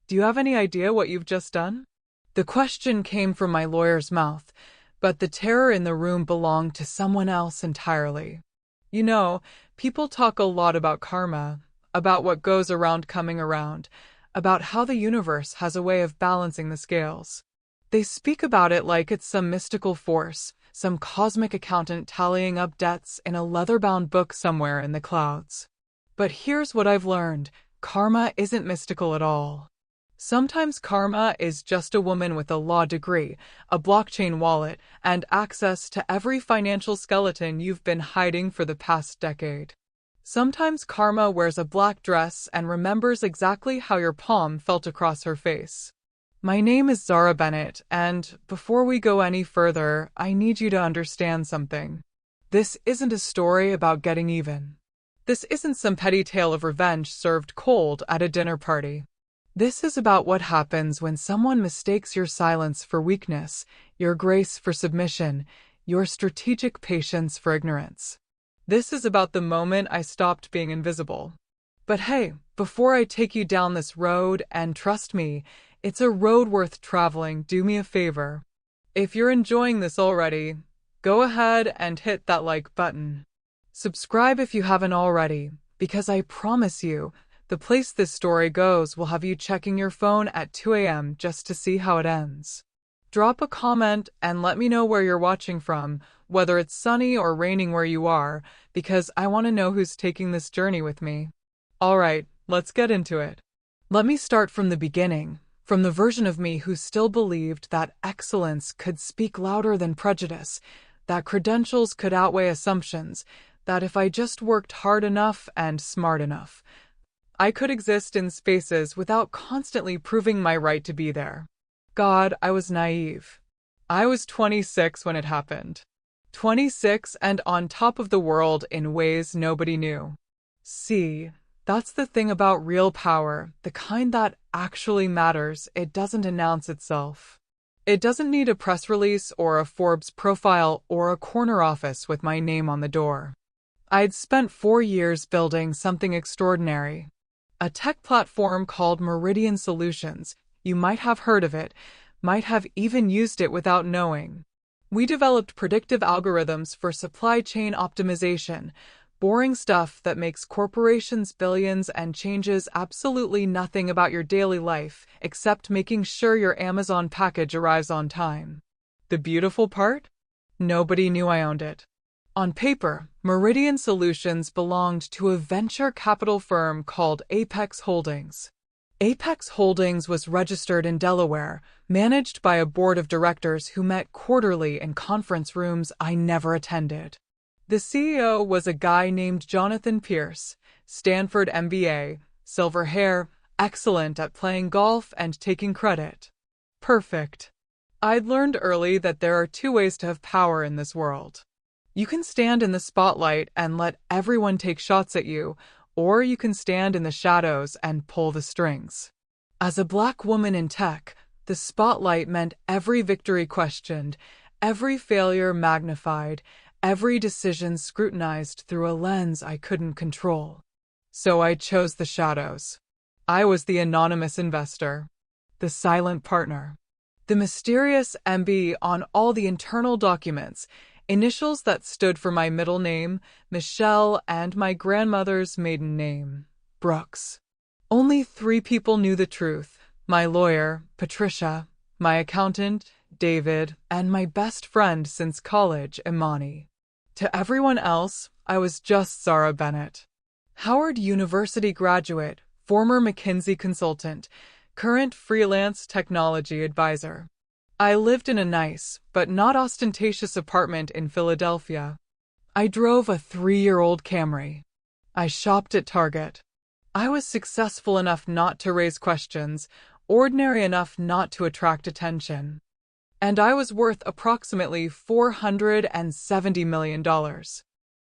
Do you have any idea what you've just done? The question came from my lawyer's mouth, but the terror in the room belonged to someone else entirely. You know, people talk a lot about karma, about what goes around coming around, about how the universe has a way of balancing the scales. They speak about it like it's some mystical force, some cosmic accountant tallying up debts in a leather-bound book somewhere in the clouds. But here's what I've learned: karma isn't mystical at all. Sometimes karma is just a woman with a law degree, a blockchain wallet, and access to every financial skeleton you've been hiding for the past decade. Sometimes karma wears a black dress and remembers exactly how your palm felt across her face. My name is Zara Bennett, and before we go any further, I need you to understand something. This isn't a story about getting even. This isn't some petty tale of revenge served cold at a dinner party. This is about what happens when someone mistakes your silence for weakness, your grace for submission, your strategic patience for ignorance. This is about the moment I stopped being invisible. But hey, before I take you down this road, and trust me, it's a road worth traveling, do me a favor. If you're enjoying this already, go ahead and hit that like button. Subscribe if you haven't already, because I promise you, the place this story goes will have you checking your phone at 2 a.m. just to see how it ends. Drop a comment and let me know where you're watching from, whether it's sunny or raining where you are, because I want to know who's taking this journey with me. Alright, let's get into it. Let me start from the beginning, from the version of me who still believed that excellence could speak louder than prejudice, that credentials could outweigh assumptions, that if I just worked hard enough and smart enough, I could exist in spaces without constantly proving my right to be there. God, I was naive. I was 26 when it happened. 26 and on top of the world in ways nobody knew. See, that's the thing about real power, the kind that actually matters. It doesn't announce itself. It doesn't need a press release or a Forbes profile or a corner office with my name on the door. I'd spent 4 years building something extraordinary. A tech platform called Meridian Solutions. You might have heard of it, might have even used it without knowing. We developed predictive algorithms for supply chain optimization, boring stuff that makes corporations billions and changes absolutely nothing about your daily life except making sure your Amazon package arrives on time. The beautiful part? Nobody knew I owned it. On paper, Meridian Solutions belonged to a venture capital firm called Apex Holdings. Apex Holdings was registered in Delaware, managed by a board of directors who met quarterly in conference rooms I never attended. The CEO was a guy named Jonathan Pierce, Stanford MBA, silver hair, excellent at playing golf and taking credit. Perfect. I'd learned early that there are 2 ways to have power in this world. You can stand in the spotlight and let everyone take shots at you, or you can stand in the shadows and pull the strings. As a Black woman in tech, the spotlight meant every victory questioned, every failure magnified, every decision scrutinized through a lens I couldn't control. So I chose the shadows. I was the anonymous investor, the silent partner, the mysterious MB on all the internal documents, initials that stood for my middle name, Michelle, and my grandmother's maiden name, Brooks. Only 3 people knew the truth: my lawyer, Patricia, my accountant, David, and my best friend since college, Imani. To everyone else, I was just Zara Bennett. Howard University graduate, former McKinsey consultant, current freelance technology advisor. I lived in a nice, but not ostentatious apartment in Philadelphia. I drove a 3-year-old Camry. I shopped at Target. I was successful enough not to raise questions, ordinary enough not to attract attention. And I was worth approximately $470 million.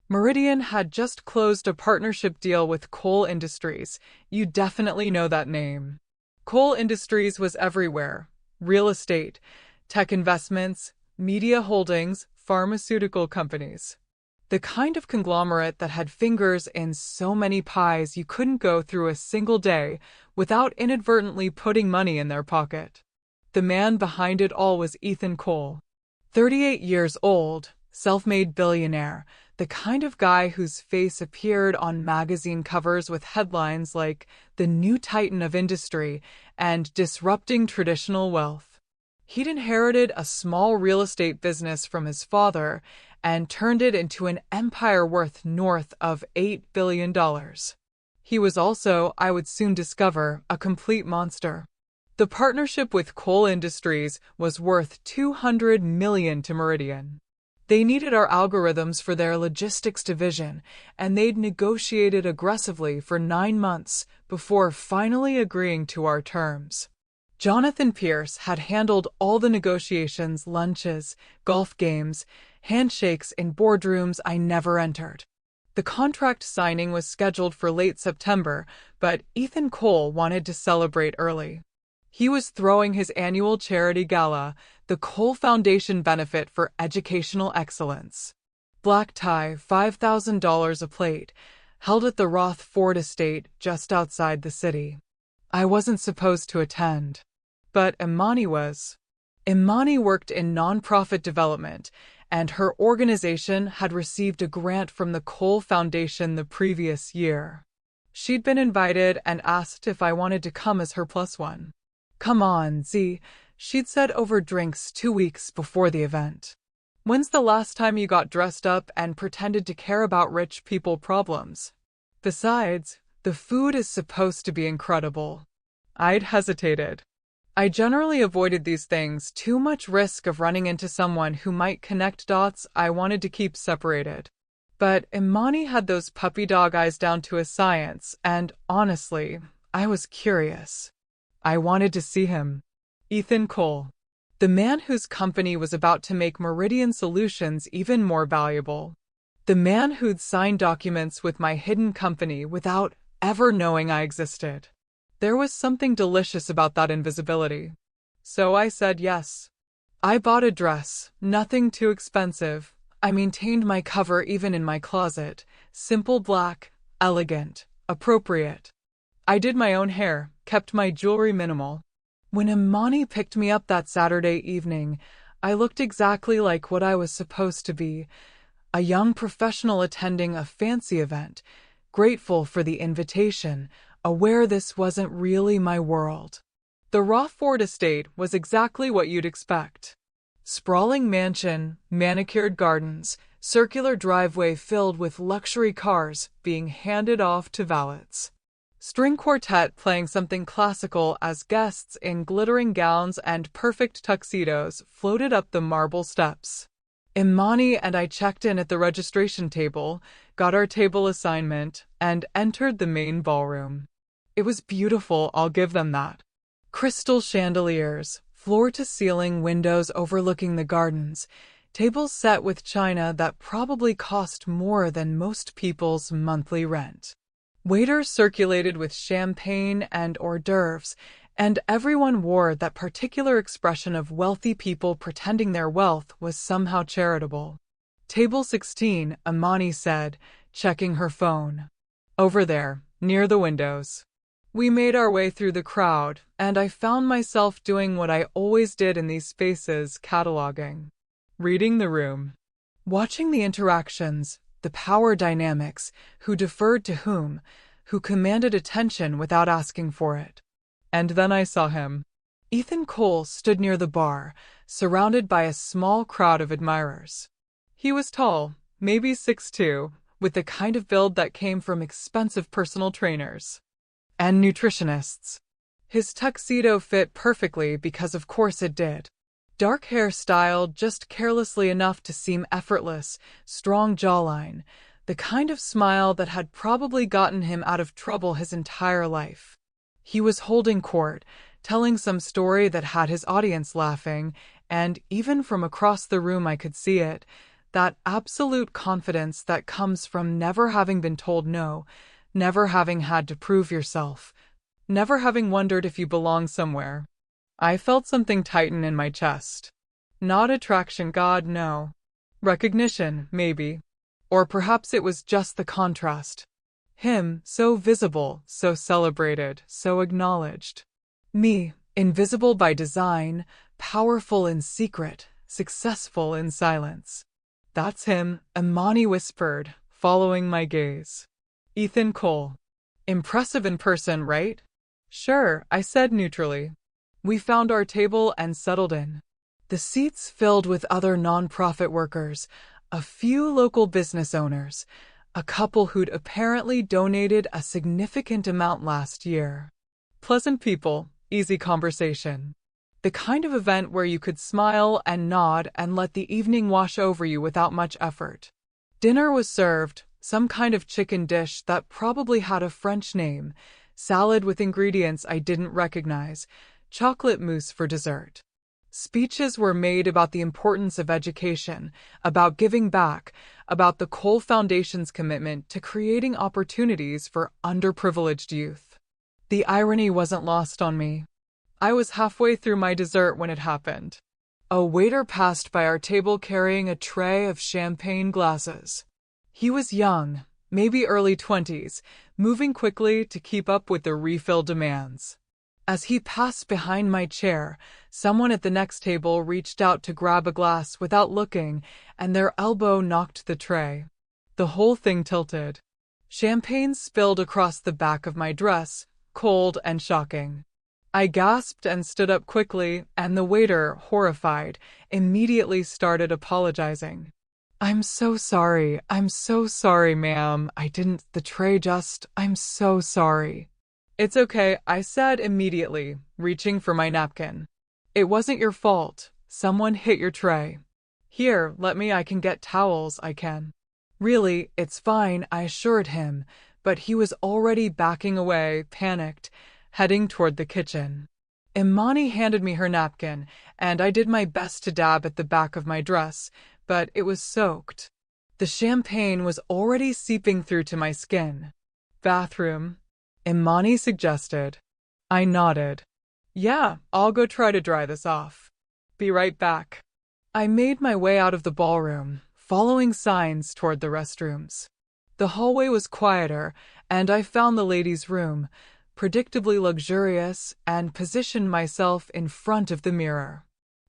Meridian had just closed a partnership deal with Kohl Industries. You definitely know that name. Kohl Industries was everywhere: real estate, tech investments, media holdings, pharmaceutical companies. The kind of conglomerate that had fingers in so many pies you couldn't go through a single day without inadvertently putting money in their pocket. The man behind it all was Ethan Cole. 38 years old, self-made billionaire, the kind of guy whose face appeared on magazine covers with headlines like "The New Titan of Industry" and "Disrupting Traditional Wealth." He'd inherited a small real estate business from his father and turned it into an empire worth north of $8 billion. He was also, I would soon discover, a complete monster. The partnership with Cole Industries was worth $200 million to Meridian. They needed our algorithms for their logistics division, and they'd negotiated aggressively for 9 months before finally agreeing to our terms. Jonathan Pierce had handled all the negotiations, lunches, golf games, handshakes in boardrooms I never entered. The contract signing was scheduled for late September, but Ethan Cole wanted to celebrate early. He was throwing his annual charity gala, the Cole Foundation Benefit for Educational Excellence. Black tie, $5,000 a plate, held at the Roth Ford estate just outside the city. I wasn't supposed to attend. But Imani was. Imani worked in nonprofit development, and her organization had received a grant from the Cole Foundation the previous year. She'd been invited and asked if I wanted to come as her plus one. "Come on, Z," she'd said over drinks 2 weeks before the event. "When's the last time you got dressed up and pretended to care about rich people problems? Besides, the food is supposed to be incredible." I'd hesitated. I generally avoided these things, too much risk of running into someone who might connect dots I wanted to keep separated. But Imani had those puppy dog eyes down to a science, and honestly, I was curious. I wanted to see him. Ethan Cole. The man whose company was about to make Meridian Solutions even more valuable. The man who'd signed documents with my hidden company without ever knowing I existed. There was something delicious about that invisibility. So I said yes. I bought a dress, nothing too expensive. I maintained my cover even in my closet. Simple black, elegant, appropriate. I did my own hair, kept my jewelry minimal. When Imani picked me up that Saturday evening, I looked exactly like what I was supposed to be, a young professional attending a fancy event, grateful for the invitation, aware this wasn't really my world. The Rothford estate was exactly what you'd expect. Sprawling mansion, manicured gardens, circular driveway filled with luxury cars being handed off to valets. String quartet playing something classical as guests in glittering gowns and perfect tuxedos floated up the marble steps. Imani and I checked in at the registration table, got our table assignment, and entered the main ballroom. It was beautiful, I'll give them that. Crystal chandeliers, floor-to-ceiling windows overlooking the gardens, tables set with china that probably cost more than most people's monthly rent. Waiters circulated with champagne and hors d'oeuvres, and everyone wore that particular expression of wealthy people pretending their wealth was somehow charitable. "Table 16, Imani said, checking her phone. "Over there, near the windows." We made our way through the crowd, and I found myself doing what I always did in these spaces, cataloging. Reading the room. Watching the interactions, the power dynamics, who deferred to whom, who commanded attention without asking for it. And then I saw him. Ethan Cole stood near the bar, surrounded by a small crowd of admirers. He was tall, maybe 6'2", with the kind of build that came from expensive personal trainers and nutritionists. His tuxedo fit perfectly because of course it did. Dark hair styled just carelessly enough to seem effortless, strong jawline, the kind of smile that had probably gotten him out of trouble his entire life. He was holding court, telling some story that had his audience laughing, and even from across the room I could see it, that absolute confidence that comes from never having been told no, never having had to prove yourself, never having wondered if you belong somewhere. I felt something tighten in my chest. Not attraction, God, no. Recognition, maybe. Or perhaps it was just the contrast. Him, so visible, so celebrated, so acknowledged. Me, invisible by design, powerful in secret, successful in silence. That's him, Imani whispered, following my gaze. Ethan Cole. Impressive in person, right? Sure, I said neutrally. We found our table and settled in. The seats filled with other nonprofit workers, a few local business owners, a couple who'd apparently donated a significant amount last year. Pleasant people, easy conversation. The kind of event where you could smile and nod and let the evening wash over you without much effort. Dinner was served, some kind of chicken dish that probably had a French name, salad with ingredients I didn't recognize, chocolate mousse for dessert. Speeches were made about the importance of education, about giving back, about the Cole Foundation's commitment to creating opportunities for underprivileged youth. The irony wasn't lost on me. I was halfway through my dessert when it happened. A waiter passed by our table carrying a tray of champagne glasses. He was young, maybe early 20s, moving quickly to keep up with the refill demands. As he passed behind my chair, someone at the next table reached out to grab a glass without looking, and their elbow knocked the tray. The whole thing tilted. Champagne spilled across the back of my dress, cold and shocking. I gasped and stood up quickly, and the waiter, horrified, immediately started apologizing. I'm so sorry, ma'am. I'm so sorry. It's okay, I said immediately, reaching for my napkin. It wasn't your fault. Someone hit your tray. Here, I can get towels, I can. Really, it's fine, I assured him, but he was already backing away, panicked, heading toward the kitchen. Imani handed me her napkin, and I did my best to dab at the back of my dress, but it was soaked. The champagne was already seeping through to my skin. Bathroom? Imani suggested. I nodded. Yeah, I'll go try to dry this off. Be right back. I made my way out of the ballroom, following signs toward the restrooms. The hallway was quieter, and I found the ladies' room, predictably luxurious, and positioned myself in front of the mirror.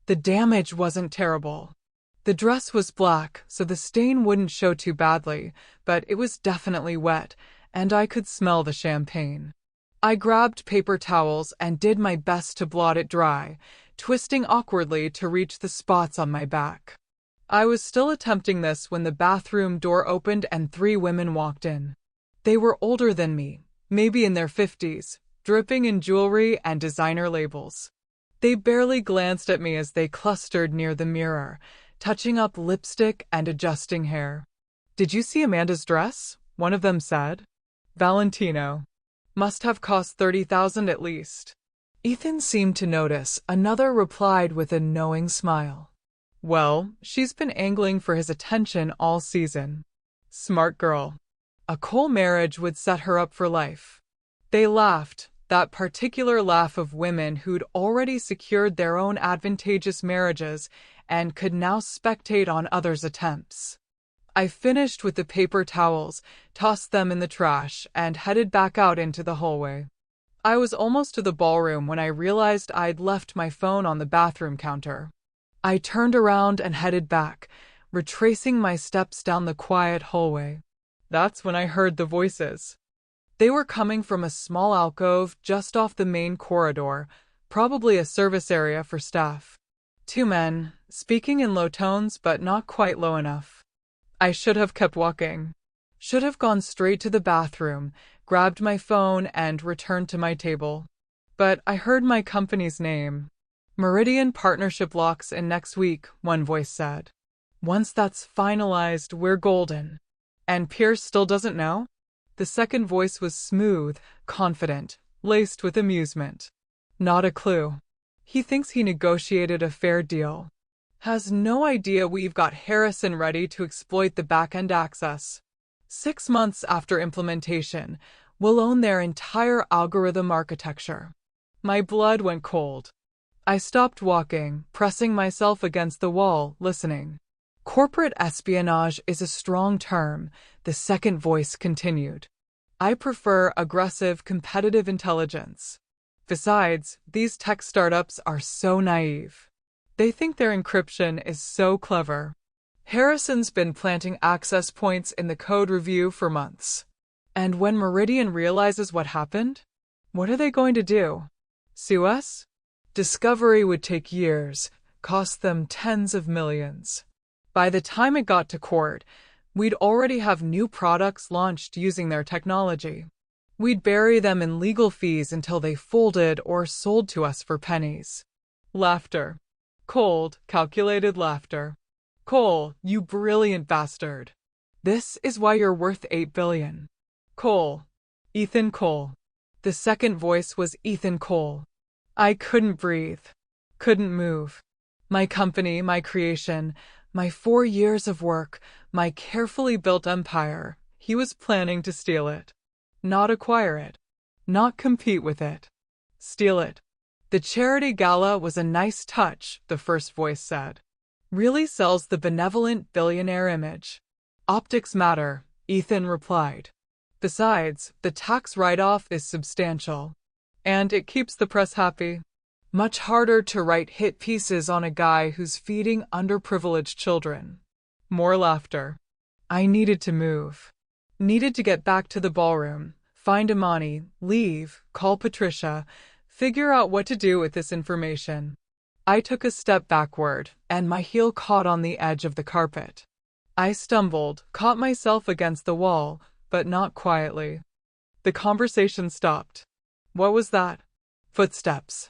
The damage wasn't terrible. The dress was black, so the stain wouldn't show too badly, but it was definitely wet, and I could smell the champagne. I grabbed paper towels and did my best to blot it dry, twisting awkwardly to reach the spots on my back. I was still attempting this when the bathroom door opened and 3 women walked in. They were older than me, maybe in their 50s, dripping in jewelry and designer labels. They barely glanced at me as they clustered near the mirror, touching up lipstick and adjusting hair. Did you see Amanda's dress? One of them said. Valentino. Must have cost $30,000 at least. Ethan seemed to notice. Another replied with a knowing smile. Well, she's been angling for his attention all season. Smart girl. A Cole marriage would set her up for life. They laughed, that particular laugh of women who'd already secured their own advantageous marriages and could now spectate on others' attempts. I finished with the paper towels, tossed them in the trash, and headed back out into the hallway. I was almost to the ballroom when I realized I'd left my phone on the bathroom counter. I turned around and headed back, retracing my steps down the quiet hallway. That's when I heard the voices. They were coming from a small alcove just off the main corridor, probably a service area for staff. 2 men, speaking in low tones but not quite low enough. I should have kept walking. Should have gone straight to the bathroom, grabbed my phone, and returned to my table. But I heard my company's name. Meridian Partnership locks in next week, one voice said. Once that's finalized, we're golden. And Pierce still doesn't know? The second voice was smooth, confident, laced with amusement. Not a clue. He thinks he negotiated a fair deal. Has no idea we've got Harrison ready to exploit the back-end access. 6 months after implementation, we'll own their entire algorithm architecture. My blood went cold. I stopped walking, pressing myself against the wall, listening. Corporate espionage is a strong term, the second voice continued. I prefer aggressive, competitive intelligence. Besides, these tech startups are so naive. They think their encryption is so clever. Harrison's been planting access points in the code review for months. And when Meridian realizes what happened, what are they going to do? Sue us? Discovery would take years, cost them tens of millions. By the time it got to court, we'd already have new products launched using their technology. We'd bury them in legal fees until they folded or sold to us for pennies. Laughter. Cold, calculated laughter. Cole, you brilliant bastard. This is why you're worth $8 billion. Cole. Ethan Cole. The second voice was Ethan Cole. I couldn't breathe. Couldn't move. My company, my creation, my 4 years of work, my carefully built empire, he was planning to steal it. Not acquire it. Not compete with it. Steal it. The charity gala was a nice touch, the first voice said. Really sells the benevolent billionaire image. Optics matter, Ethan replied. Besides, the tax write-off is substantial. And it keeps the press happy. Much harder to write hit pieces on a guy who's feeding underprivileged children. More laughter. I needed to move. Needed to get back to the ballroom, find Imani, leave, call Patricia, figure out what to do with this information. I took a step backward, and my heel caught on the edge of the carpet. I stumbled, caught myself against the wall, but not quietly. The conversation stopped. What was that? Footsteps.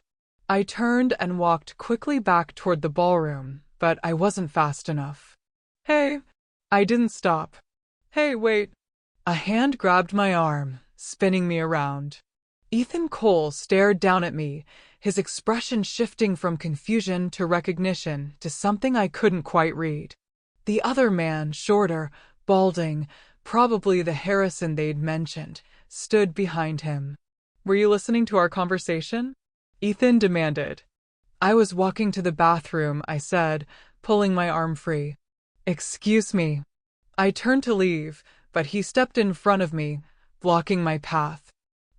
I turned and walked quickly back toward the ballroom, but I wasn't fast enough. Hey! I didn't stop. Hey, wait! A hand grabbed my arm, spinning me around. Ethan Cole stared down at me, his expression shifting from confusion to recognition to something I couldn't quite read. The other man, shorter, balding, probably the Harrison they'd mentioned, stood behind him. Were you listening to our conversation? Ethan demanded. I was walking to the bathroom, I said, pulling my arm free. Excuse me. I turned to leave, but he stepped in front of me, blocking my path.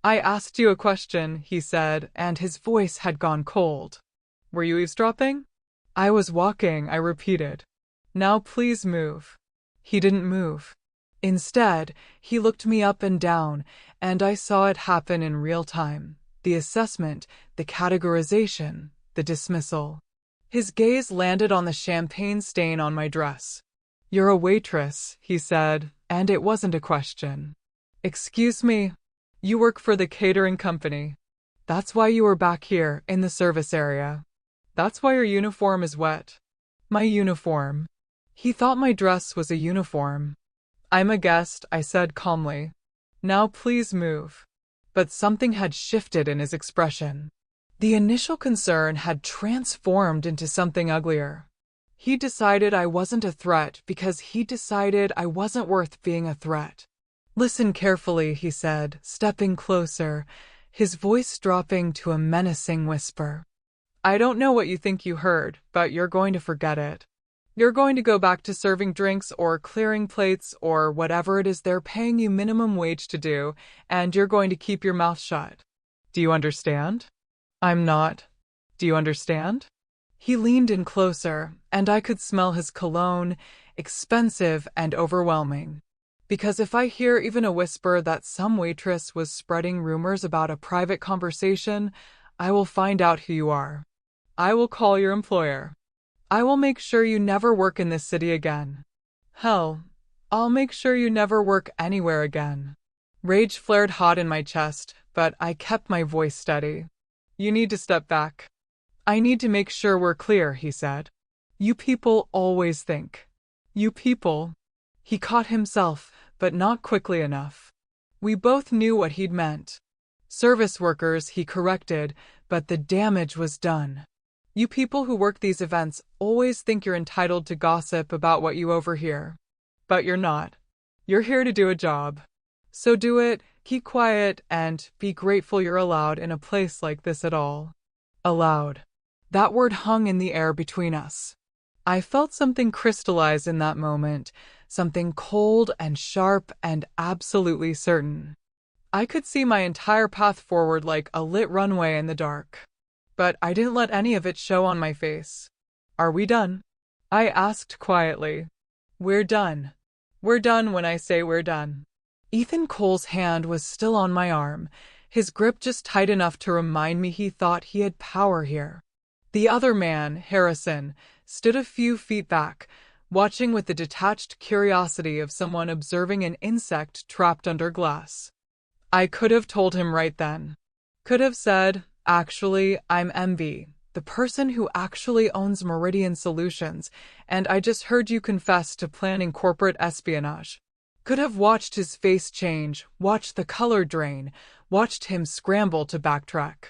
I asked you a question, he said, and his voice had gone cold. Were you eavesdropping? I was walking, I repeated. Now please move. He didn't move. Instead, he looked me up and down, and I saw it happen in real time. The assessment, the categorization, the dismissal. His gaze landed on the champagne stain on my dress. You're a waitress, he said, and it wasn't a question. Excuse me. You work for the catering company. That's why you were back here, in the service area. That's why your uniform is wet. My uniform. He thought my dress was a uniform. I'm a guest, I said calmly. Now please move. But something had shifted in his expression. The initial concern had transformed into something uglier. He decided I wasn't a threat because he decided I wasn't worth being a threat. Listen carefully, he said, stepping closer, his voice dropping to a menacing whisper. I don't know what you think you heard, but you're going to forget it. You're going to go back to serving drinks or clearing plates or whatever it is they're paying you minimum wage to do, and you're going to keep your mouth shut. Do you understand? I'm not. Do you understand? He leaned in closer, and I could smell his cologne, expensive and overwhelming. Because if I hear even a whisper that some waitress was spreading rumors about a private conversation, I will find out who you are. I will call your employer. I will make sure you never work in this city again. Hell, I'll make sure you never work anywhere again. Rage flared hot in my chest, but I kept my voice steady. You need to step back. I need to make sure we're clear, he said. You people always think. You people. He caught himself, but not quickly enough. We both knew what he'd meant. Service workers, he corrected, but the damage was done. You people who work these events always think you're entitled to gossip about what you overhear. But you're not. You're here to do a job. So do it, keep quiet, and be grateful you're allowed in a place like this at all. Allowed. That word hung in the air between us. I felt something crystallize in that moment, something cold and sharp and absolutely certain. I could see my entire path forward like a lit runway in the dark. But I didn't let any of it show on my face. Are we done? I asked quietly. We're done. We're done when I say we're done. Ethan Cole's hand was still on my arm, his grip just tight enough to remind me he thought he had power here. The other man, Harrison, stood a few feet back, watching with the detached curiosity of someone observing an insect trapped under glass. I could have told him right then. Could have said, actually, I'm MV, the person who actually owns Meridian Solutions, and I just heard you confess to planning corporate espionage. Could have watched his face change, watched the color drain, watched him scramble to backtrack.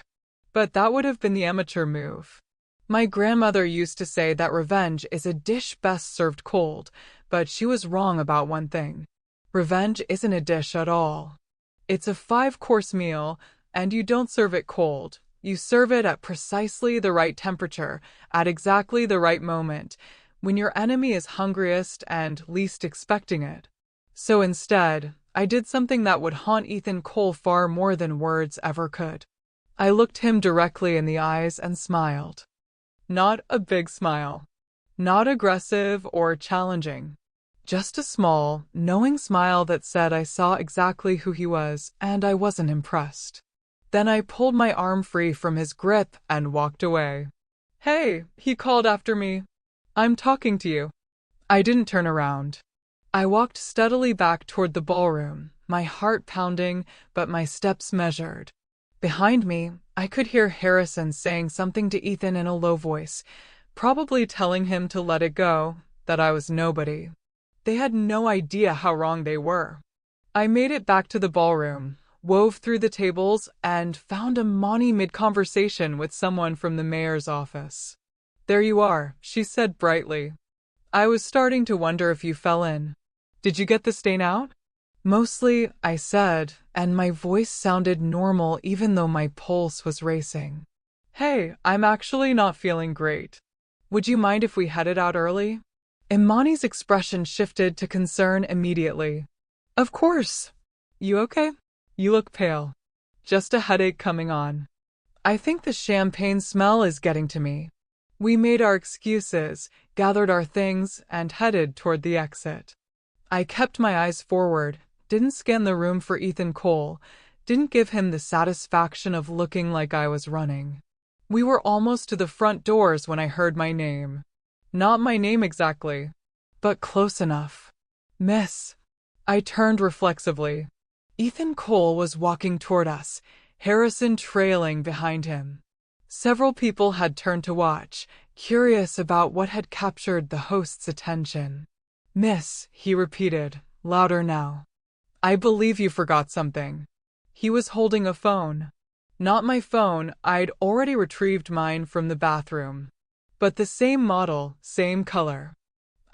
But that would have been the amateur move. My grandmother used to say that revenge is a dish best served cold, but she was wrong about one thing. Revenge isn't a dish at all. It's a 5-course meal, and you don't serve it cold. You serve it at precisely the right temperature, at exactly the right moment, when your enemy is hungriest and least expecting it. So instead, I did something that would haunt Ethan Cole far more than words ever could. I looked him directly in the eyes and smiled. Not a big smile. Not aggressive or challenging. Just a small, knowing smile that said I saw exactly who he was, and I wasn't impressed. Then I pulled my arm free from his grip and walked away. Hey, he called after me. I'm talking to you. I didn't turn around. I walked steadily back toward the ballroom, my heart pounding, but my steps measured. Behind me, I could hear Harrison saying something to Ethan in a low voice, probably telling him to let it go, that I was nobody. They had no idea how wrong they were. I made it back to the ballroom, wove through the tables, and found Imani mid-conversation with someone from the mayor's office. There you are, she said brightly. I was starting to wonder if you fell in. Did you get the stain out? Mostly, I said, and my voice sounded normal even though my pulse was racing. Hey, I'm actually not feeling great. Would you mind if we headed out early? Imani's expression shifted to concern immediately. Of course. You okay? You look pale. Just a headache coming on. I think the champagne smell is getting to me. We made our excuses, gathered our things, and headed toward the exit. I kept my eyes forward, didn't scan the room for Ethan Cole, didn't give him the satisfaction of looking like I was running. We were almost to the front doors when I heard my name. Not my name exactly, but close enough. Miss. I turned reflexively. Ethan Cole was walking toward us, Harrison trailing behind him. Several people had turned to watch, curious about what had captured the host's attention. Miss, he repeated, louder now. I believe you forgot something. He was holding a phone. Not my phone, I'd already retrieved mine from the bathroom. But the same model, same color.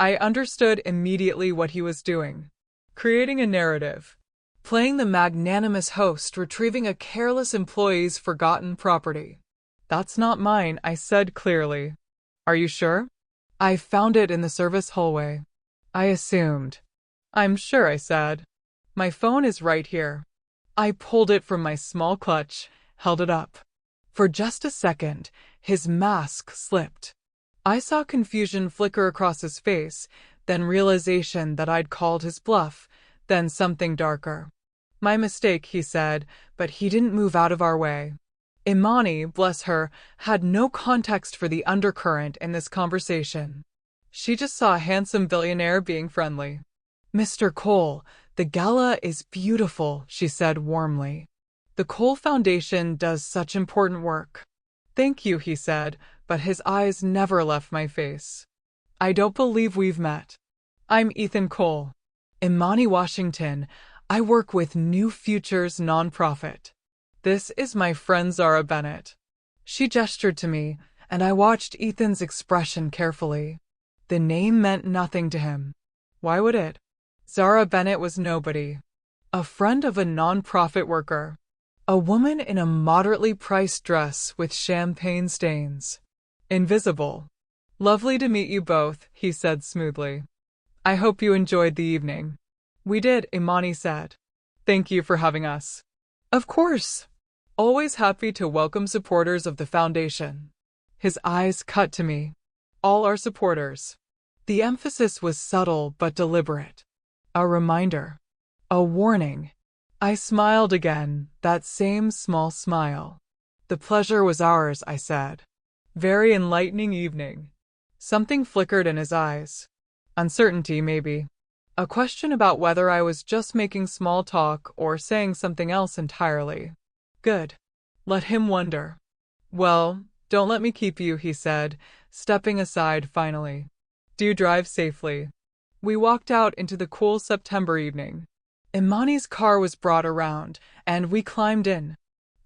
I understood immediately what he was doing. Creating a narrative. Playing the magnanimous host retrieving a careless employee's forgotten property. That's not mine, I said clearly. Are you sure? I found it in the service hallway. I assumed. I'm sure, I said. My phone is right here. I pulled it from my small clutch, held it up. For just a second, his mask slipped. I saw confusion flicker across his face, then realization that I'd called his bluff, then something darker. My mistake, he said, but he didn't move out of our way. Imani, bless her, had no context for the undercurrent in this conversation. She just saw a handsome billionaire being friendly. Mr. Cole, the gala is beautiful, she said warmly. The Cole Foundation does such important work. Thank you, he said, but his eyes never left my face. I don't believe we've met. I'm Ethan Cole. Imani Washington. I work with New Futures nonprofit. This is my friend Zara Bennett. She gestured to me, and I watched Ethan's expression carefully. The name meant nothing to him. Why would it? Zara Bennett was nobody. A friend of a nonprofit worker. A woman in a moderately priced dress with champagne stains. Invisible. Lovely to meet you both, he said smoothly. I hope you enjoyed the evening. We did, Imani said. Thank you for having us. Of course. Always happy to welcome supporters of the foundation. His eyes cut to me. All our supporters. The emphasis was subtle but deliberate. A reminder. A warning. I smiled again, that same small smile. The pleasure was ours, I said. Very enlightening evening. Something flickered in his eyes. Uncertainty, maybe. A question about whether I was just making small talk or saying something else entirely. Good. Let him wonder. Well, don't let me keep you, he said, stepping aside finally. Do drive safely. We walked out into the cool September evening. Imani's car was brought around, and we climbed in.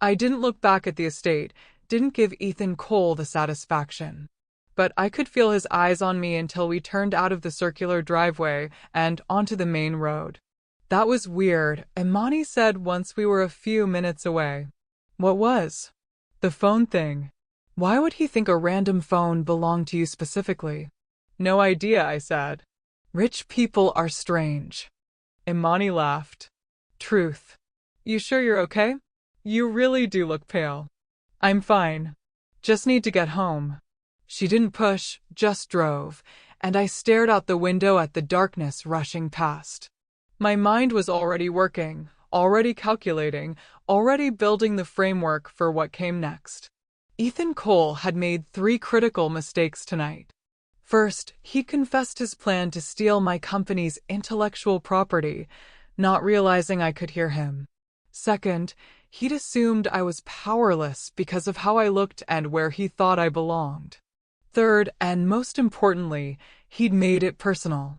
I didn't look back at the estate, didn't give Ethan Cole the satisfaction. But I could feel his eyes on me until we turned out of the circular driveway and onto the main road. That was weird, Imani said once we were a few minutes away. What was? The phone thing. Why would he think a random phone belonged to you specifically? No idea, I said. Rich people are strange. Imani laughed. Truth. You sure you're okay? You really do look pale. I'm fine. Just need to get home. She didn't push, just drove, and I stared out the window at the darkness rushing past. My mind was already working, already calculating, already building the framework for what came next. Ethan Cole had made 3 critical mistakes tonight. First, he confessed his plan to steal my company's intellectual property, not realizing I could hear him. Second, he'd assumed I was powerless because of how I looked and where he thought I belonged. Third, and most importantly, he'd made it personal.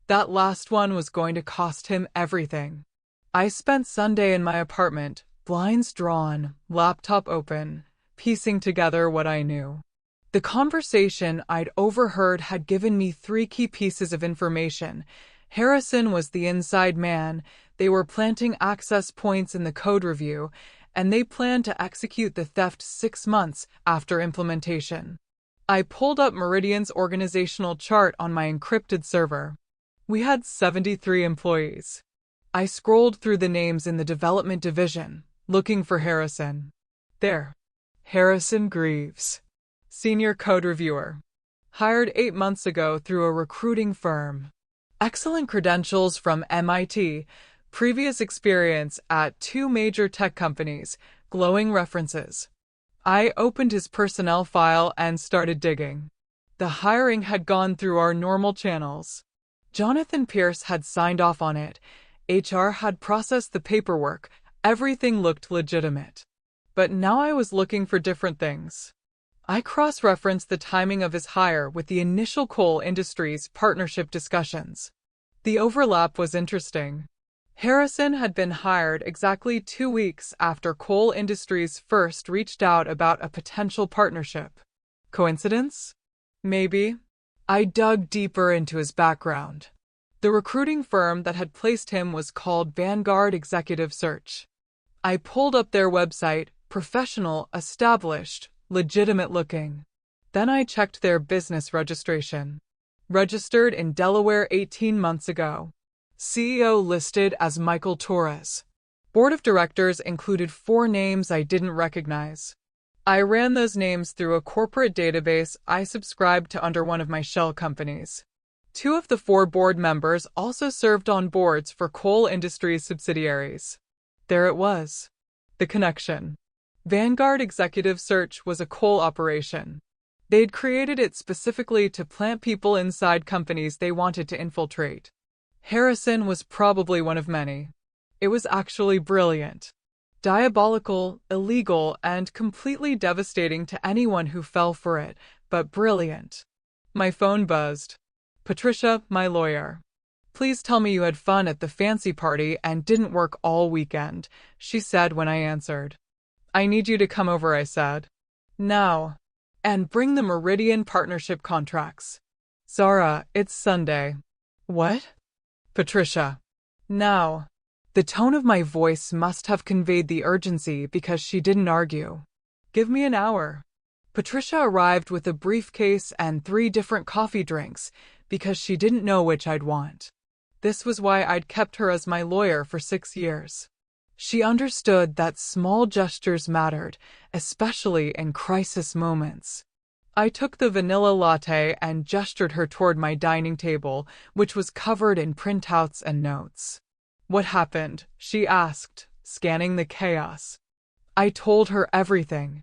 That last one was going to cost him everything. I spent Sunday in my apartment, blinds drawn, laptop open, piecing together what I knew. The conversation I'd overheard had given me 3 key pieces of information. Harrison was the inside man, they were planting access points in the code review, and they planned to execute the theft 6 months after implementation. I pulled up Meridian's organizational chart on my encrypted server. We had 73 employees. I scrolled through the names in the development division, looking for Harrison. There. Harrison Greaves. Senior code reviewer. Hired 8 months ago through a recruiting firm. Excellent credentials from MIT. Previous experience at 2 major tech companies. Glowing references. I opened his personnel file and started digging. The hiring had gone through our normal channels. Jonathan Pierce had signed off on it. HR had processed the paperwork. Everything looked legitimate. But now I was looking for different things. I cross-referenced the timing of his hire with the initial Cole Industries partnership discussions. The overlap was interesting. Harrison had been hired exactly 2 weeks after Cole Industries first reached out about a potential partnership. Coincidence? Maybe. I dug deeper into his background. The recruiting firm that had placed him was called Vanguard Executive Search. I pulled up their website, professional, established, legitimate looking. Then I checked their business registration. Registered in Delaware 18 months ago. CEO listed as Michael Torres. Board of directors included 4 names I didn't recognize. I ran those names through a corporate database I subscribed to under one of my shell companies. 2 of the 4 board members also served on boards for Cole Industries subsidiaries. There it was. The connection. Vanguard Executive Search was a Cole operation. They'd created it specifically to plant people inside companies they wanted to infiltrate. Harrison was probably one of many. It was actually brilliant. Diabolical, illegal, and completely devastating to anyone who fell for it, but brilliant. My phone buzzed. Patricia, my lawyer. Please tell me you had fun at the fancy party and didn't work all weekend, she said when I answered. I need you to come over, I said. Now. And bring the Meridian partnership contracts. Zara, it's Sunday. What? Patricia. Now. The tone of my voice must have conveyed the urgency because she didn't argue. Give me an hour. Patricia arrived with a briefcase and 3 different coffee drinks because she didn't know which I'd want. This was why I'd kept her as my lawyer for 6 years. She understood that small gestures mattered, especially in crisis moments. I took the vanilla latte and gestured her toward my dining table, which was covered in printouts and notes. "What happened?" she asked, scanning the chaos. I told her everything.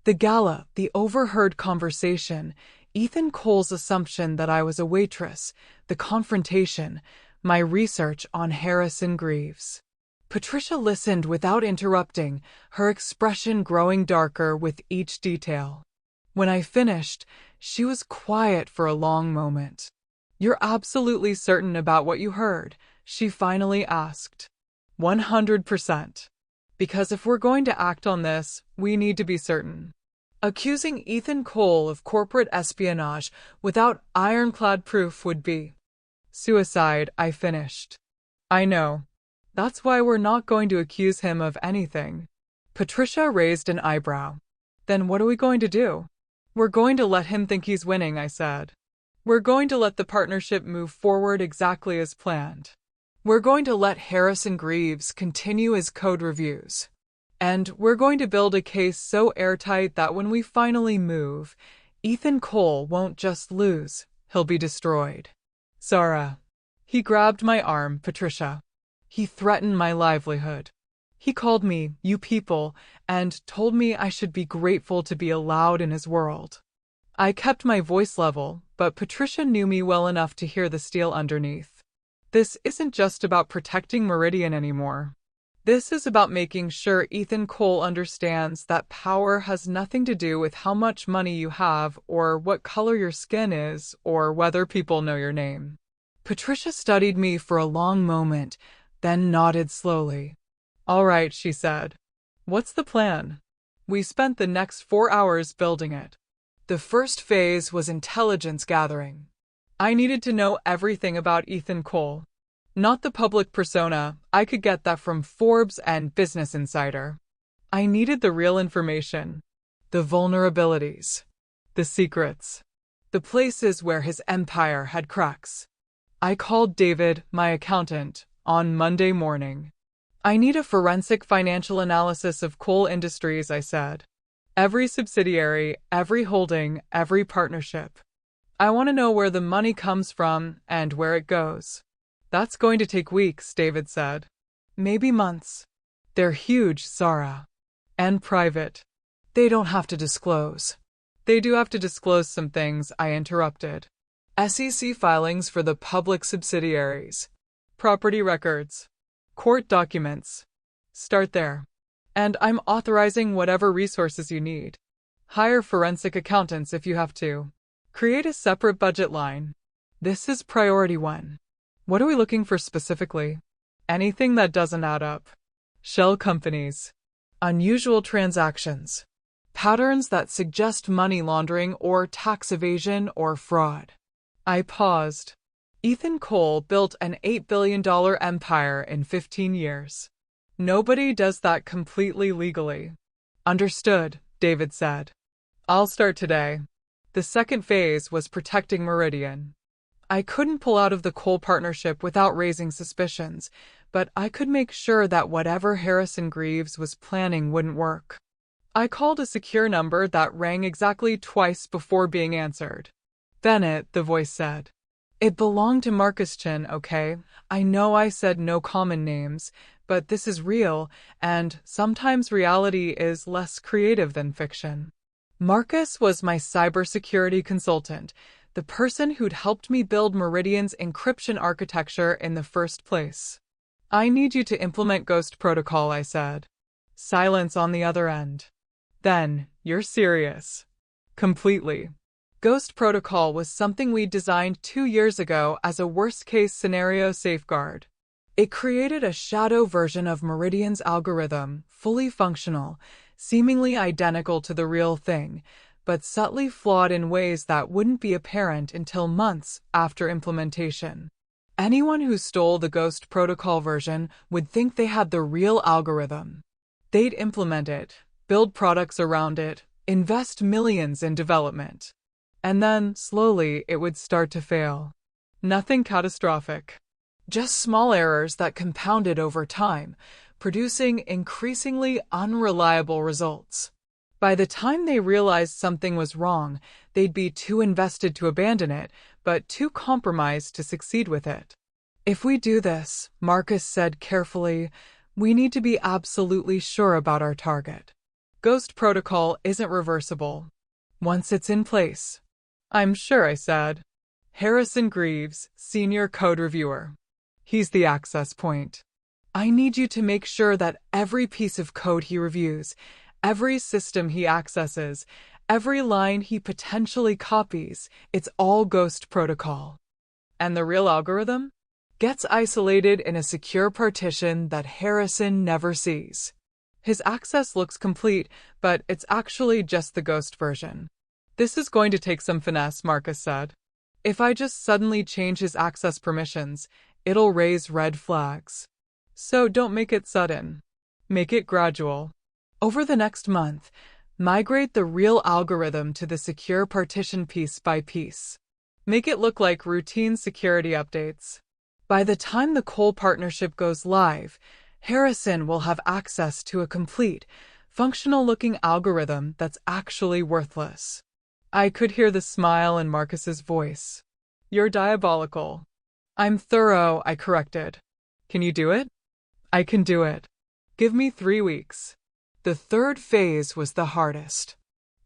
The gala, the overheard conversation, Ethan Cole's assumption that I was a waitress, the confrontation, my research on Harrison Greaves. Patricia listened without interrupting, her expression growing darker with each detail. When I finished, she was quiet for a long moment. "You're absolutely certain about what you heard?" she finally asked. 100%. Because if we're going to act on this, we need to be certain. Accusing Ethan Cole of corporate espionage without ironclad proof would be suicide, I finished. I know. That's why we're not going to accuse him of anything. Patricia raised an eyebrow. Then what are we going to do? We're going to let him think he's winning, I said. We're going to let the partnership move forward exactly as planned. We're going to let Harrison Greaves continue his code reviews. And we're going to build a case so airtight that when we finally move, Ethan Cole won't just lose, he'll be destroyed. Zara. He grabbed my arm, Patricia. He threatened my livelihood. He called me, "you people," and told me I should be grateful to be allowed in his world. I kept my voice level, but Patricia knew me well enough to hear the steel underneath. This isn't just about protecting Meridian anymore. This is about making sure Ethan Cole understands that power has nothing to do with how much money you have or what color your skin is or whether people know your name. Patricia studied me for a long moment, then nodded slowly. "All right," she said. "What's the plan?" We spent the next 4 hours building it. The first phase was intelligence gathering. I needed to know everything about Ethan Cole. Not the public persona, I could get that from Forbes and Business Insider. I needed the real information. The vulnerabilities. The secrets. The places where his empire had cracks. I called David, my accountant, on Monday morning. "I need a forensic financial analysis of Cole Industries," I said. "Every subsidiary, every holding, every partnership. I want to know where the money comes from and where it goes." "That's going to take weeks," David said. "Maybe months." "They're huge, Zara. And private. They don't have to disclose." "They do have to disclose some things," I interrupted. "SEC filings for the public subsidiaries. Property records. Court documents. Start there. And I'm authorizing whatever resources you need. Hire forensic accountants if you have to. Create a separate budget line. This is priority 1. What are we looking for specifically?" "Anything that doesn't add up. Shell companies. Unusual transactions. Patterns that suggest money laundering or tax evasion or fraud." I paused. Ethan Cole built an $8 billion empire in 15 years. Nobody does that completely legally. "Understood," David said. "I'll start today." The second phase was protecting Meridian. I couldn't pull out of the Cole partnership without raising suspicions, but I could make sure that whatever Harrison Greaves was planning wouldn't work. I called a secure number that rang exactly twice before being answered. "Bennett," the voice said. "It belonged to Marcus Chin, okay? I know I said no common names, but this is real, and sometimes reality is less creative than fiction." Marcus was my cybersecurity consultant, the person who'd helped me build Meridian's encryption architecture in the first place. "I need you to implement Ghost Protocol," I said. Silence on the other end. "Then, you're serious?" "Completely." Ghost Protocol was something we designed 2 years ago as a worst-case scenario safeguard. It created a shadow version of Meridian's algorithm, fully functional, seemingly identical to the real thing, but subtly flawed in ways that wouldn't be apparent until months after implementation. Anyone who stole the Ghost Protocol version would think they had the real algorithm. They'd implement it, build products around it, invest millions in development. And then, slowly, it would start to fail. Nothing catastrophic. Just small errors that compounded over time, producing increasingly unreliable results. By the time they realized something was wrong, they'd be too invested to abandon it, but too compromised to succeed with it. If we do this, Marcus said carefully, we need to be absolutely sure about our target. Ghost protocol isn't reversible. Once it's in place. I'm sure, I said. Harrison Greaves, senior code reviewer. He's the access point. I need you to make sure that every piece of code he reviews, every system he accesses, every line he potentially copies, it's all Ghost protocol. And the real algorithm? Gets isolated in a secure partition that Harrison never sees. His access looks complete, but it's actually just the Ghost version. This is going to take some finesse, Marcus said. If I just suddenly change his access permissions, it'll raise red flags. So don't make it sudden. Make it gradual. Over the next month, migrate the real algorithm to the secure partition piece by piece. Make it look like routine security updates. By the time the Cole partnership goes live, Harrison will have access to a complete, functional-looking algorithm that's actually worthless. I could hear the smile in Marcus's voice. You're diabolical. I'm thorough, I corrected. Can you do it? I can do it. Give me 3 weeks. The third phase was the hardest.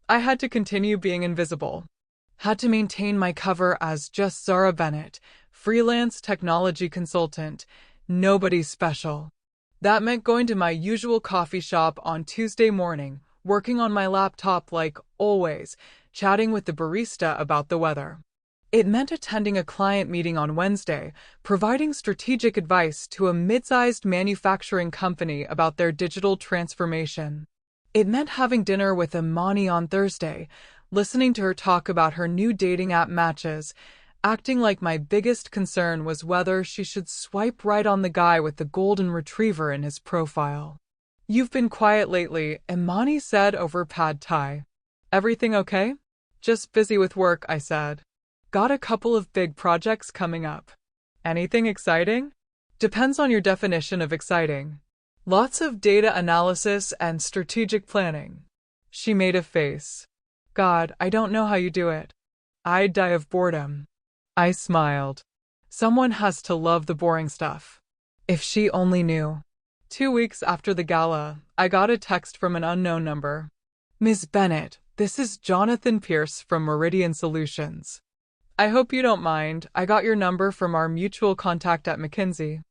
I had to continue being invisible. Had to maintain my cover as just Zara Bennett, freelance technology consultant, nobody special. That meant going to my usual coffee shop on Tuesday morning, working on my laptop like always, chatting with the barista about the weather. It meant attending a client meeting on Wednesday, providing strategic advice to a mid-sized manufacturing company about their digital transformation. It meant having dinner with Imani on Thursday, listening to her talk about her new dating app matches, acting like my biggest concern was whether she should swipe right on the guy with the golden retriever in his profile. You've been quiet lately, Imani said over pad thai. Everything okay? Just busy with work, I said. Got a couple of big projects coming up. Anything exciting? Depends on your definition of exciting. Lots of data analysis and strategic planning. She made a face. God, I don't know how you do it. I'd die of boredom. I smiled. Someone has to love the boring stuff. If she only knew. 2 weeks after the gala, I got a text from an unknown number. Ms. Bennett, this is Jonathan Pierce from Meridian Solutions. I hope you don't mind, I got your number from our mutual contact at McKinsey.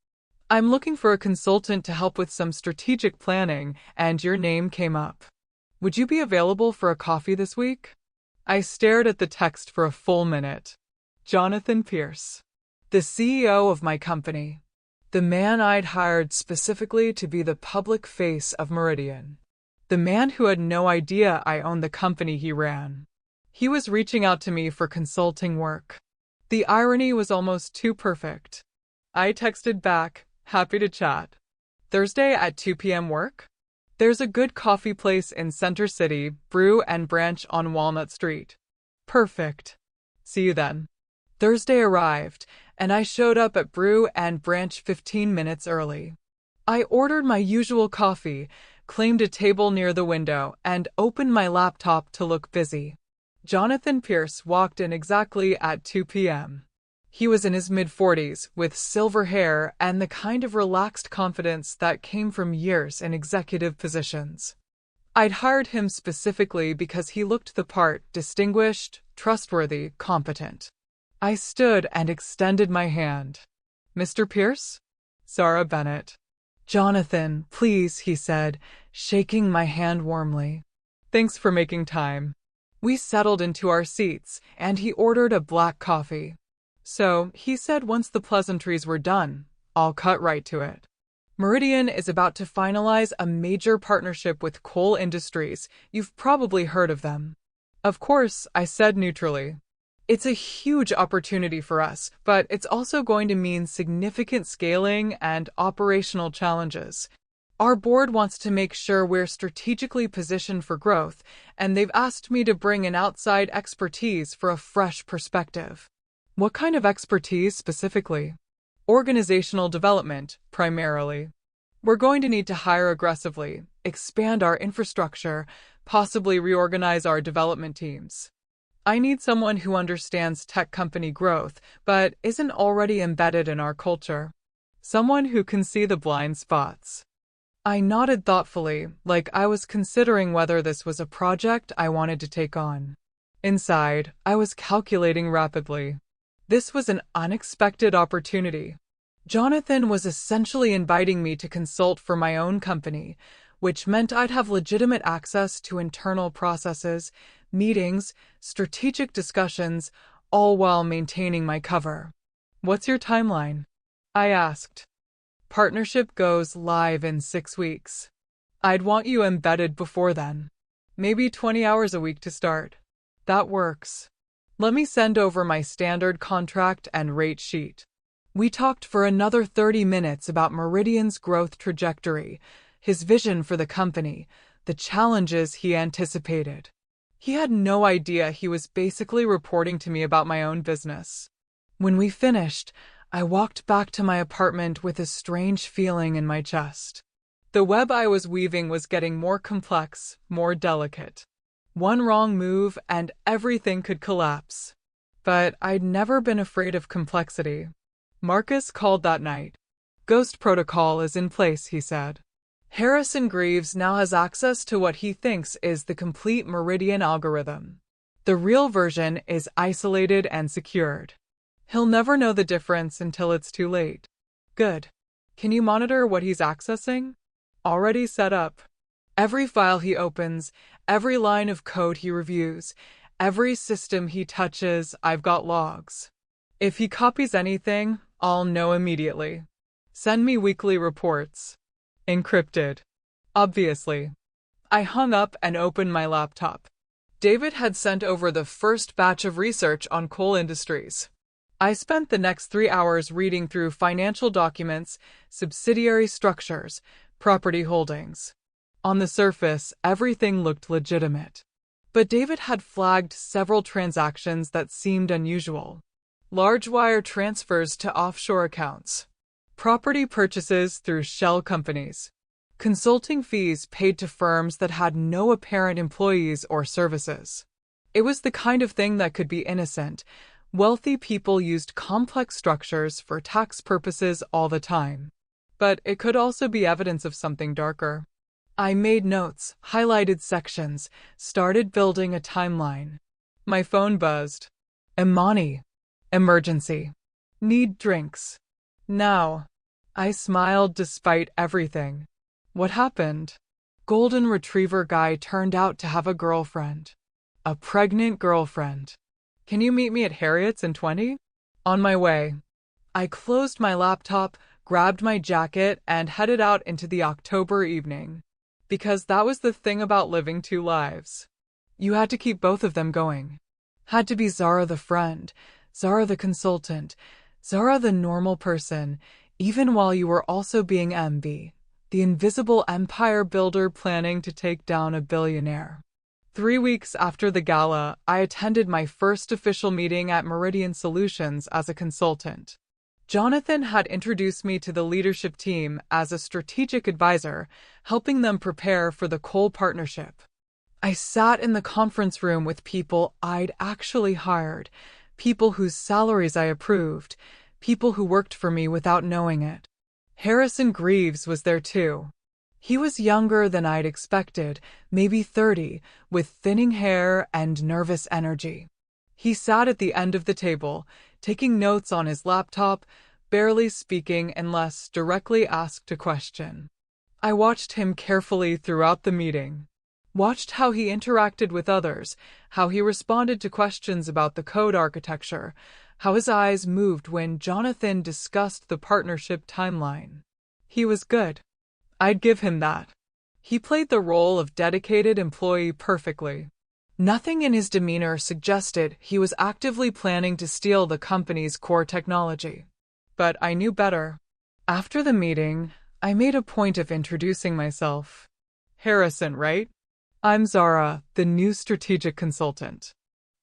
I'm looking for a consultant to help with some strategic planning, and your name came up. Would you be available for a coffee this week? I stared at the text for a full minute. Jonathan Pierce. The CEO of my company. The man I'd hired specifically to be the public face of Meridian. The man who had no idea I owned the company he ran. He was reaching out to me for consulting work. The irony was almost too perfect. I texted back, happy to chat. Thursday at 2 p.m. work? There's a good coffee place in Center City, Brew and Branch on Walnut Street. Perfect. See you then. Thursday arrived, and I showed up at Brew and Branch 15 minutes early. I ordered my usual coffee, claimed a table near the window, and opened my laptop to look busy. Jonathan Pierce walked in exactly at 2 p.m. He was in his mid-40s, with silver hair and the kind of relaxed confidence that came from years in executive positions. I'd hired him specifically because he looked the part, distinguished, trustworthy, competent. I stood and extended my hand. Mr. Pierce? Zara Bennett. Jonathan, please, he said, shaking my hand warmly. Thanks for making time. We settled into our seats, and he ordered a black coffee. So, he said once the pleasantries were done, I'll cut right to it. Meridian is about to finalize a major partnership with Cole Industries. You've probably heard of them. Of course, I said neutrally. It's a huge opportunity for us, but it's also going to mean significant scaling and operational challenges. Our board wants to make sure we're strategically positioned for growth, and they've asked me to bring in outside expertise for a fresh perspective. What kind of expertise specifically? Organizational development, primarily. We're going to need to hire aggressively, expand our infrastructure, possibly reorganize our development teams. I need someone who understands tech company growth, but isn't already embedded in our culture. Someone who can see the blind spots. I nodded thoughtfully, like I was considering whether this was a project I wanted to take on. Inside, I was calculating rapidly. This was an unexpected opportunity. Jonathan was essentially inviting me to consult for my own company, which meant I'd have legitimate access to internal processes, meetings, strategic discussions, all while maintaining my cover. What's your timeline? I asked. Partnership goes live in 6 weeks. I'd want you embedded before then. Maybe 20 hours a week to start. That works. Let me send over my standard contract and rate sheet. We talked for another 30 minutes about Meridian's growth trajectory, his vision for the company, the challenges he anticipated. He had no idea he was basically reporting to me about my own business. When we finished, I walked back to my apartment with a strange feeling in my chest. The web I was weaving was getting more complex, more delicate. One wrong move and everything could collapse. But I'd never been afraid of complexity. Marcus called that night. Ghost protocol is in place, he said. Harrison Greaves now has access to what he thinks is the complete Meridian algorithm. The real version is isolated and secured. He'll never know the difference until it's too late. Good. Can you monitor what he's accessing? Already set up. Every file he opens, every line of code he reviews, every system he touches, I've got logs. If he copies anything, I'll know immediately. Send me weekly reports. Encrypted. Obviously. I hung up and opened my laptop. David had sent over the first batch of research on coal industries. I spent the next 3 hours reading through financial documents, subsidiary structures, property holdings. On the surface, everything looked legitimate. But David had flagged several transactions that seemed unusual. Large wire transfers to offshore accounts. Property purchases through shell companies. Consulting fees paid to firms that had no apparent employees or services. It was the kind of thing that could be innocent. Wealthy people used complex structures for tax purposes all the time. But it could also be evidence of something darker. I made notes, highlighted sections, started building a timeline. My phone buzzed. Imani. Emergency. Need drinks. Now. I smiled despite everything. What happened? Golden Retriever guy turned out to have a girlfriend. A pregnant girlfriend. Can you meet me at Harriet's in 20? On my way. I closed my laptop, grabbed my jacket, and headed out into the October evening. Because that was the thing about living 2 lives. You had to keep both of them going. Had to be Zara the friend, Zara the consultant, Zara the normal person, even while you were also being MB, the invisible empire builder planning to take down a billionaire. 3 weeks after the gala, I attended my first official meeting at Meridian Solutions as a consultant. Jonathan had introduced me to the leadership team as a strategic advisor, helping them prepare for the coal partnership. I sat in the conference room with people I'd actually hired, people whose salaries I approved, people who worked for me without knowing it. Harrison Greaves was there too. He was younger than I'd expected, maybe 30, with thinning hair and nervous energy. He sat at the end of the table, taking notes on his laptop, barely speaking unless directly asked a question. I watched him carefully throughout the meeting. Watched how he interacted with others, how he responded to questions about the code architecture, how his eyes moved when Jonathan discussed the partnership timeline. He was good. I'd give him that. He played the role of dedicated employee perfectly. Nothing in his demeanor suggested he was actively planning to steal the company's core technology. But I knew better. After the meeting, I made a point of introducing myself. Harrison, right? I'm Zara, the new strategic consultant.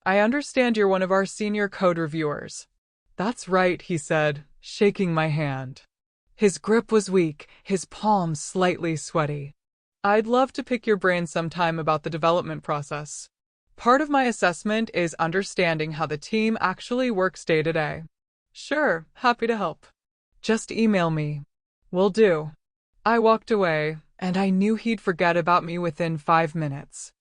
I understand you're one of our senior code reviewers. That's right, he said, shaking my hand. His grip was weak, his palms slightly sweaty. I'd love to pick your brain sometime about the development process. Part of my assessment is understanding how the team actually works day to day. Sure, happy to help. Just email me. Will do. I walked away, and I knew he'd forget about me within 5 minutes.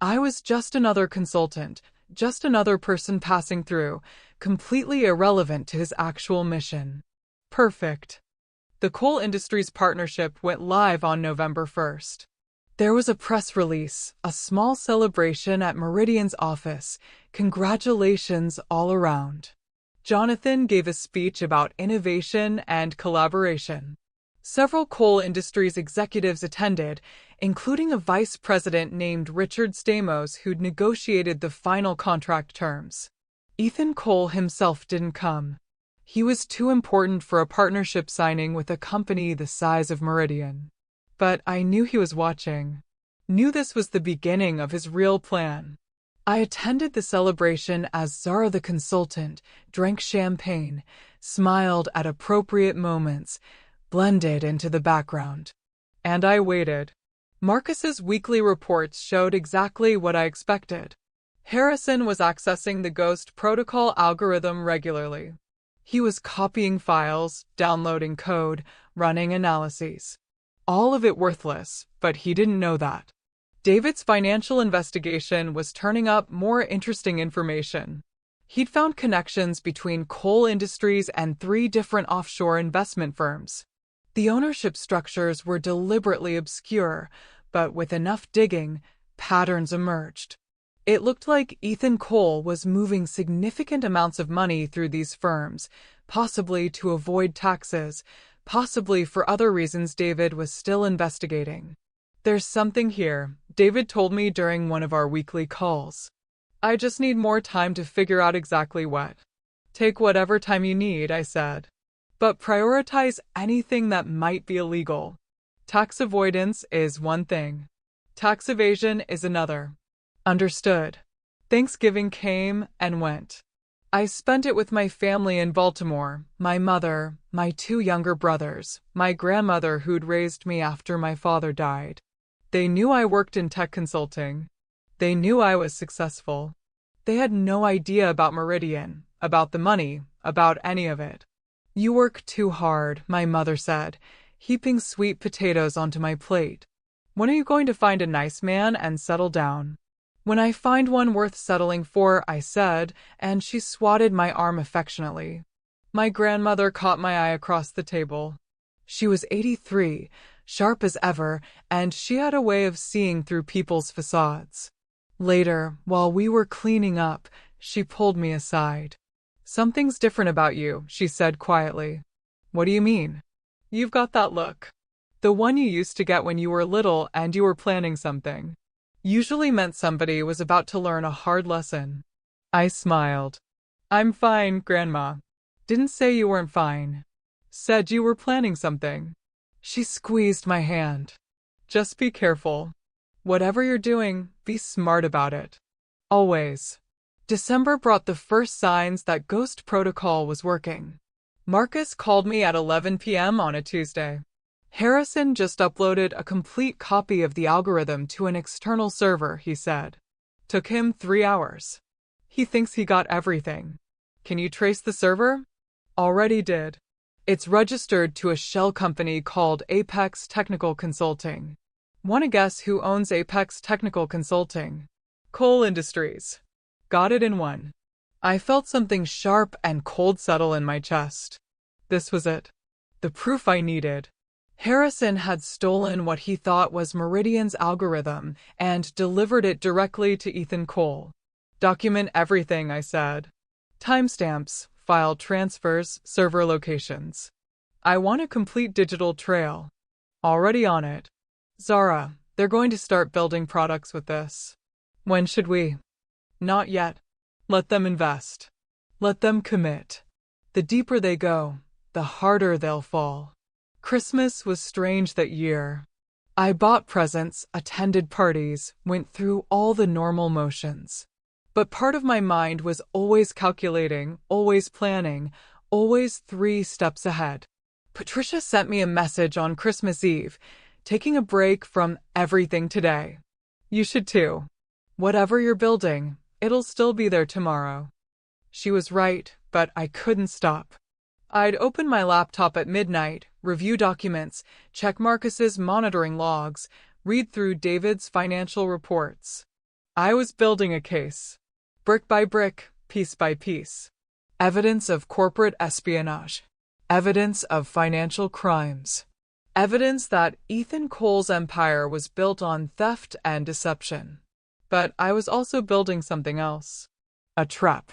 I was just another consultant, just another person passing through, completely irrelevant to his actual mission. Perfect. The Coal Industries partnership went live on November 1st. There was a press release, a small celebration at Meridian's office, congratulations all around. Jonathan gave a speech about innovation and collaboration. Several coal industries executives attended, including a vice president named Richard Stamos who'd negotiated the final contract terms. Ethan Cole himself didn't come. He was too important for a partnership signing with a company the size of Meridian. But I knew he was watching. Knew this was the beginning of his real plan. I attended the celebration as Zara the consultant, drank champagne, smiled at appropriate moments, blended into the background. And I waited. Marcus's weekly reports showed exactly what I expected. Harrison was accessing the Ghost protocol algorithm regularly. He was copying files, downloading code, running analyses. All of it worthless, but he didn't know that. David's financial investigation was turning up more interesting information. He'd found connections between coal industries and 3 different offshore investment firms. The ownership structures were deliberately obscure, but with enough digging, patterns emerged. It looked like Ethan Cole was moving significant amounts of money through these firms, possibly to avoid taxes, possibly for other reasons David was still investigating. There's something here, David told me during one of our weekly calls. I just need more time to figure out exactly what. Take whatever time you need, I said. But prioritize anything that might be illegal. Tax avoidance is one thing. Tax evasion is another. Understood. Thanksgiving came and went. I spent it with my family in Baltimore, my mother, my 2 younger brothers, my grandmother who'd raised me after my father died. They knew I worked in tech consulting. They knew I was successful. They had no idea about Meridian, about the money, about any of it. You work too hard, my mother said, heaping sweet potatoes onto my plate. When are you going to find a nice man and settle down? When I find one worth settling for, I said, and she swatted my arm affectionately. My grandmother caught my eye across the table. She was 83, sharp as ever, and she had a way of seeing through people's facades. Later, while we were cleaning up, she pulled me aside. Something's different about you, she said quietly. What do you mean? You've got that look. The one you used to get when you were little and you were planning something. Usually meant somebody was about to learn a hard lesson. I smiled. I'm fine, Grandma. Didn't say you weren't fine. Said you were planning something. She squeezed my hand. Just be careful. Whatever you're doing, be smart about it. Always. December brought the first signs that Ghost Protocol was working. Marcus called me at 11 p.m. on a Tuesday. Harrison just uploaded a complete copy of the algorithm to an external server, he said. Took him 3 hours. He thinks he got everything. Can you trace the server? Already did. It's registered to a shell company called Apex Technical Consulting. Wanna guess who owns Apex Technical Consulting? Coal Industries. Got it in one. I felt something sharp and cold settle in my chest. This was it. The proof I needed. Harrison had stolen what he thought was Meridian's algorithm and delivered it directly to Ethan Cole. Document everything, I said. Timestamps, file transfers, server locations. I want a complete digital trail. Already on it. Zara, they're going to start building products with this. When should we? Not yet. Let them invest. Let them commit. The deeper they go, the harder they'll fall. Christmas was strange that year. I bought presents, attended parties, went through all the normal motions. But part of my mind was always calculating, always planning, always 3 steps ahead. Patricia sent me a message on Christmas Eve, taking a break from everything today. You should too. Whatever you're building, it'll still be there tomorrow. She was right, but I couldn't stop. I'd open my laptop at midnight, review documents, check Marcus's monitoring logs, read through David's financial reports. I was building a case. Brick by brick, piece by piece. Evidence of corporate espionage. Evidence of financial crimes. Evidence that Ethan Cole's empire was built on theft and deception. But I was also building something else. A trap.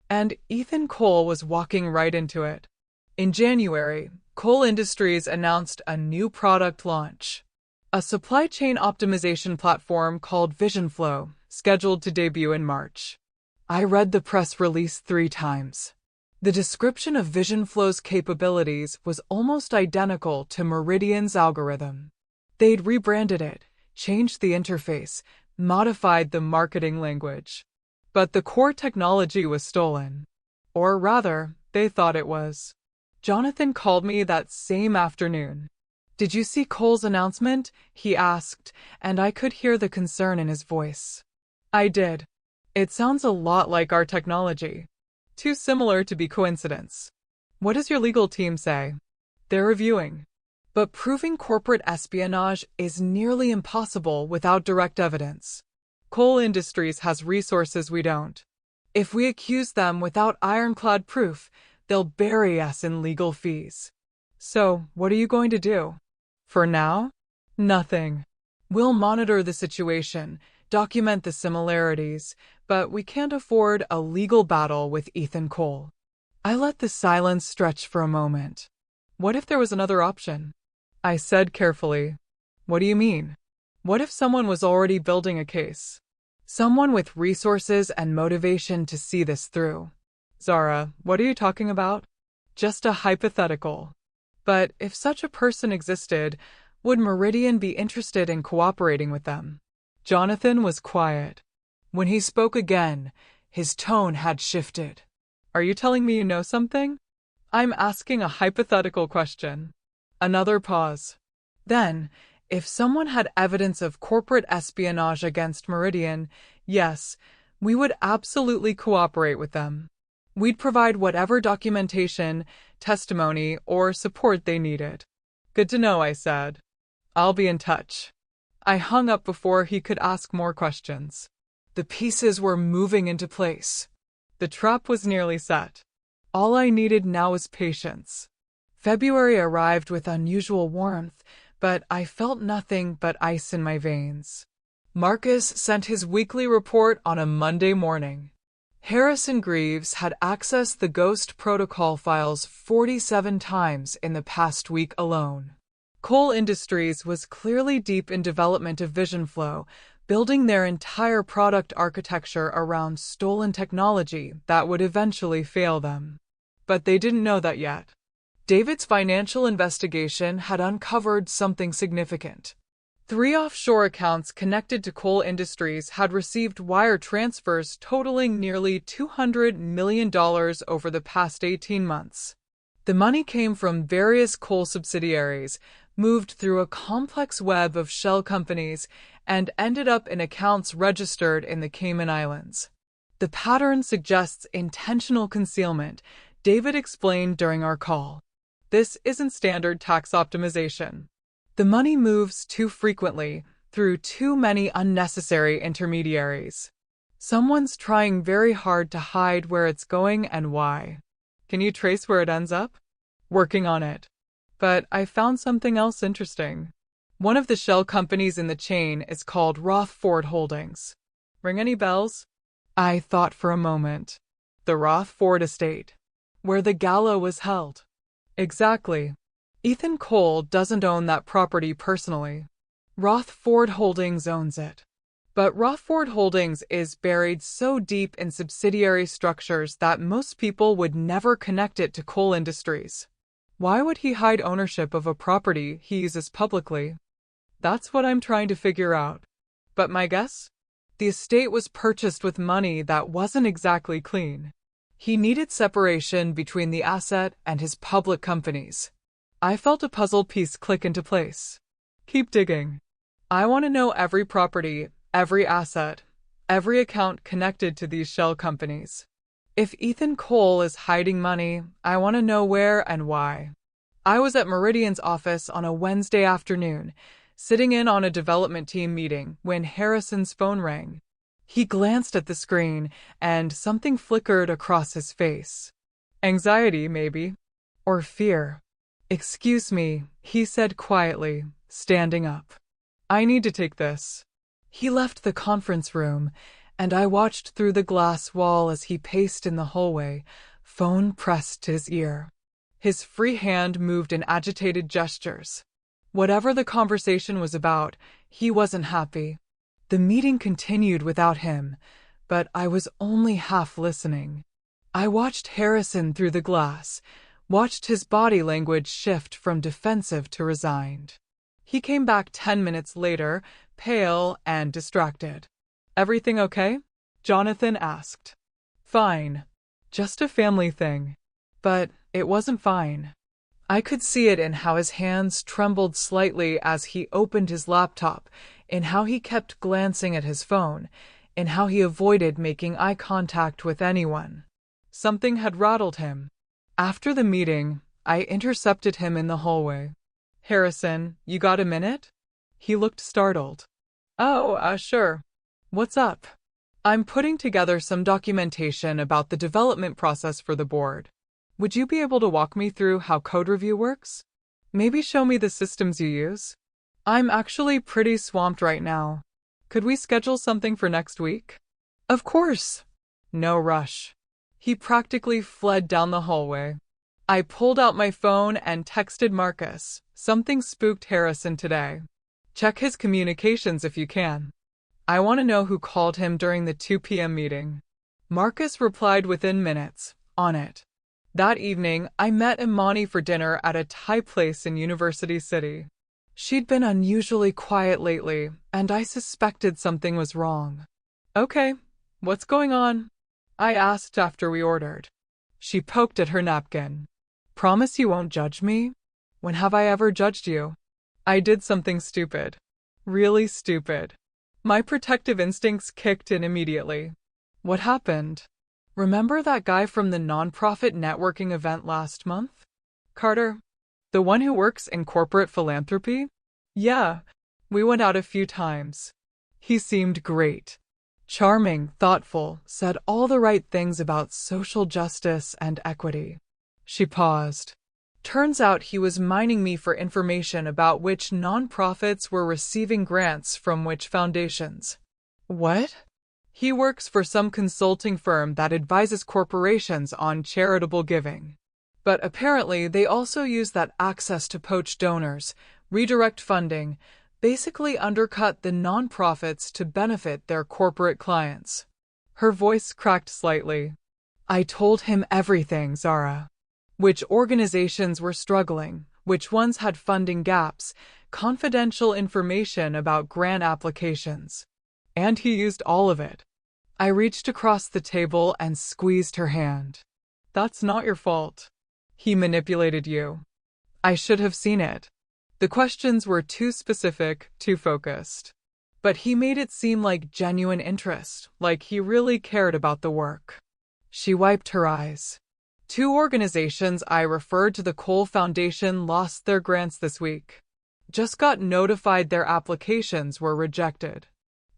And Ethan Cole was walking right into it. In January, Cole Industries announced a new product launch. A supply chain optimization platform called VisionFlow, scheduled to debut in March. I read the press release 3 times. The description of VisionFlow's capabilities was almost identical to Meridian's algorithm. They'd rebranded it, changed the interface, modified the marketing language. But the core technology was stolen. Or rather, they thought it was. Jonathan called me that same afternoon. "Did you see Cole's announcement?" he asked, and I could hear the concern in his voice. I did. It sounds a lot like our technology. Too similar to be coincidence. What does your legal team say? They're reviewing. But proving corporate espionage is nearly impossible without direct evidence. Cole Industries has resources we don't. If we accuse them without ironclad proof, they'll bury us in legal fees. So, what are you going to do? For now? Nothing. We'll monitor the situation, document the similarities, but we can't afford a legal battle with Ethan Cole. I let the silence stretch for a moment. What if there was another option? I said carefully. What do you mean? What if someone was already building a case? Someone with resources and motivation to see this through. Zara, what are you talking about? Just a hypothetical. But if such a person existed, would Meridian be interested in cooperating with them? Jonathan was quiet. When he spoke again, his tone had shifted. Are you telling me you know something? I'm asking a hypothetical question. Another pause. Then, if someone had evidence of corporate espionage against Meridian, yes, we would absolutely cooperate with them. We'd provide whatever documentation, testimony, or support they needed. Good to know, I said. I'll be in touch. I hung up before he could ask more questions. The pieces were moving into place. The trap was nearly set. All I needed now was patience. February arrived with unusual warmth, but I felt nothing but ice in my veins. Marcus sent his weekly report on a Monday morning. Harrison Greaves had accessed the Ghost protocol files 47 times in the past week alone. Cole Industries was clearly deep in development of VisionFlow, building their entire product architecture around stolen technology that would eventually fail them. But they didn't know that yet. David's financial investigation had uncovered something significant. 3 offshore accounts connected to Cole Industries had received wire transfers totaling nearly $200 million over the past 18 months. The money came from various Cole subsidiaries, moved through a complex web of shell companies, and ended up in accounts registered in the Cayman Islands. The pattern suggests intentional concealment, David explained during our call. This isn't standard tax optimization. The money moves too frequently, through too many unnecessary intermediaries. Someone's trying very hard to hide where it's going and why. Can you trace where it ends up? Working on it. But I found something else interesting. One of the shell companies in the chain is called Rothford Holdings. Ring any bells? I thought for a moment. The Rothford estate, where the gala was held. Exactly. Ethan Cole doesn't own that property personally. Rothford Holdings owns it. But Rothford Holdings is buried so deep in subsidiary structures that most people would never connect it to Cole Industries. Why would he hide ownership of a property he uses publicly? That's what I'm trying to figure out. But my guess? The estate was purchased with money that wasn't exactly clean. He needed separation between the asset and his public companies. I felt a puzzle piece click into place. Keep digging. I want to know every property, every asset, every account connected to these shell companies. If Ethan Cole is hiding money, I want to know where and why. I was at Meridian's office on a Wednesday afternoon, sitting in on a development team meeting when Harrison's phone rang. He glanced at the screen, and something flickered across his face. Anxiety, maybe. Or fear. "Excuse me," he said quietly, standing up. "I need to take this." He left the conference room, and I watched through the glass wall as he paced in the hallway, phone pressed to his ear. His free hand moved in agitated gestures. Whatever the conversation was about, he wasn't happy. The meeting continued without him, but I was only half listening. I watched Harrison through the glass, watched his body language shift from defensive to resigned. He came back 10 minutes later, pale and distracted. "Everything okay?" Jonathan asked. "Fine. Just a family thing." But it wasn't fine. I could see it in how his hands trembled slightly as he opened his laptop, in how he kept glancing at his phone, in how he avoided making eye contact with anyone. Something had rattled him. After the meeting, I intercepted him in the hallway. "Harrison, you got a minute?" He looked startled. "Oh, sure. What's up?" "I'm putting together some documentation about the development process for the board. Would you be able to walk me through how code review works? Maybe show me the systems you use? I'm actually pretty swamped right now. Could we schedule something for next week?" "Of course." No rush. He practically fled down the hallway. I pulled out my phone and texted Marcus. "Something spooked Harrison today. Check his communications if you can. I want to know who called him during the 2 p.m. meeting." Marcus replied within minutes, "On it." That evening, I met Imani for dinner at a Thai place in University City. She'd been unusually quiet lately, and I suspected something was wrong. "Okay, what's going on?" I asked after we ordered. She poked at her napkin. "Promise you won't judge me?" "When have I ever judged you?" "I did something stupid. Really stupid." My protective instincts kicked in immediately. "What happened?" "Remember that guy from the nonprofit networking event last month? Carter? The one who works in corporate philanthropy?" "Yeah, we went out a few times. He seemed great. Charming, thoughtful, said all the right things about social justice and equity." She paused. "Turns out he was mining me for information about which nonprofits were receiving grants from which foundations." "What?" "He works for some consulting firm that advises corporations on charitable giving. But apparently they also use that access to poach donors, redirect funding, basically undercut the nonprofits to benefit their corporate clients." Her voice cracked slightly. "I told him everything, Zara. Which organizations were struggling, which ones had funding gaps, confidential information about grant applications. And he used all of it." I reached across the table and squeezed her hand. "That's not your fault. He manipulated you. I should have seen it. The questions were too specific, too focused. But he made it seem like genuine interest, like he really cared about the work." She wiped her eyes. "2 organizations I referred to the Cole Foundation lost their grants this week. Just got notified their applications were rejected.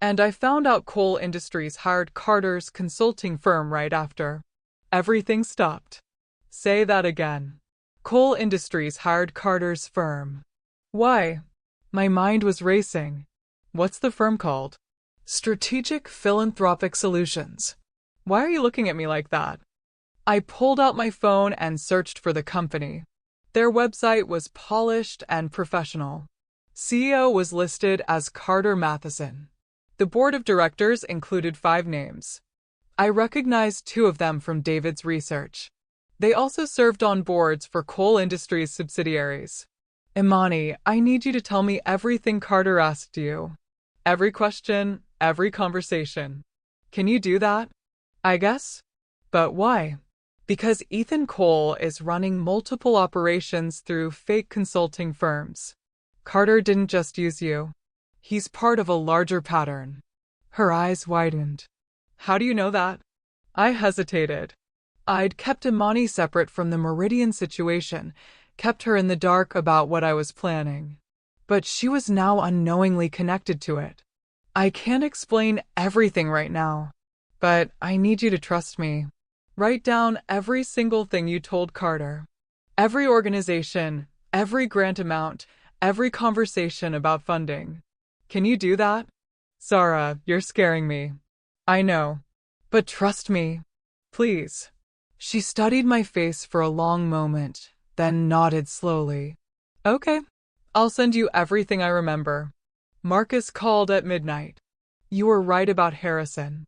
And I found out Cole Industries hired Carter's consulting firm right after." Everything stopped. "Say that again." "Cole Industries hired Carter's firm." "Why?" My mind was racing. "What's the firm called?" "Strategic Philanthropic Solutions." "Why are you looking at me like that?" I pulled out my phone and searched for the company. Their website was polished and professional. CEO was listed as Carter Matheson. The board of directors included 5 names. I recognized 2 of them from David's research. They also served on boards for coal industries subsidiaries. Imani, I need you to tell me everything Carter asked you. Every question, every conversation. Can you do that? I guess. But why? Because Ethan Cole is running multiple operations through fake consulting firms. Carter didn't just use you. He's part of a larger pattern. Her eyes widened. How do you know that? I hesitated. I'd kept Imani separate from the Meridian situation, kept her in the dark about what I was planning. But she was now unknowingly connected to it. I can't explain everything right now, but I need you to trust me. Write down every single thing you told Carter. Every organization, every grant amount, every conversation about funding. Can you do that? Zara, you're scaring me. I know. But trust me. Please. She studied my face for a long moment, then nodded slowly. Okay. I'll send you everything I remember. Marcus called at midnight. You were right about Harrison.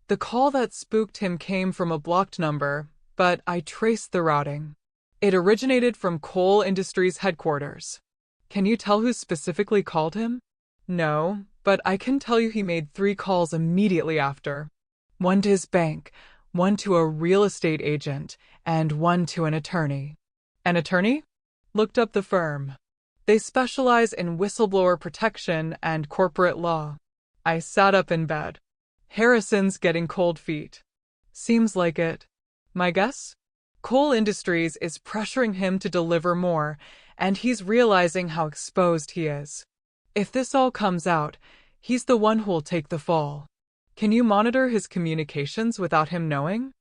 The call that spooked him came from a blocked number, but I traced the routing. It originated from Coal Industries headquarters. Can you tell who specifically called him? No, but I can tell you he made 3 calls immediately after. One to his bank, one to a real estate agent, and one to an attorney. An attorney? Looked up the firm. They specialize in whistleblower protection and corporate law. I sat up in bed. Harrison's getting cold feet. Seems like it. My guess? Coal Industries is pressuring him to deliver more, and he's realizing how exposed he is. If this all comes out, he's the one who'll take the fall. Can you monitor his communications without him knowing?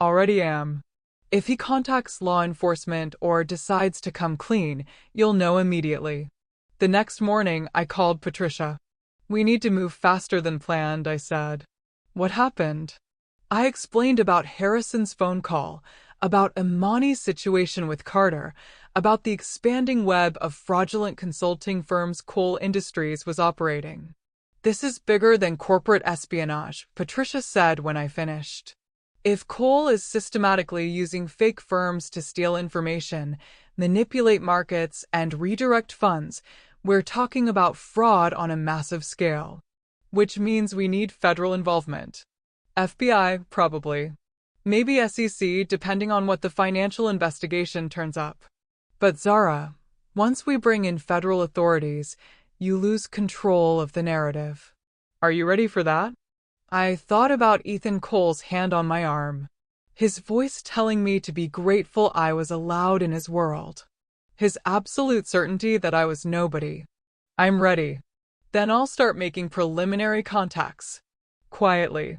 Already am. If he contacts law enforcement or decides to come clean, you'll know immediately. The next morning, I called Patricia. We need to move faster than planned, I said. What happened? I explained about Harrison's phone call, about Imani's situation with Carter, about the expanding web of fraudulent consulting firms Coal Industries was operating. This is bigger than corporate espionage, Patricia said when I finished. If Coal is systematically using fake firms to steal information, manipulate markets, and redirect funds, we're talking about fraud on a massive scale. Which means we need federal involvement. FBI, probably. Maybe SEC, depending on what the financial investigation turns up. But Zara, once we bring in federal authorities, you lose control of the narrative. Are you ready for that? I thought about Ethan Cole's hand on my arm. His voice telling me to be grateful I was allowed in his world. His absolute certainty that I was nobody. I'm ready. Then I'll start making preliminary contacts. Quietly.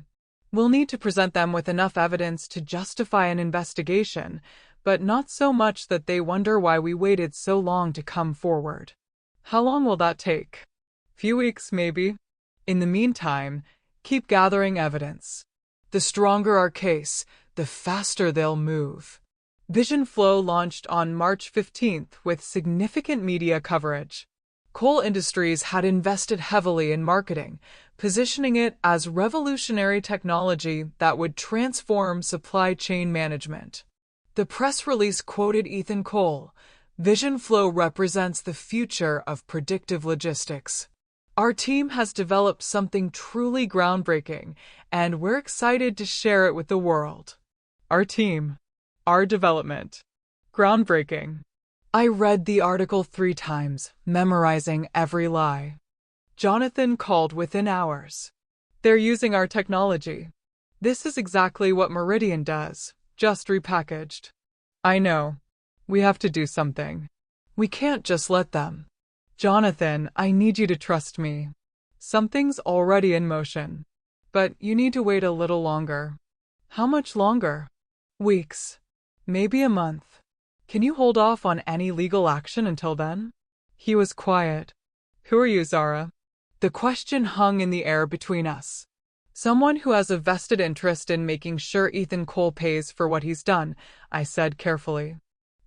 We'll need to present them with enough evidence to justify an investigation, but not so much that they wonder why we waited so long to come forward. How long will that take? Few weeks, maybe. In the meantime, keep gathering evidence. The stronger our case, the faster they'll move. Vision Flow launched on March 15th with significant media coverage. Coal Industries had invested heavily in marketing, positioning it as revolutionary technology that would transform supply chain management. The press release quoted Ethan Cole. Vision Flow represents the future of predictive logistics. Our team has developed something truly groundbreaking, and we're excited to share it with the world. Our team. Our development. Groundbreaking. I read the article 3 times, memorizing every lie. Jonathan called within hours. They're using our technology. This is exactly what Meridian does, just repackaged. I know. We have to do something. We can't just let them. Jonathan, I need you to trust me. Something's already in motion. But you need to wait a little longer. How much longer? Weeks. Maybe a month. Can you hold off on any legal action until then? He was quiet. Who are you, Zara? The question hung in the air between us. Someone who has a vested interest in making sure Ethan Cole pays for what he's done, I said carefully.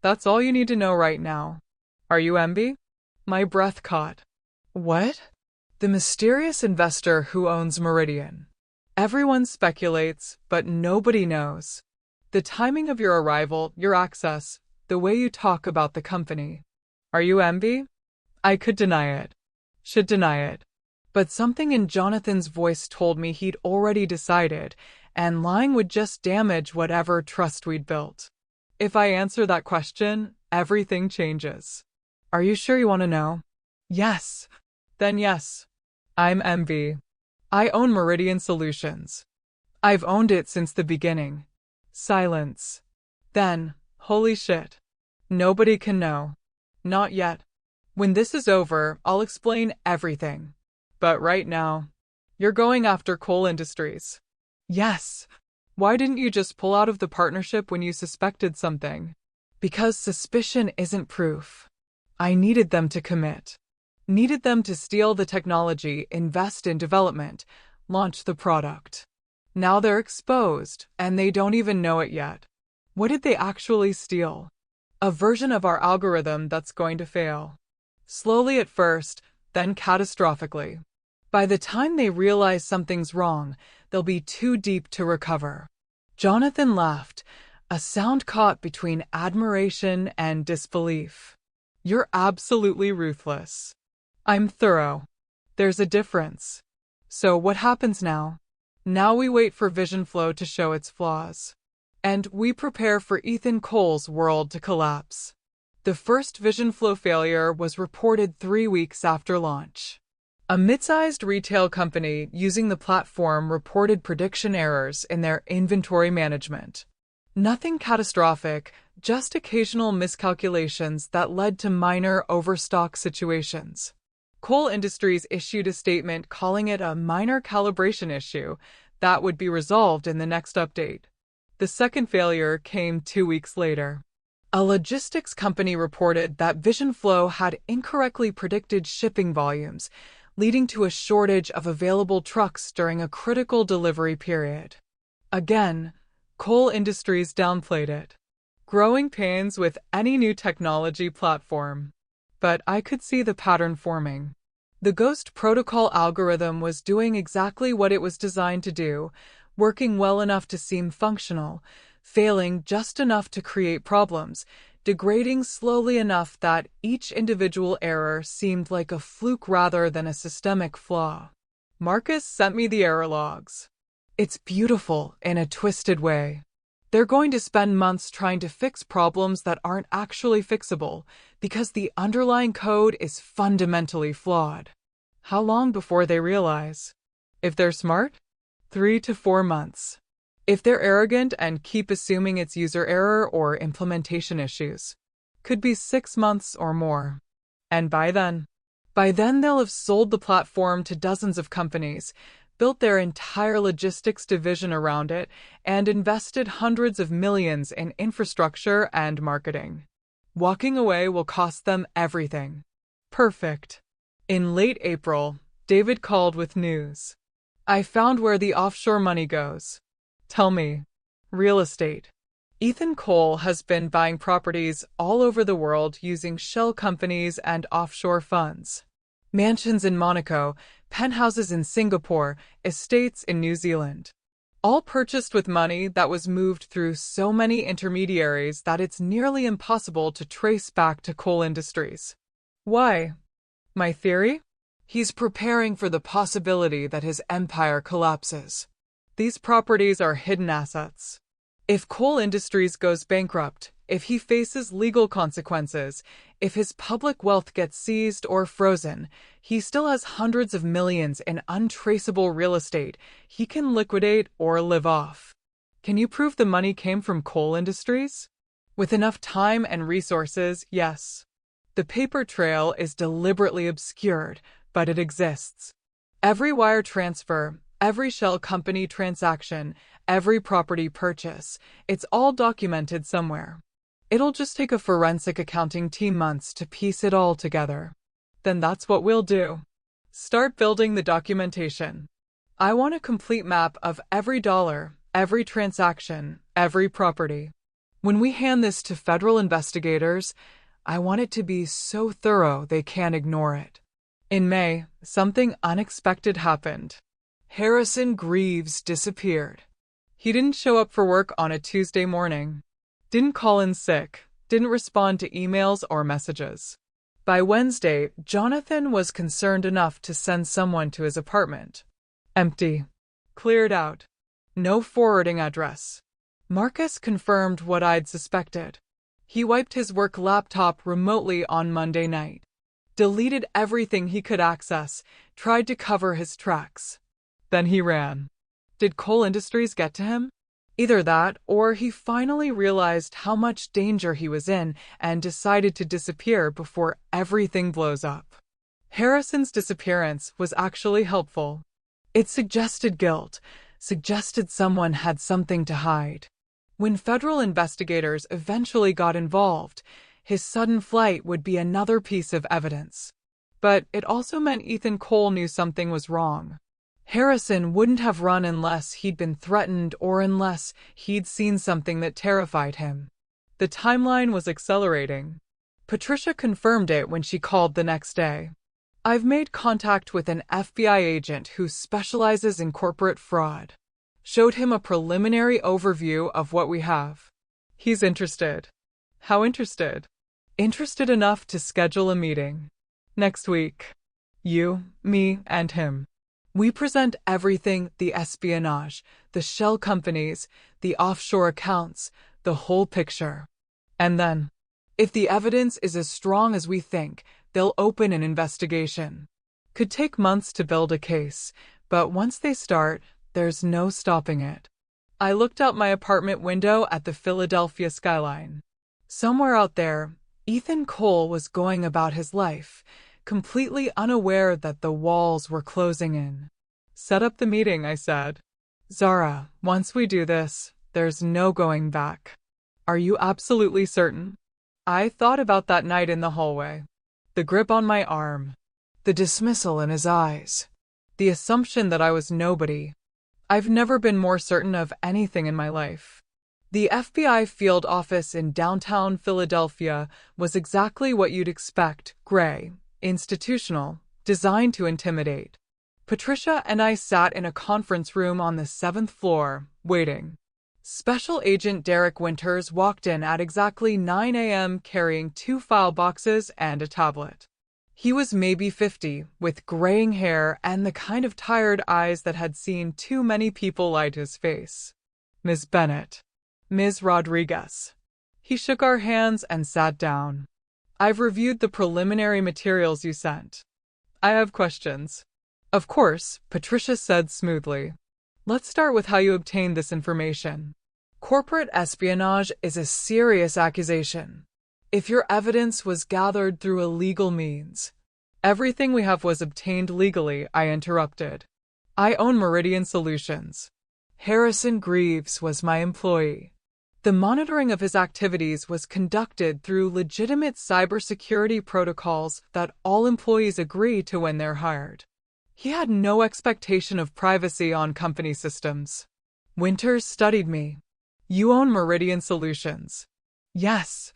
That's all you need to know right now. Are you MB? My breath caught. What? The mysterious investor who owns Meridian. Everyone speculates, but nobody knows. The timing of your arrival, your access, the way you talk about the company. Are you envy? I could deny it. Should deny it. But something in Jonathan's voice told me he'd already decided, and lying would just damage whatever trust we'd built. If I answer that question, everything changes. Are you sure you want to know? Yes. Then yes. I'm envy. I own Meridian Solutions. I've owned it since the beginning. Silence. Then, holy shit. Nobody can know. Not yet. When this is over, I'll explain everything. But right now, you're going after Coal Industries. Yes. Why didn't you just pull out of the partnership when you suspected something? Because suspicion isn't proof. I needed them to commit. Needed them to steal the technology, invest in development, launch the product. Now they're exposed, and they don't even know it yet. What did they actually steal? A version of our algorithm that's going to fail. Slowly at first, then catastrophically. By the time they realize something's wrong, they'll be too deep to recover. Jonathan laughed, a sound caught between admiration and disbelief. You're absolutely ruthless. I'm thorough. There's a difference. So what happens now? Now we wait for Vision Flow to show its flaws. And we prepare for Ethan Cole's world to collapse. The first Vision Flow failure was reported 3 weeks after launch. A mid-sized retail company using the platform reported prediction errors in their inventory management. Nothing catastrophic, just occasional miscalculations that led to minor overstock situations. Coal Industries issued a statement calling it a minor calibration issue that would be resolved in the next update. The second failure came 2 weeks later. A logistics company reported that Vision Flow had incorrectly predicted shipping volumes, leading to a shortage of available trucks during a critical delivery period. Again, Coal Industries downplayed it. Growing pains with any new technology platform. But I could see the pattern forming. The Ghost Protocol algorithm was doing exactly what it was designed to do, working well enough to seem functional, failing just enough to create problems, degrading slowly enough that each individual error seemed like a fluke rather than a systemic flaw. Marcus sent me the error logs. It's beautiful in a twisted way. They're going to spend months trying to fix problems that aren't actually fixable because the underlying code is fundamentally flawed. How long before they realize? If they're smart? 3 to 4 months. If they're arrogant and keep assuming it's user error or implementation issues, could be 6 months or more. And by then they'll have sold the platform to dozens of companies, built their entire logistics division around it, and invested hundreds of millions in infrastructure and marketing. Walking away will cost them everything. Perfect. In late April, David called with news. I found where the offshore money goes. Tell me. Real estate. Ethan Cole has been buying properties all over the world using shell companies and offshore funds. Mansions in Monaco, penthouses in Singapore, estates in New Zealand. All purchased with money that was moved through so many intermediaries that it's nearly impossible to trace back to Coal Industries. Why? My theory? He's preparing for the possibility that his empire collapses. These properties are hidden assets. If Coal Industries goes bankrupt, if he faces legal consequences, if his public wealth gets seized or frozen, he still has hundreds of millions in untraceable real estate he can liquidate or live off. Can you prove the money came from Coal Industries? With enough time and resources, yes. The paper trail is deliberately obscured, but it exists. Every wire transfer, every shell company transaction, every property purchase, it's all documented somewhere. It'll just take a forensic accounting team months to piece it all together. Then that's what we'll do. Start building the documentation. I want a complete map of every dollar, every transaction, every property. When we hand this to federal investigators, I want it to be so thorough they can't ignore it. In May, something unexpected happened. Harrison Greaves disappeared. He didn't show up for work on a Tuesday morning. Didn't call in sick. Didn't respond to emails or messages. By Wednesday, Jonathan was concerned enough to send someone to his apartment. Empty. Cleared out. No forwarding address. Marcus confirmed what I'd suspected. He wiped his work laptop remotely on Monday night. Deleted everything he could access, tried to cover his tracks. Then he ran. Did Coal Industries get to him? Either that, or he finally realized how much danger he was in and decided to disappear before everything blows up. Harrison's disappearance was actually helpful. It suggested guilt, suggested someone had something to hide. When federal investigators eventually got involved, his sudden flight would be another piece of evidence. But it also meant Ethan Cole knew something was wrong. Harrison wouldn't have run unless he'd been threatened or unless he'd seen something that terrified him. The timeline was accelerating. Patricia confirmed it when she called the next day. I've made contact with an FBI agent who specializes in corporate fraud. Showed him a preliminary overview of what we have. He's interested. How interested? Interested enough to schedule a meeting. Next week. You, me, and him. We present everything, the espionage, the shell companies, the offshore accounts, the whole picture. And then, if the evidence is as strong as we think, they'll open an investigation. Could take months to build a case, but once they start, there's no stopping it. I looked out my apartment window at the Philadelphia skyline. Somewhere out there, Ethan Cole was going about his life, completely unaware that the walls were closing in. Set up the meeting, I said. Zara, once we do this, there's no going back. Are you absolutely certain? I thought about that night in the hallway. The grip on my arm. The dismissal in his eyes. The assumption that I was nobody. I've never been more certain of anything in my life. The FBI field office in downtown Philadelphia was exactly what you'd expect, gray, institutional, designed to intimidate. Patricia and I sat in a conference room on the 7th floor, waiting. Special Agent Derek Winters walked in at exactly 9 a.m. carrying 2 file boxes and a tablet. He was maybe 50, with graying hair and the kind of tired eyes that had seen too many people lie to his face. Ms. Bennett. Ms. Rodriguez. He shook our hands and sat down. I've reviewed the preliminary materials you sent. I have questions. Of course, Patricia said smoothly. Let's start with how you obtained this information. Corporate espionage is a serious accusation. If your evidence was gathered through illegal means. Everything we have was obtained legally, I interrupted. I own Meridian Solutions. Harrison Greaves was my employee. The monitoring of his activities was conducted through legitimate cybersecurity protocols that all employees agree to when they're hired. He had no expectation of privacy on company systems. Winters studied me. You own Meridian Solutions. Yes.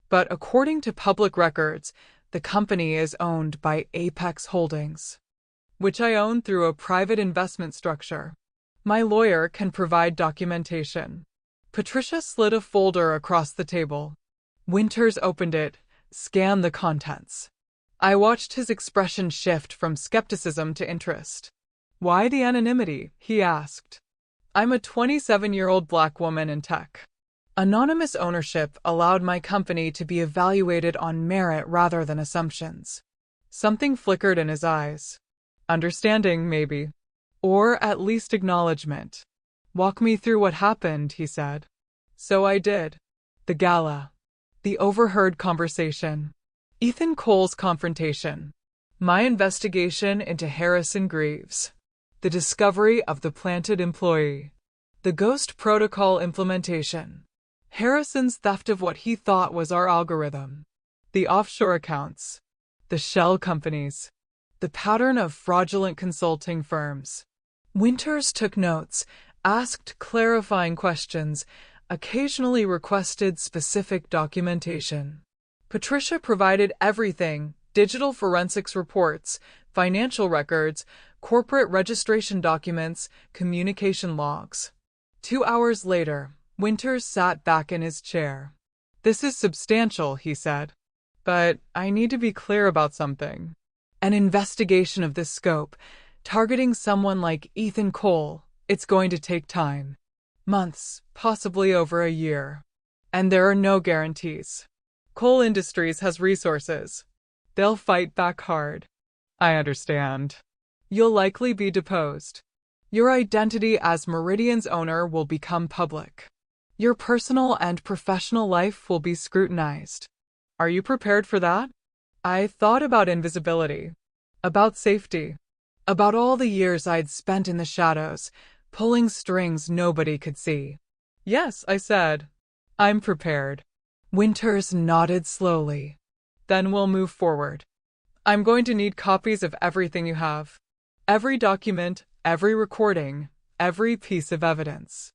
But according to public records, the company is owned by Apex Holdings, which I own through a private investment structure. My lawyer can provide documentation. Patricia slid a folder across the table. Winters opened it, scanned the contents. I watched his expression shift from skepticism to interest. Why the anonymity? He asked. I'm a 27-year-old black woman in tech. Anonymous ownership allowed my company to be evaluated on merit rather than assumptions. Something flickered in his eyes. Understanding, maybe. Or at least acknowledgement. Walk me through what happened, he said. So I did. The gala. The overheard conversation. Ethan Cole's confrontation. My investigation into Harrison Greaves. The discovery of the planted employee. The Ghost Protocol implementation. Harrison's theft of what he thought was our algorithm. The offshore accounts. The shell companies. The pattern of fraudulent consulting firms. Winters took notes, asked clarifying questions, occasionally requested specific documentation. Patricia provided everything: digital forensics reports, financial records, corporate registration documents, communication logs. 2 hours later, Winters sat back in his chair. "This is substantial," he said. "But I need to be clear about something. An investigation of this scope, targeting someone like Ethan Cole, it's going to take time. Months, possibly over a year. And there are no guarantees. Cole Industries has resources. They'll fight back hard." "I understand. You'll likely be deposed. Your identity as Meridian's owner will become public. Your personal and professional life will be scrutinized. Are you prepared for that?" I thought about invisibility, about safety, about all the years I'd spent in the shadows, pulling strings nobody could see. "Yes," I said. "I'm prepared." Winters nodded slowly. "Then we'll move forward. I'm going to need copies of everything you have. Every document, every recording, every piece of evidence.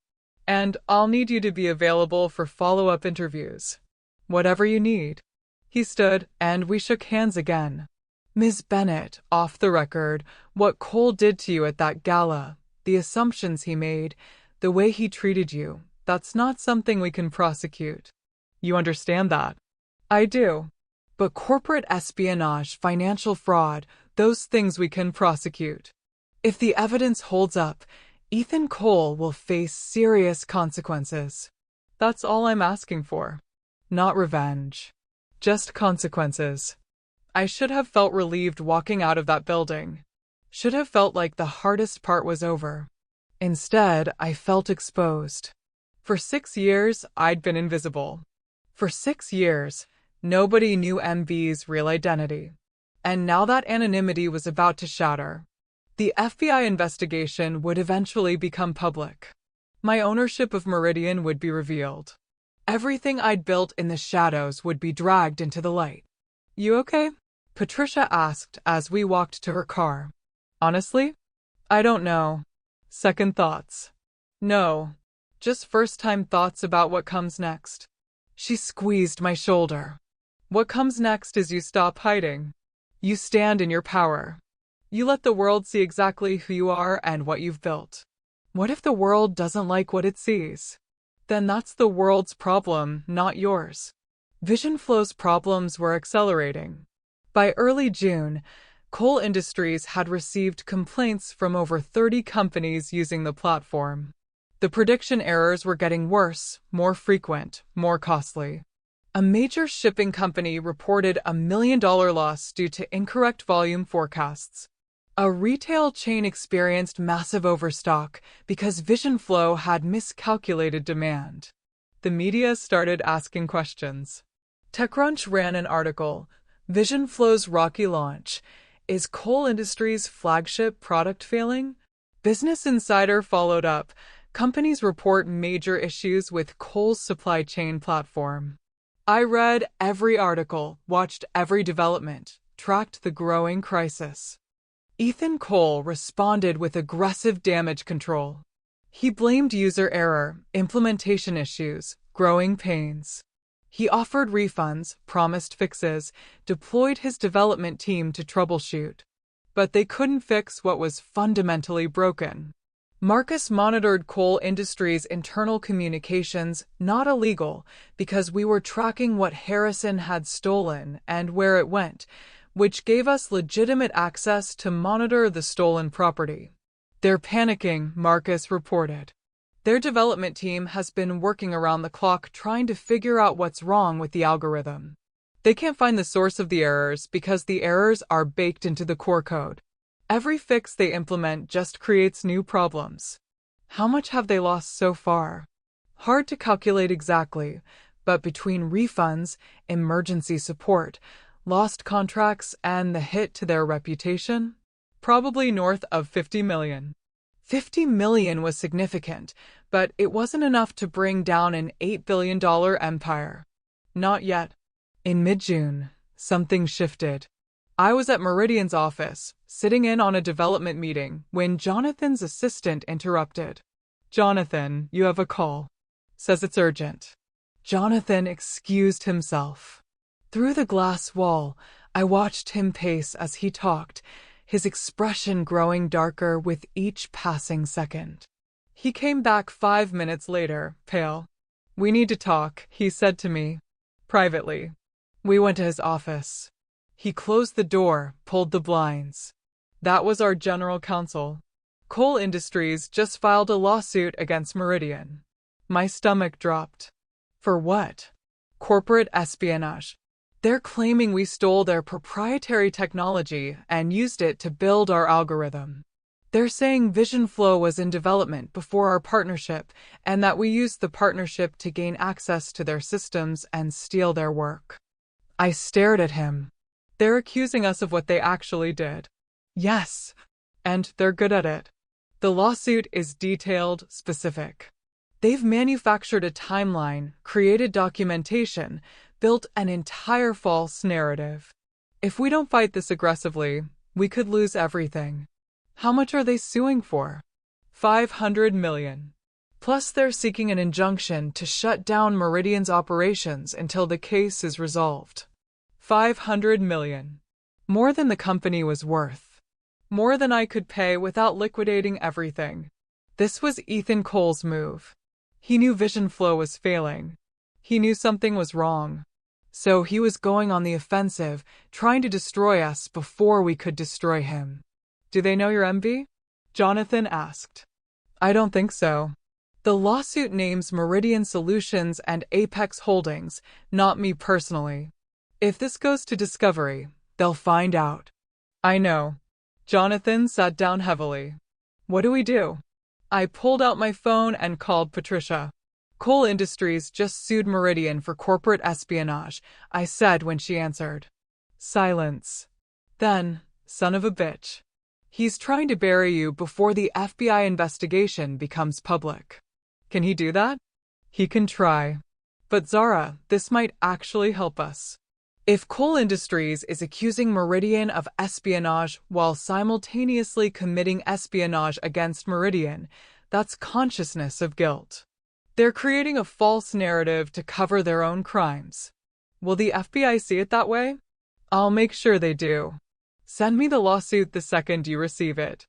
And I'll need you to be available for follow-up interviews. Whatever you need." He stood, and we shook hands again. "Ms. Bennett, off the record, what Cole did to you at that gala, the assumptions he made, the way he treated you, that's not something we can prosecute. You understand that?" "I do. But corporate espionage, financial fraud, those things we can prosecute. If the evidence holds up, Ethan Cole will face serious consequences. That's all I'm asking for. Not revenge. Just consequences." I should have felt relieved walking out of that building. Should have felt like the hardest part was over. Instead, I felt exposed. For 6 years, I'd been invisible. For 6 years, nobody knew MB's real identity. And now that anonymity was about to shatter. The FBI investigation would eventually become public. My ownership of Meridian would be revealed. Everything I'd built in the shadows would be dragged into the light. "You okay?" Patricia asked as we walked to her car. "Honestly, I don't know. Second thoughts. No, just first-time thoughts about what comes next." She squeezed my shoulder. "What comes next is you stop hiding. You stand in your power. You let the world see exactly who you are and what you've built. What if the world doesn't like what it sees? Then that's the world's problem, not yours." Vision Flow's problems were accelerating. By early June, Cole Industries had received complaints from over 30 companies using the platform. The prediction errors were getting worse, more frequent, more costly. A major shipping company reported a $1 million loss due to incorrect volume forecasts. A retail chain experienced massive overstock because Vision Flow had miscalculated demand. The media started asking questions. TechCrunch ran an article, "Vision Flow's rocky launch. Is Cole Industries' flagship product failing?" Business Insider followed up. Companies report major issues with Cole's supply chain platform. I read every article, watched every development, tracked the growing crisis. Ethan Cole responded with aggressive damage control. He blamed user error, implementation issues, growing pains. He offered refunds, promised fixes, deployed his development team to troubleshoot. But they couldn't fix what was fundamentally broken. Marcus monitored Cole Industries' internal communications, not illegal, because we were tracking what Harrison had stolen and where it went, which gave us legitimate access to monitor the stolen property. "They're panicking," Marcus reported. "Their development team has been working around the clock trying to figure out what's wrong with the algorithm. They can't find the source of the errors because the errors are baked into the core code. Every fix they implement just creates new problems." How much have they lost so far? Hard to calculate exactly, but between refunds, emergency support, lost contracts, and the hit to their reputation, probably north of 50 million. 50 million was significant, but it wasn't enough to bring down an $8 billion empire. Not yet. In mid-June, something shifted. I was at Meridian's office, sitting in on a development meeting, when Jonathan's assistant interrupted. "Jonathan, you have a call. Says it's urgent." Jonathan excused himself. Through the glass wall, I watched him pace as he talked, his expression growing darker with each passing second. He came back 5 minutes later, pale. "We need to talk," he said to me. Privately. We went to his office. He closed the door, pulled the blinds. That was our general counsel. Coal Industries just filed a lawsuit against Meridian. My stomach dropped. For what? Corporate espionage. They're claiming we stole their proprietary technology and used it to build our algorithm. They're saying Vision Flow was in development before our partnership, and that we used the partnership to gain access to their systems and steal their work. I stared at him. They're accusing us of what they actually did. Yes, and they're good at it. The lawsuit is detailed, specific. They've manufactured a timeline, created documentation, built an entire false narrative. If we don't fight this aggressively, we could lose everything. How much are they suing for? $500 million. Plus they're seeking an injunction to shut down Meridian's operations until the case is resolved. $500 million. More than the company was worth. More than I could pay without liquidating everything. This was Ethan Cole's move. He knew Vision Flow was failing. He knew something was wrong. So he was going on the offensive, trying to destroy us before we could destroy him. "Do they know your MV?" Jonathan asked. "I don't think so. The lawsuit names Meridian Solutions and Apex Holdings, not me personally. If this goes to discovery, they'll find out." "I know." Jonathan sat down heavily. "What do we do?" I pulled out my phone and called Patricia. "Coal Industries just sued Meridian for corporate espionage," I said when she answered. Silence. Then, "Son of a bitch. He's trying to bury you before the FBI investigation becomes public." "Can he do that?" "He can try. But Zara, this might actually help us. If Coal Industries is accusing Meridian of espionage while simultaneously committing espionage against Meridian, that's consciousness of guilt. They're creating a false narrative to cover their own crimes. Will the FBI see it that way? I'll make sure they do. Send me the lawsuit the second you receive it.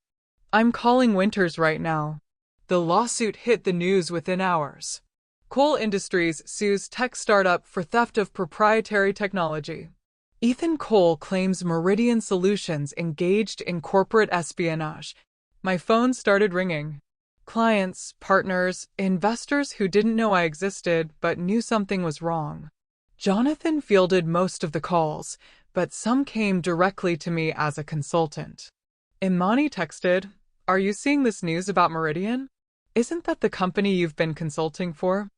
I'm calling Winters right now." The lawsuit hit the news within hours. Coal Industries sues tech startup for theft of proprietary technology. Ethan Cole claims Meridian Solutions engaged in corporate espionage. My phone started ringing. Clients, partners, investors who didn't know I existed but knew something was wrong. Jonathan fielded most of the calls, but some came directly to me as a consultant. Imani texted, "Are you seeing this news about Meridian? Isn't that the company you've been consulting for?"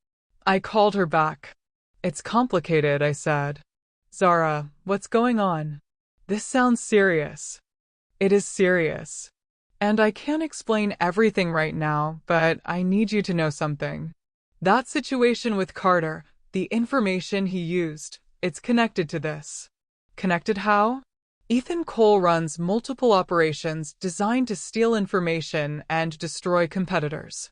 I called her back. "It's complicated," I said. "Zara, what's going on? This sounds serious." "It is serious. And I can't explain everything right now, but I need you to know something. That situation with Carter, the information he used, it's connected to this." "Connected how?" "Ethan Cole runs multiple operations designed to steal information and destroy competitors.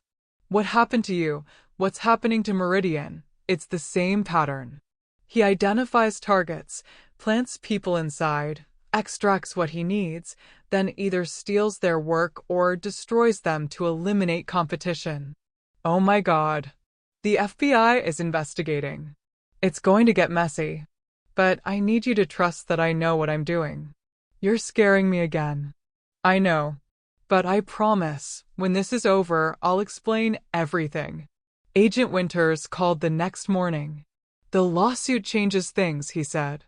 What happened to you? What's happening to Meridian? It's the same pattern. He identifies targets, plants people inside, extracts what he needs, then either steals their work or destroys them to eliminate competition." "Oh my God. The FBI is investigating. It's going to get messy. But I need you to trust that I know what I'm doing." "You're scaring me again." "I know. But I promise, when this is over, I'll explain everything." Agent Winters called the next morning. "The lawsuit changes things," he said.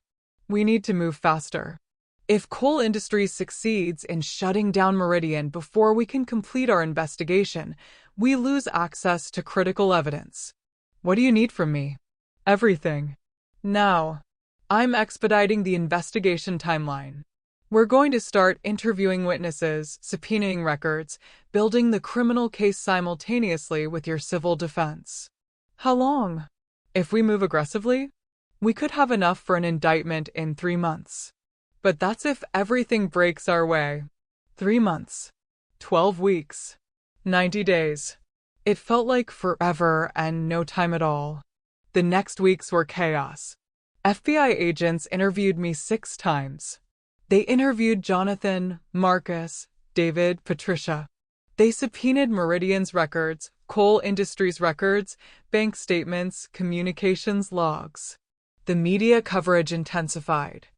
"We need to move faster. If Coal Industries succeeds in shutting down Meridian before we can complete our investigation, we lose access to critical evidence." "What do you need from me?" "Everything. Now. I'm expediting the investigation timeline. We're going to start interviewing witnesses, subpoenaing records, building the criminal case simultaneously with your civil defense." "How long?" "If we move aggressively, we could have enough for an indictment in 3 months. But that's if everything breaks our way. 3 months. 12 weeks. 90 days. It felt like forever and no time at all. The next weeks were chaos. FBI agents interviewed me 6 times. They interviewed Jonathan, Marcus, David, Patricia. They subpoenaed Meridian's records, coal industry's records, bank statements, communications logs. The media coverage intensified.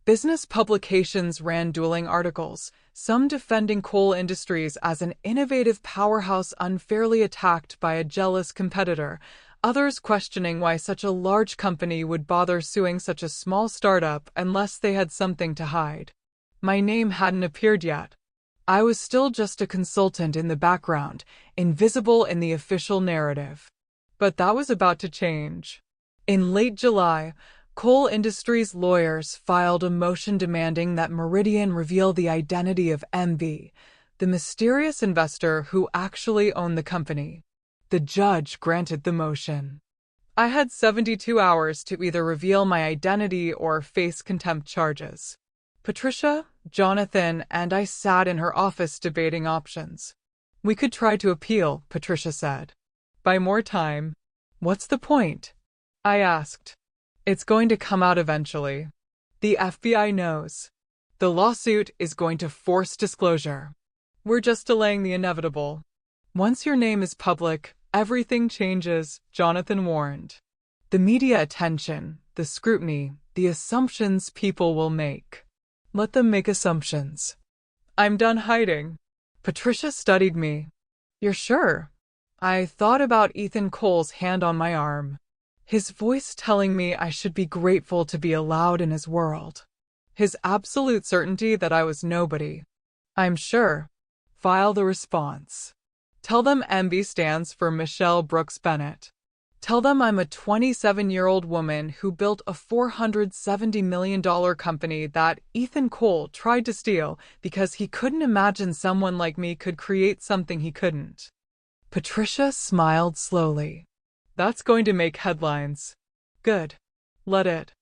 Business publications ran dueling articles, some defending coal industries as an innovative powerhouse unfairly attacked by a jealous competitor, others questioning why such a large company would bother suing such a small startup unless they had something to hide. My name hadn't appeared yet. I was still just a consultant in the background, invisible in the official narrative. But that was about to change. In late July, coal industry's lawyers filed a motion demanding that Meridian reveal the identity of MB, the mysterious investor who actually owned the company. The judge granted the motion. I had 72 hours to either reveal my identity or face contempt charges. Patricia, Jonathan, and I sat in her office debating options. We could try to appeal, Patricia said. Buy more time. What's the point? I asked. It's going to come out eventually. The FBI knows. The lawsuit is going to force disclosure. We're just delaying the inevitable. Once your name is public, everything changes, Jonathan warned. The media attention, the scrutiny, the assumptions people will make. Let them make assumptions. I'm done hiding. Patricia studied me. You're sure? I thought about Ethan Cole's hand on my arm. His voice telling me I should be grateful to be allowed in his world. His absolute certainty that I was nobody. I'm sure. File the response. Tell them MB stands for Michelle Brooks Bennett. Tell them I'm a 27-year-old woman who built a $470 million company that Ethan Cole tried to steal because he couldn't imagine someone like me could create something he couldn't. Patricia smiled slowly. That's going to make headlines. Good. Let it.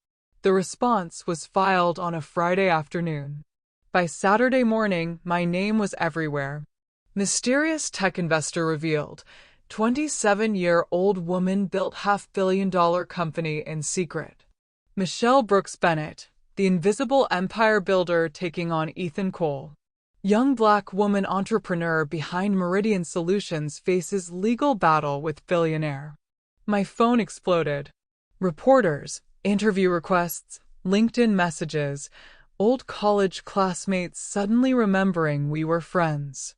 The response was filed on a Friday afternoon. By Saturday morning, my name was everywhere. Mysterious tech investor revealed. 27-year-old woman built $500 million company in secret. Michelle Brooks Bennett, the invisible empire builder taking on Ethan Cole. Young black woman entrepreneur behind Meridian Solutions faces legal battle with Billionaire. My phone exploded. Reporters, interview requests, LinkedIn messages, old college classmates suddenly remembering we were friends.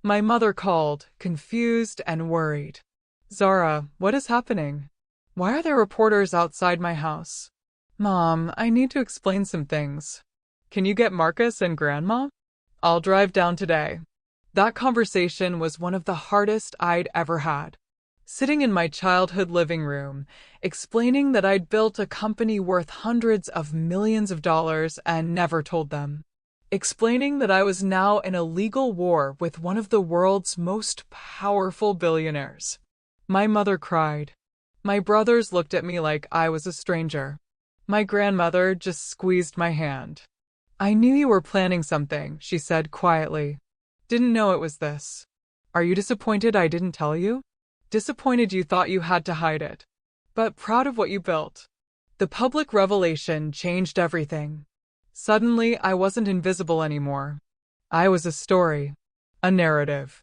My mother called, confused and worried. Zara, what is happening? Why are there reporters outside my house? Mom, I need to explain some things. Can you get Marcus and Grandma? I'll drive down today. That conversation was one of the hardest I'd ever had. Sitting in my childhood living room, explaining that I'd built a company worth hundreds of millions of dollars and never told them. Explaining that I was now in a legal war with one of the world's most powerful billionaires. My mother cried. My brothers looked at me like I was a stranger. My grandmother just squeezed my hand. I knew you were planning something, she said quietly. Didn't know it was this. Are you disappointed I didn't tell you? Disappointed you thought you had to hide it. But proud of what you built. The public revelation changed everything. Suddenly, I wasn't invisible anymore. I was a story, a narrative,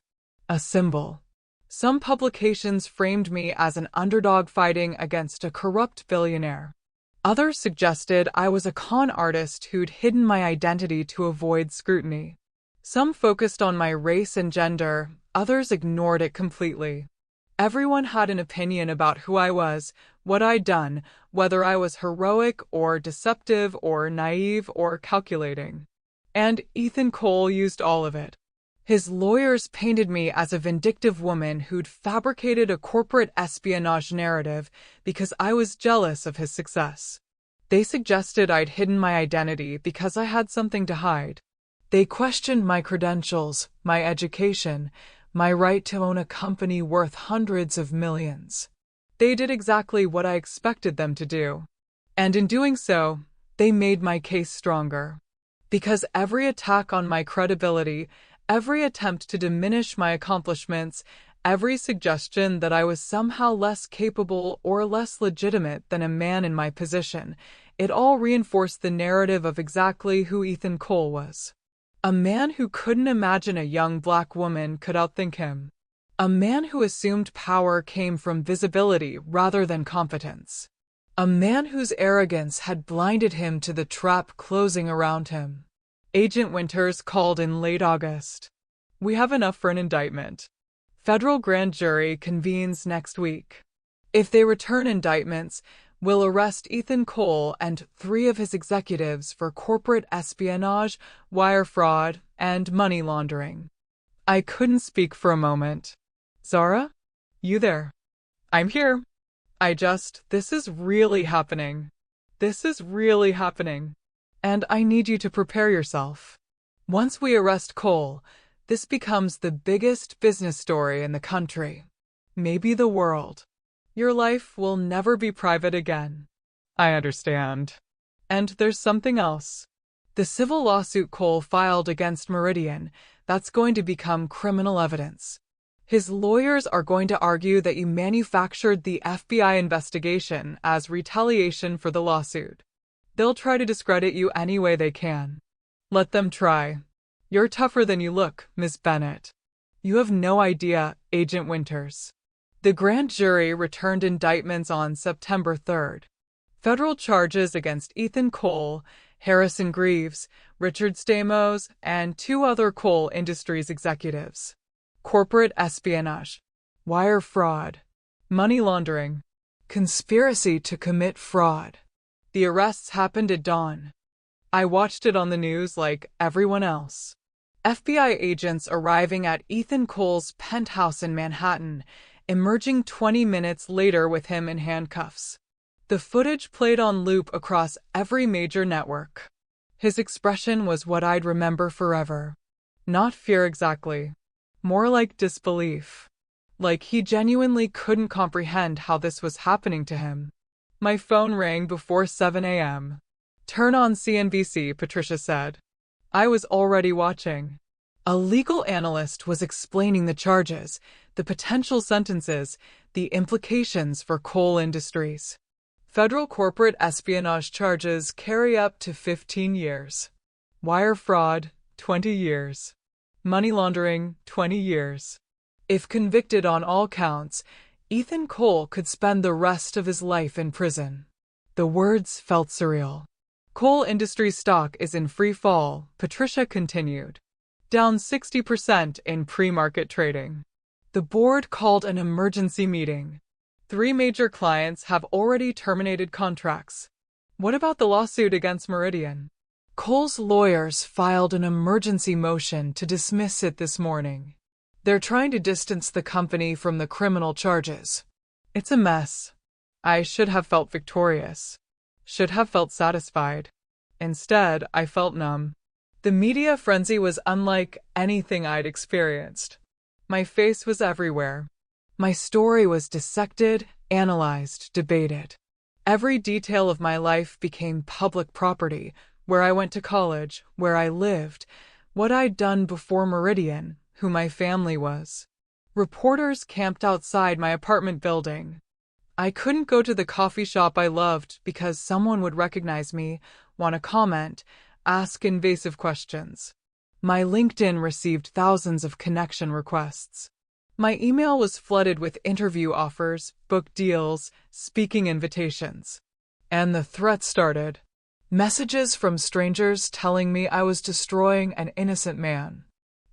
a symbol. Some publications framed me as an underdog fighting against a corrupt billionaire. Others suggested I was a con artist who'd hidden my identity to avoid scrutiny. Some focused on my race and gender, others ignored it completely. Everyone had an opinion about who I was, what I'd done, whether I was heroic or deceptive or naive or calculating. And Ethan Cole used all of it. His lawyers painted me as a vindictive woman who'd fabricated a corporate espionage narrative because I was jealous of his success. They suggested I'd hidden my identity because I had something to hide. They questioned my credentials, my education, my right to own a company worth hundreds of millions. They did exactly what I expected them to do. And in doing so, they made my case stronger. Because every attack on my credibility, every attempt to diminish my accomplishments, every suggestion that I was somehow less capable or less legitimate than a man in my position, it all reinforced the narrative of exactly who Ethan Cole was. A man who couldn't imagine a young black woman could outthink him. A man who assumed power came from visibility rather than competence. A man whose arrogance had blinded him to the trap closing around him. Agent Winters called in late August. We have enough for an indictment. Federal grand jury convenes next week. If they return indictments, we'll arrest Ethan Cole and 3 of his executives for corporate espionage, wire fraud, and money laundering. I couldn't speak for a moment. Zara? You there? I'm here. This is really happening. This is really happening. And I need you to prepare yourself. Once we arrest Cole, this becomes the biggest business story in the country. Maybe the world. Your life will never be private again. I understand. And there's something else. The civil lawsuit Cole filed against Meridian, that's going to become criminal evidence. His lawyers are going to argue that you manufactured the FBI investigation as retaliation for the lawsuit. They'll try to discredit you any way they can. Let them try. You're tougher than you look, Miss Bennett. You have no idea, Agent Winters. The grand jury returned indictments on September 3rd. Federal charges against Ethan Cole, Harrison Greaves, Richard Stamos, and 2 other Cole Industries executives. Corporate espionage, wire fraud, money laundering, conspiracy to commit fraud. The arrests happened at dawn. I watched it on the news like everyone else. FBI agents arriving at Ethan Cole's penthouse in Manhattan, emerging 20 minutes later with him in handcuffs. The footage played on loop across every major network. His expression was what I'd remember forever. Not fear exactly. More like disbelief. Like he genuinely couldn't comprehend how this was happening to him. My phone rang before 7 a.m. Turn on CNBC, Patricia said. I was already watching. A legal analyst was explaining the charges, the potential sentences, the implications for Cole Industries. Federal corporate espionage charges carry up to 15 years. Wire fraud, 20 years. Money laundering, 20 years. If convicted on all counts, Ethan Cole could spend the rest of his life in prison. The words felt surreal. Cole Industries stock is in free fall, Patricia continued. Down 60% in pre-market trading. The board called an emergency meeting. 3 major clients have already terminated contracts. What about the lawsuit against Meridian? Cole's lawyers filed an emergency motion to dismiss it this morning. They're trying to distance the company from the criminal charges. It's a mess. I should have felt victorious. Should have felt satisfied. Instead, I felt numb. The media frenzy was unlike anything I'd experienced. My face was everywhere. My story was dissected, analyzed, debated. Every detail of my life became public property, where I went to college, where I lived, what I'd done before Meridian, who my family was. Reporters camped outside my apartment building. I couldn't go to the coffee shop I loved because someone would recognize me, want to comment, ask invasive questions. My LinkedIn received thousands of connection requests. My email was flooded with interview offers, book deals, speaking invitations. And the threats started. Messages from strangers telling me I was destroying an innocent man.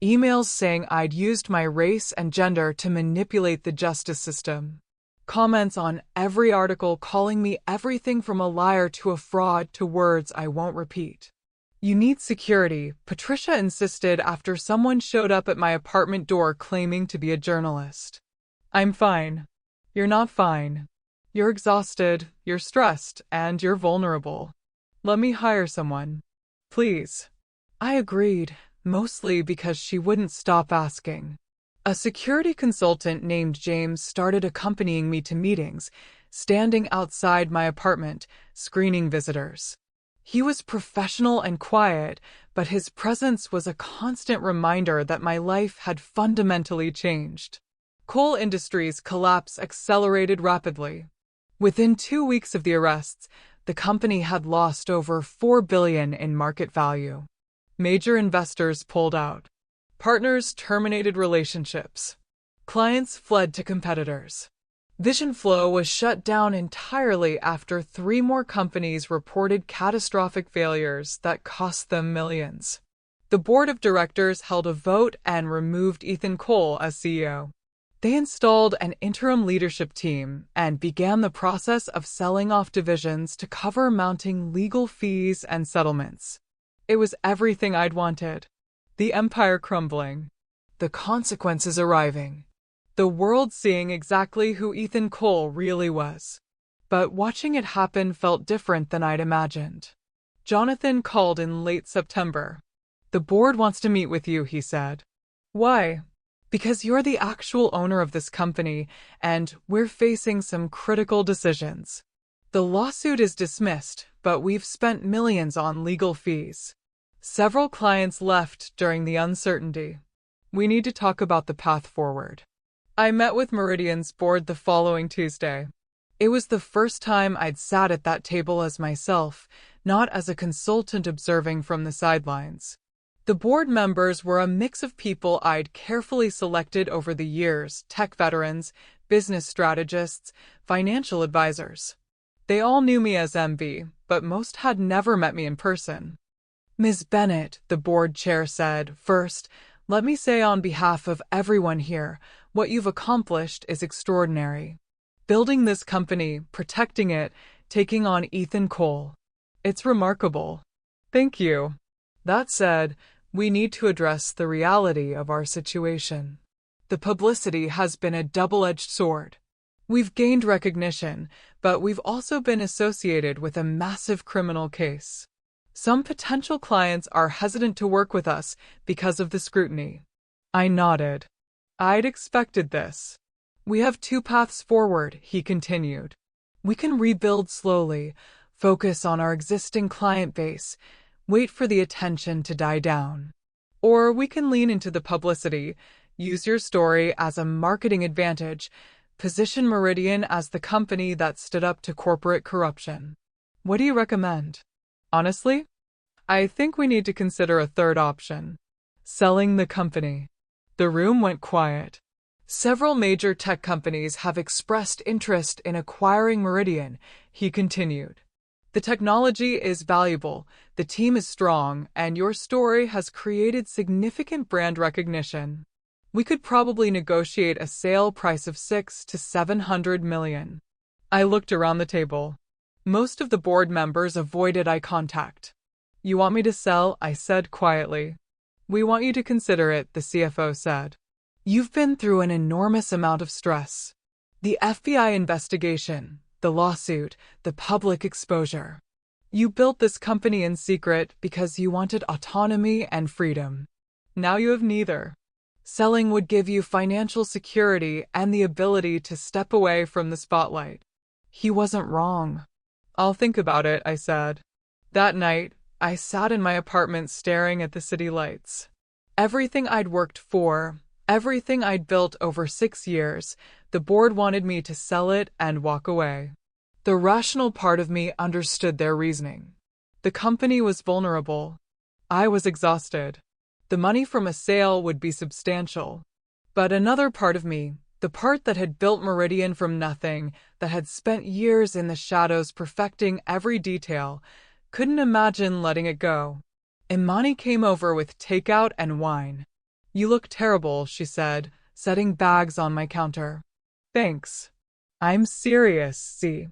Emails saying I'd used my race and gender to manipulate the justice system. Comments on every article calling me everything from a liar to a fraud to words I won't repeat. You need security, Patricia insisted after someone showed up at my apartment door claiming to be a journalist. I'm fine. You're not fine. You're exhausted, you're stressed, and you're vulnerable. Let me hire someone. Please. I agreed, mostly because she wouldn't stop asking. A security consultant named James started accompanying me to meetings, standing outside my apartment, screening visitors. He was professional and quiet, but his presence was a constant reminder that my life had fundamentally changed. Cole Industries' collapse accelerated rapidly. Within 2 weeks of the arrests, the company had lost over $4 billion in market value. Major investors pulled out. Partners terminated relationships. Clients fled to competitors. Vision Flow was shut down entirely after 3 more companies reported catastrophic failures that cost them millions. The board of directors held a vote and removed Ethan Cole as CEO. They installed an interim leadership team and began the process of selling off divisions to cover mounting legal fees and settlements. It was everything I'd wanted. The empire crumbling. The consequences arriving. The world seeing exactly who Ethan Cole really was. But watching it happen felt different than I'd imagined. Jonathan called in late September. "The board wants to meet with you," he said. "Why?" "Because you're the actual owner of this company, and we're facing some critical decisions. The lawsuit is dismissed, but we've spent millions on legal fees. Several clients left during the uncertainty. We need to talk about the path forward." I met with Meridian's board the following Tuesday. It was the first time I'd sat at that table as myself, not as a consultant observing from the sidelines. The board members were a mix of people I'd carefully selected over the years: tech veterans, business strategists, financial advisors. They all knew me as MB, but most had never met me in person. "Ms. Bennett," the board chair said, "first, let me say on behalf of everyone here, what you've accomplished is extraordinary. Building this company, protecting it, taking on Ethan Cole. It's remarkable." "Thank you. That said, we need to address the reality of our situation. The publicity has been a double-edged sword. We've gained recognition, but we've also been associated with a massive criminal case. Some potential clients are hesitant to work with us because of the scrutiny." I nodded. I'd expected this. "We have 2 paths forward," he continued. "We can rebuild slowly, focus on our existing client base, wait for the attention to die down. Or we can lean into the publicity, use your story as a marketing advantage, position Meridian as the company that stood up to corporate corruption. What do you recommend?" "Honestly, I think we need to consider a third option: selling the company." The room went quiet. "Several major tech companies have expressed interest in acquiring Meridian," he continued. "The technology is valuable, the team is strong, and your story has created significant brand recognition. We could probably negotiate a sale price of $600 to $700 million. I looked around the table. Most of the board members avoided eye contact. "You want me to sell?" I said quietly. "We want you to consider it," the CFO said. "You've been through an enormous amount of stress. The FBI investigation, the lawsuit, the public exposure. You built this company in secret because you wanted autonomy and freedom. Now you have neither. Selling would give you financial security and the ability to step away from the spotlight." He wasn't wrong. "I'll think about it," I said. That night, I sat in my apartment staring at the city lights. Everything I'd worked for, everything I'd built over 6 years, the board wanted me to sell it and walk away. The rational part of me understood their reasoning. The company was vulnerable. I was exhausted. The money from a sale would be substantial. But another part of me, the part that had built Meridian from nothing, that had spent years in the shadows perfecting every detail, couldn't imagine letting it go. Imani came over with takeout and wine. "You look terrible," she said, setting bags on my counter. "Thanks. I'm serious, see.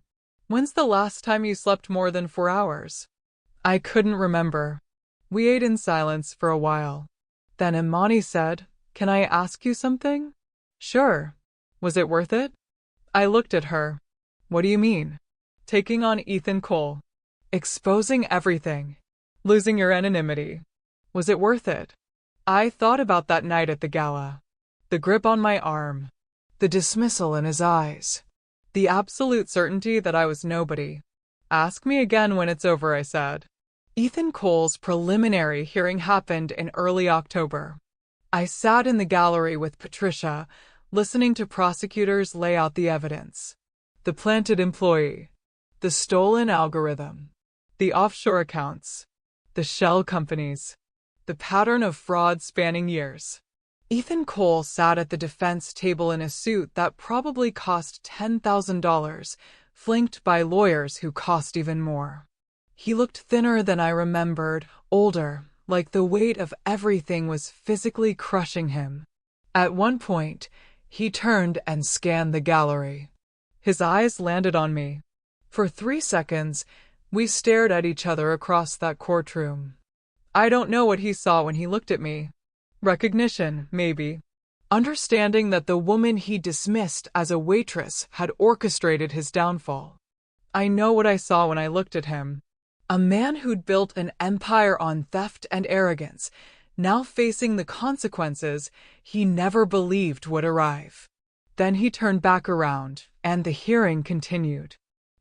When's the last time you slept more than 4 hours?" I couldn't remember. We ate in silence for a while. Then Imani said, "Can I ask you something?" "Sure. Was it worth it?" I looked at her. "What do you mean?" "Taking on Ethan Cole. Exposing everything. Losing your anonymity. Was it worth it?" I thought about that night at the gala. The grip on my arm. The dismissal in his eyes. The absolute certainty that I was nobody. "Ask me again when it's over," I said. Ethan Cole's preliminary hearing happened in early October. I sat in the gallery with Patricia, listening to prosecutors lay out the evidence. The planted employee. The stolen algorithm. The offshore accounts. The shell companies. the pattern of fraud spanning years. Ethan Cole sat at the defense table in a suit that probably cost $10,000, flanked by lawyers who cost even more. He looked thinner than I remembered, older, like the weight of everything was physically crushing him. At one point, he turned and scanned the gallery. His eyes landed on me. For 3 seconds, we stared at each other across that courtroom. I don't know what he saw when he looked at me. Recognition, maybe. Understanding that the woman he dismissed as a waitress had orchestrated his downfall. I know what I saw when I looked at him. A man who'd built an empire on theft and arrogance, now facing the consequences he never believed would arrive. Then he turned back around, and the hearing continued.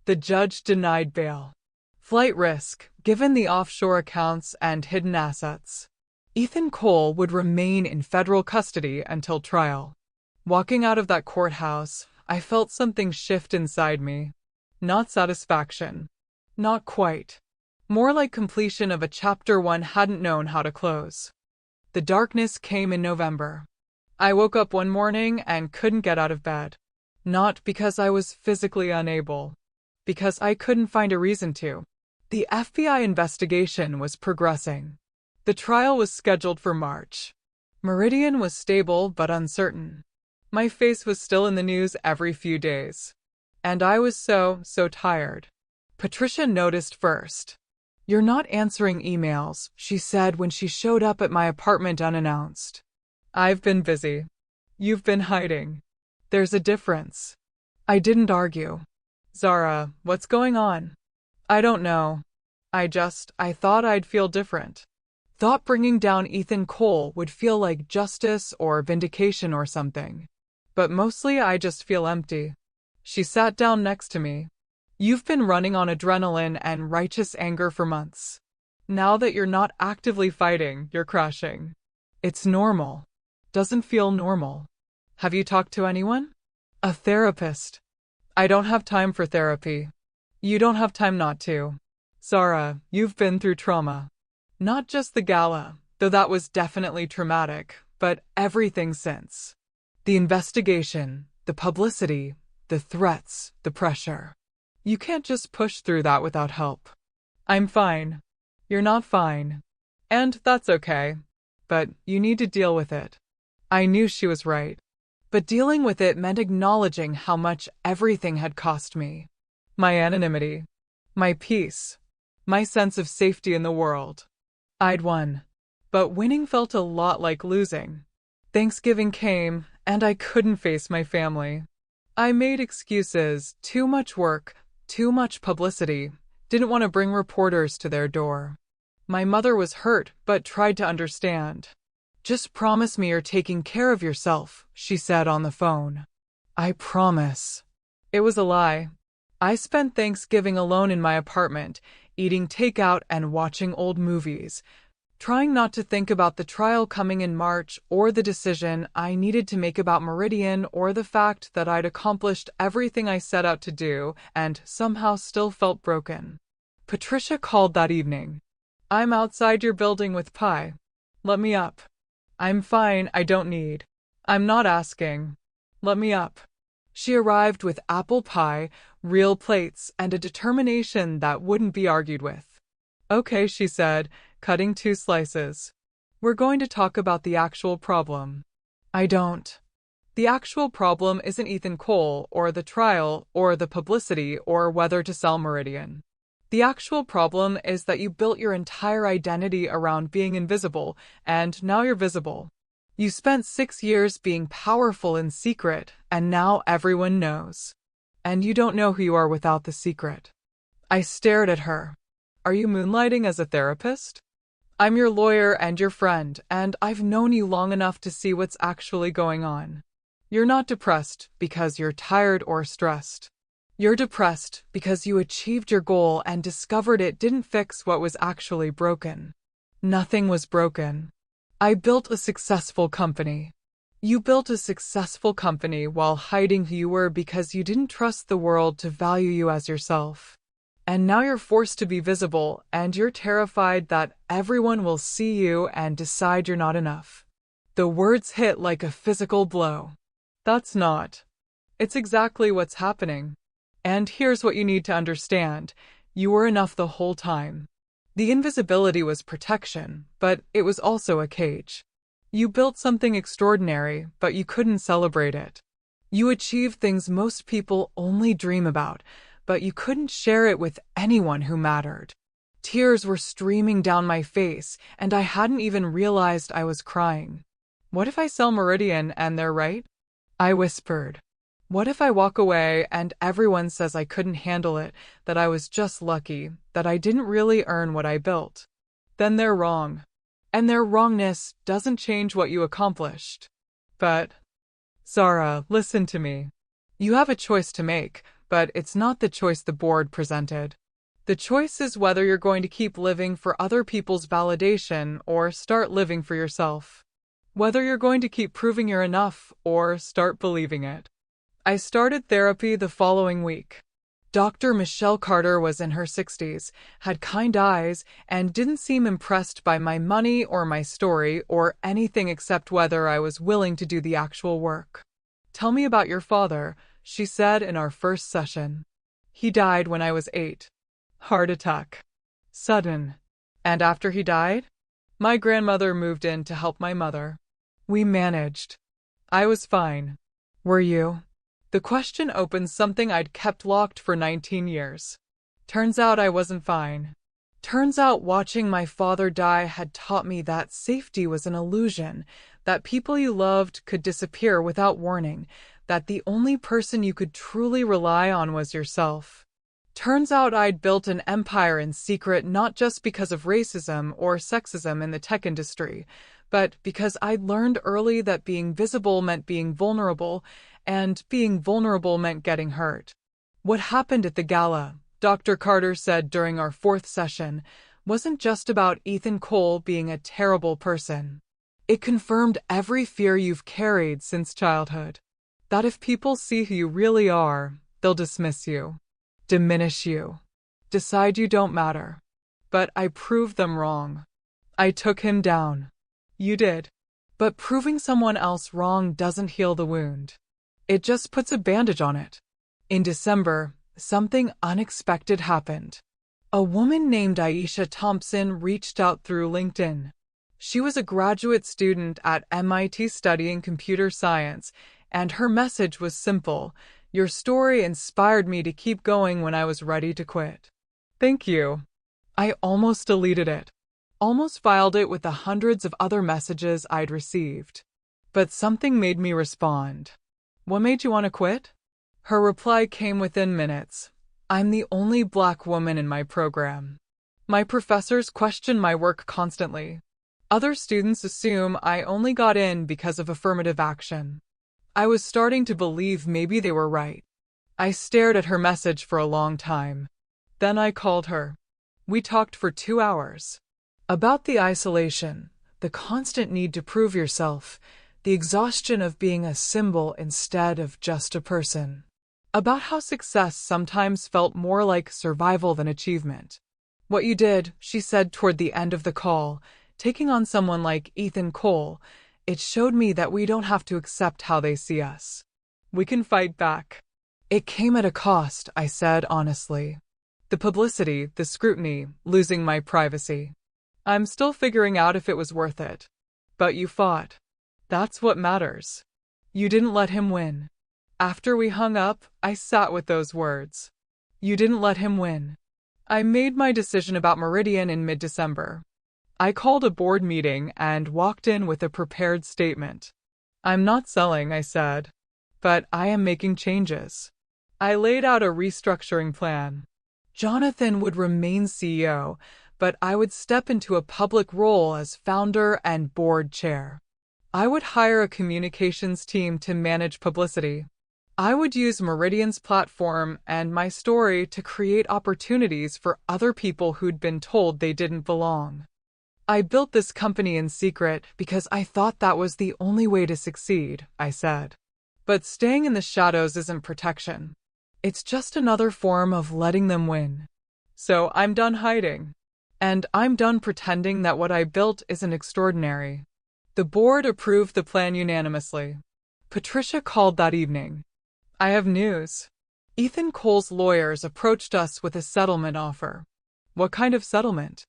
The judge denied bail. Flight risk, given the offshore accounts and hidden assets. Ethan Cole would remain in federal custody until trial. Walking out of that courthouse, I felt something shift inside me. Not satisfaction. Not quite. More like completion of a chapter one hadn't known how to close. The darkness came in November. I woke up one morning and couldn't get out of bed. Not because I was physically unable. Because I couldn't find a reason to. The FBI investigation was progressing. The trial was scheduled for March. Meridian was stable but uncertain. My face was still in the news every few days. And I was so tired. Patricia noticed first. "You're not answering emails," she said when she showed up at my apartment unannounced. "I've been busy. You've been hiding. There's a difference." I didn't argue. "Zara, what's going on?" "I don't know. I thought I'd feel different. Thought bringing down Ethan Cole would feel like justice or vindication or something. But mostly I just feel empty." She sat down next to me. "You've been running on adrenaline and righteous anger for months. Now that you're not actively fighting, you're crashing. It's normal. Doesn't feel normal. Have you talked to anyone?" "A therapist." "I don't have time for therapy." "You don't have time not to. Zara, you've been through trauma. Not just the gala, though that was definitely traumatic, but everything since. The investigation, the publicity, the threats, the pressure. You can't just push through that without help." "I'm fine." "You're not fine. And that's okay. But you need to deal with it." I knew she was right. But dealing with it meant acknowledging how much everything had cost me. My anonymity. My peace. My sense of safety in the world. I'd won. But winning felt a lot like losing. Thanksgiving came, and I couldn't face my family. I made excuses, too much work, too much publicity, didn't want to bring reporters to their door. My mother was hurt, but tried to understand. "Just promise me you're taking care of yourself," she said on the phone. "I promise." It was a lie. I spent Thanksgiving alone in my apartment, eating takeout and watching old movies, trying not to think about the trial coming in March or the decision I needed to make about Meridian or the fact that I'd accomplished everything I set out to do and somehow still felt broken. Patricia called that evening. "I'm outside your building with pie. Let me up." "I'm fine, I don't need." "I'm not asking. Let me up." She arrived with apple pie, real plates, and a determination that wouldn't be argued with. "Okay," she said, cutting 2 slices. "We're going to talk about the actual problem." I don't. The actual problem isn't Ethan Cole, or the trial, or the publicity, or whether to sell Meridian. The actual problem is that you built your entire identity around being invisible, and now you're visible. You spent 6 years being powerful in secret, and now everyone knows. And you don't know who you are without the secret. I stared at her. "Are you moonlighting as a therapist?" "I'm your lawyer and your friend, and I've known you long enough to see what's actually going on. You're not depressed because you're tired or stressed. You're depressed because you achieved your goal and discovered it didn't fix what was actually broken. Nothing was broken. I built a successful company. You built a successful company while hiding who you were because you didn't trust the world to value you as yourself. And now you're forced to be visible, and you're terrified that everyone will see you and decide you're not enough. The words hit like a physical blow. That's not. It's exactly what's happening. And here's what you need to understand. You were enough the whole time. The invisibility was protection, but it was also a cage. You built something extraordinary, but you couldn't celebrate it. You achieved things most people only dream about, but you couldn't share it with anyone who mattered. Tears were streaming down my face, and I hadn't even realized I was crying. What if I sell Meridian and they're right? I whispered. What if I walk away and everyone says I couldn't handle it, that I was just lucky, that I didn't really earn what I built? Then they're wrong. And their wrongness doesn't change what you accomplished. But, Zara, listen to me. You have a choice to make, but it's not the choice the board presented. The choice is whether you're going to keep living for other people's validation or start living for yourself. Whether you're going to keep proving you're enough or start believing it. I started therapy the following week. Dr. Michelle Carter was in her 60s, had kind eyes, and didn't seem impressed by my money or my story or anything except whether I was willing to do the actual work. Tell me about your father, she said in our first session. He died when I was 8. Heart attack. Sudden. And after he died? My grandmother moved in to help my mother. We managed. I was fine. Were you? The question opened something I'd kept locked for 19 years. Turns out I wasn't fine. Turns out watching my father die had taught me that safety was an illusion, that people you loved could disappear without warning, that the only person you could truly rely on was yourself. Turns out I'd built an empire in secret not just because of racism or sexism in the tech industry, but because I'd learned early that being visible meant being vulnerable, and being vulnerable meant getting hurt. What happened at the gala, Dr. Carter said during our 4th session, wasn't just about Ethan Cole being a terrible person. It confirmed every fear you've carried since childhood. That if people see who you really are, they'll dismiss you, diminish you, decide you don't matter. But I proved them wrong. I took him down. You did. But proving someone else wrong doesn't heal the wound. It just puts a bandage on it. In December, something unexpected happened. A woman named Aisha Thompson reached out through LinkedIn. She was a graduate student at MIT studying computer science, and her message was simple. Your story inspired me to keep going when I was ready to quit. Thank you. I almost deleted it. Almost filed it with the hundreds of other messages I'd received. But something made me respond. What made you want to quit? Her reply came within minutes. I'm the only Black woman in my program. My professors question my work constantly. Other students assume I only got in because of affirmative action. I was starting to believe maybe they were right. I stared at her message for a long time. Then I called her. We talked for 2 hours. About the isolation, the constant need to prove yourself, the exhaustion of being a symbol instead of just a person. About how success sometimes felt more like survival than achievement. What you did, she said toward the end of the call, taking on someone like Ethan Cole, it showed me that we don't have to accept how they see us. We can fight back. It came at a cost, I said honestly. The publicity, the scrutiny, losing my privacy. I'm still figuring out if it was worth it. But you fought. That's what matters. You didn't let him win. After we hung up, I sat with those words. You didn't let him win. I made my decision about Meridian in mid-December. I called a board meeting and walked in with a prepared statement. I'm not selling, I said, but I am making changes. I laid out a restructuring plan. Jonathan would remain CEO, but I would step into a public role as founder and board chair. I would hire a communications team to manage publicity. I would use Meridian's platform and my story to create opportunities for other people who'd been told they didn't belong. I built this company in secret because I thought that was the only way to succeed, I said. But staying in the shadows isn't protection. It's just another form of letting them win. So I'm done hiding. And I'm done pretending that what I built isn't extraordinary. The board approved the plan unanimously. Patricia called that evening. I have news. Ethan Cole's lawyers approached us with a settlement offer. What kind of settlement?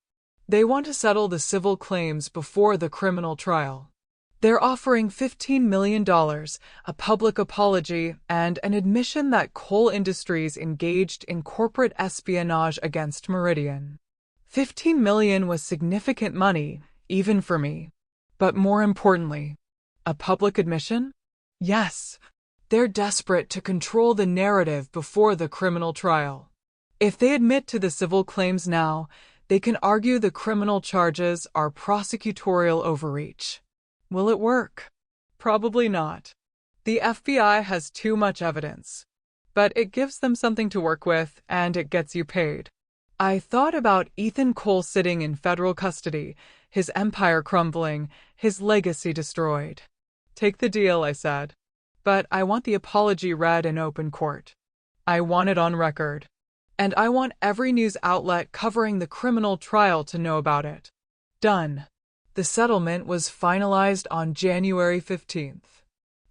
They want to settle the civil claims before the criminal trial. They're offering $15 million, a public apology, and an admission that Cole Industries engaged in corporate espionage against Meridian. $15 million was significant money, even for me. But more importantly, a public admission? Yes. They're desperate to control the narrative before the criminal trial. If they admit to the civil claims now, they can argue the criminal charges are prosecutorial overreach. Will it work? Probably not. The FBI has too much evidence. But it gives them something to work with, and it gets you paid. I thought about Ethan Cole sitting in federal custody, his empire crumbling, his legacy destroyed. Take the deal, I said. But I want the apology read in open court. I want it on record. And I want every news outlet covering the criminal trial to know about it. Done. The settlement was finalized on January 15th.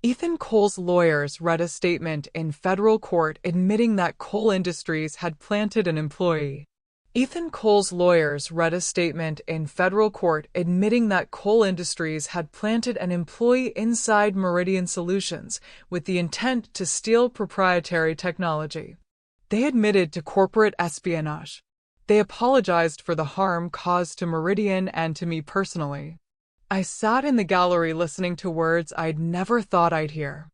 Ethan Cole's lawyers read a statement in federal court admitting that Cole Industries had planted an employee. Ethan Cole's lawyers read a statement in federal court admitting that Cole Industries had planted an employee inside Meridian Solutions with the intent to steal proprietary technology. They admitted to corporate espionage. They apologized for the harm caused to Meridian and to me personally. I sat in the gallery listening to words I'd never thought I'd hear.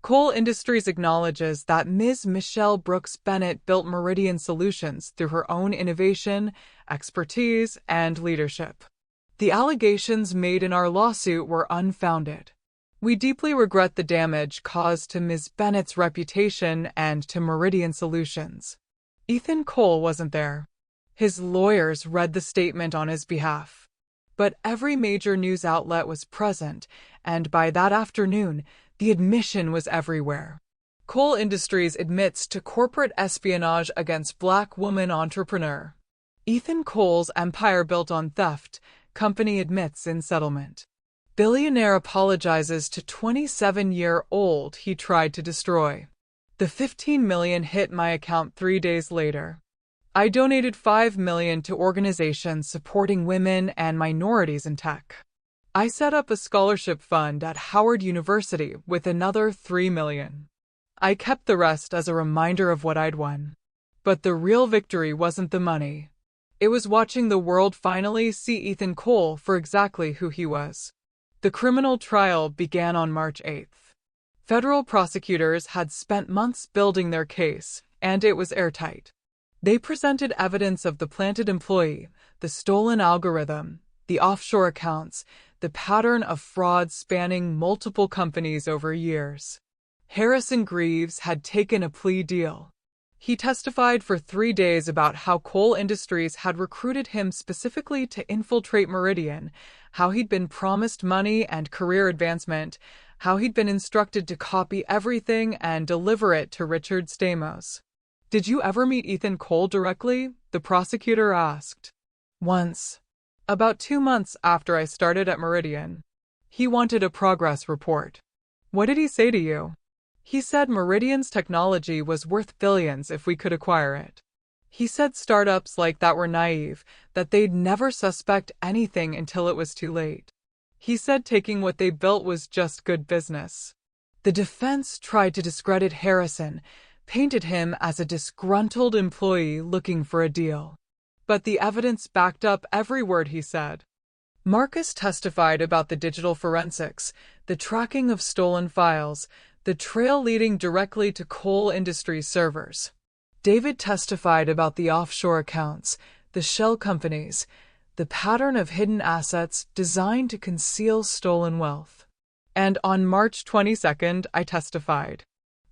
Cole Industries acknowledges that Ms. Michelle Brooks Bennett built Meridian Solutions through her own innovation, expertise, and leadership. The allegations made in our lawsuit were unfounded. We deeply regret the damage caused to Ms. Bennett's reputation and to Meridian Solutions. Ethan Cole wasn't there. His lawyers read the statement on his behalf. But every major news outlet was present, and by that afternoon, the admission was everywhere. Cole Industries admits to corporate espionage against Black woman entrepreneur. Ethan Cole's empire built on theft, company admits in settlement. Billionaire apologizes to 27-year-old he tried to destroy. The $15 million hit my account 3 days later. I donated $5 million to organizations supporting women and minorities in tech. I set up a scholarship fund at Howard University with another $3 million. I kept the rest as a reminder of what I'd won. But the real victory wasn't the money. It was watching the world finally see Ethan Cole for exactly who he was. The criminal trial began on March 8th. Federal prosecutors had spent months building their case, and it was airtight. They presented evidence of the planted employee, the stolen algorithm, the offshore accounts, the pattern of fraud spanning multiple companies over years. Harrison Greaves had taken a plea deal. He testified for 3 days about how Cole Industries had recruited him specifically to infiltrate Meridian, how he'd been promised money and career advancement, how he'd been instructed to copy everything and deliver it to Richard Stamos. Did you ever meet Ethan Cole directly? The prosecutor asked. Once. About 2 months after I started at Meridian. He wanted a progress report. What did he say to you? He said Meridian's technology was worth billions if we could acquire it. He said startups like that were naive, that they'd never suspect anything until it was too late. He said taking what they built was just good business. The defense tried to discredit Harrison, painted him as a disgruntled employee looking for a deal. But the evidence backed up every word he said. Marcus testified about the digital forensics, the tracking of stolen files, the trail leading directly to Cole Industries servers. David testified about the offshore accounts, the shell companies, the pattern of hidden assets designed to conceal stolen wealth. And on March 22nd, I testified.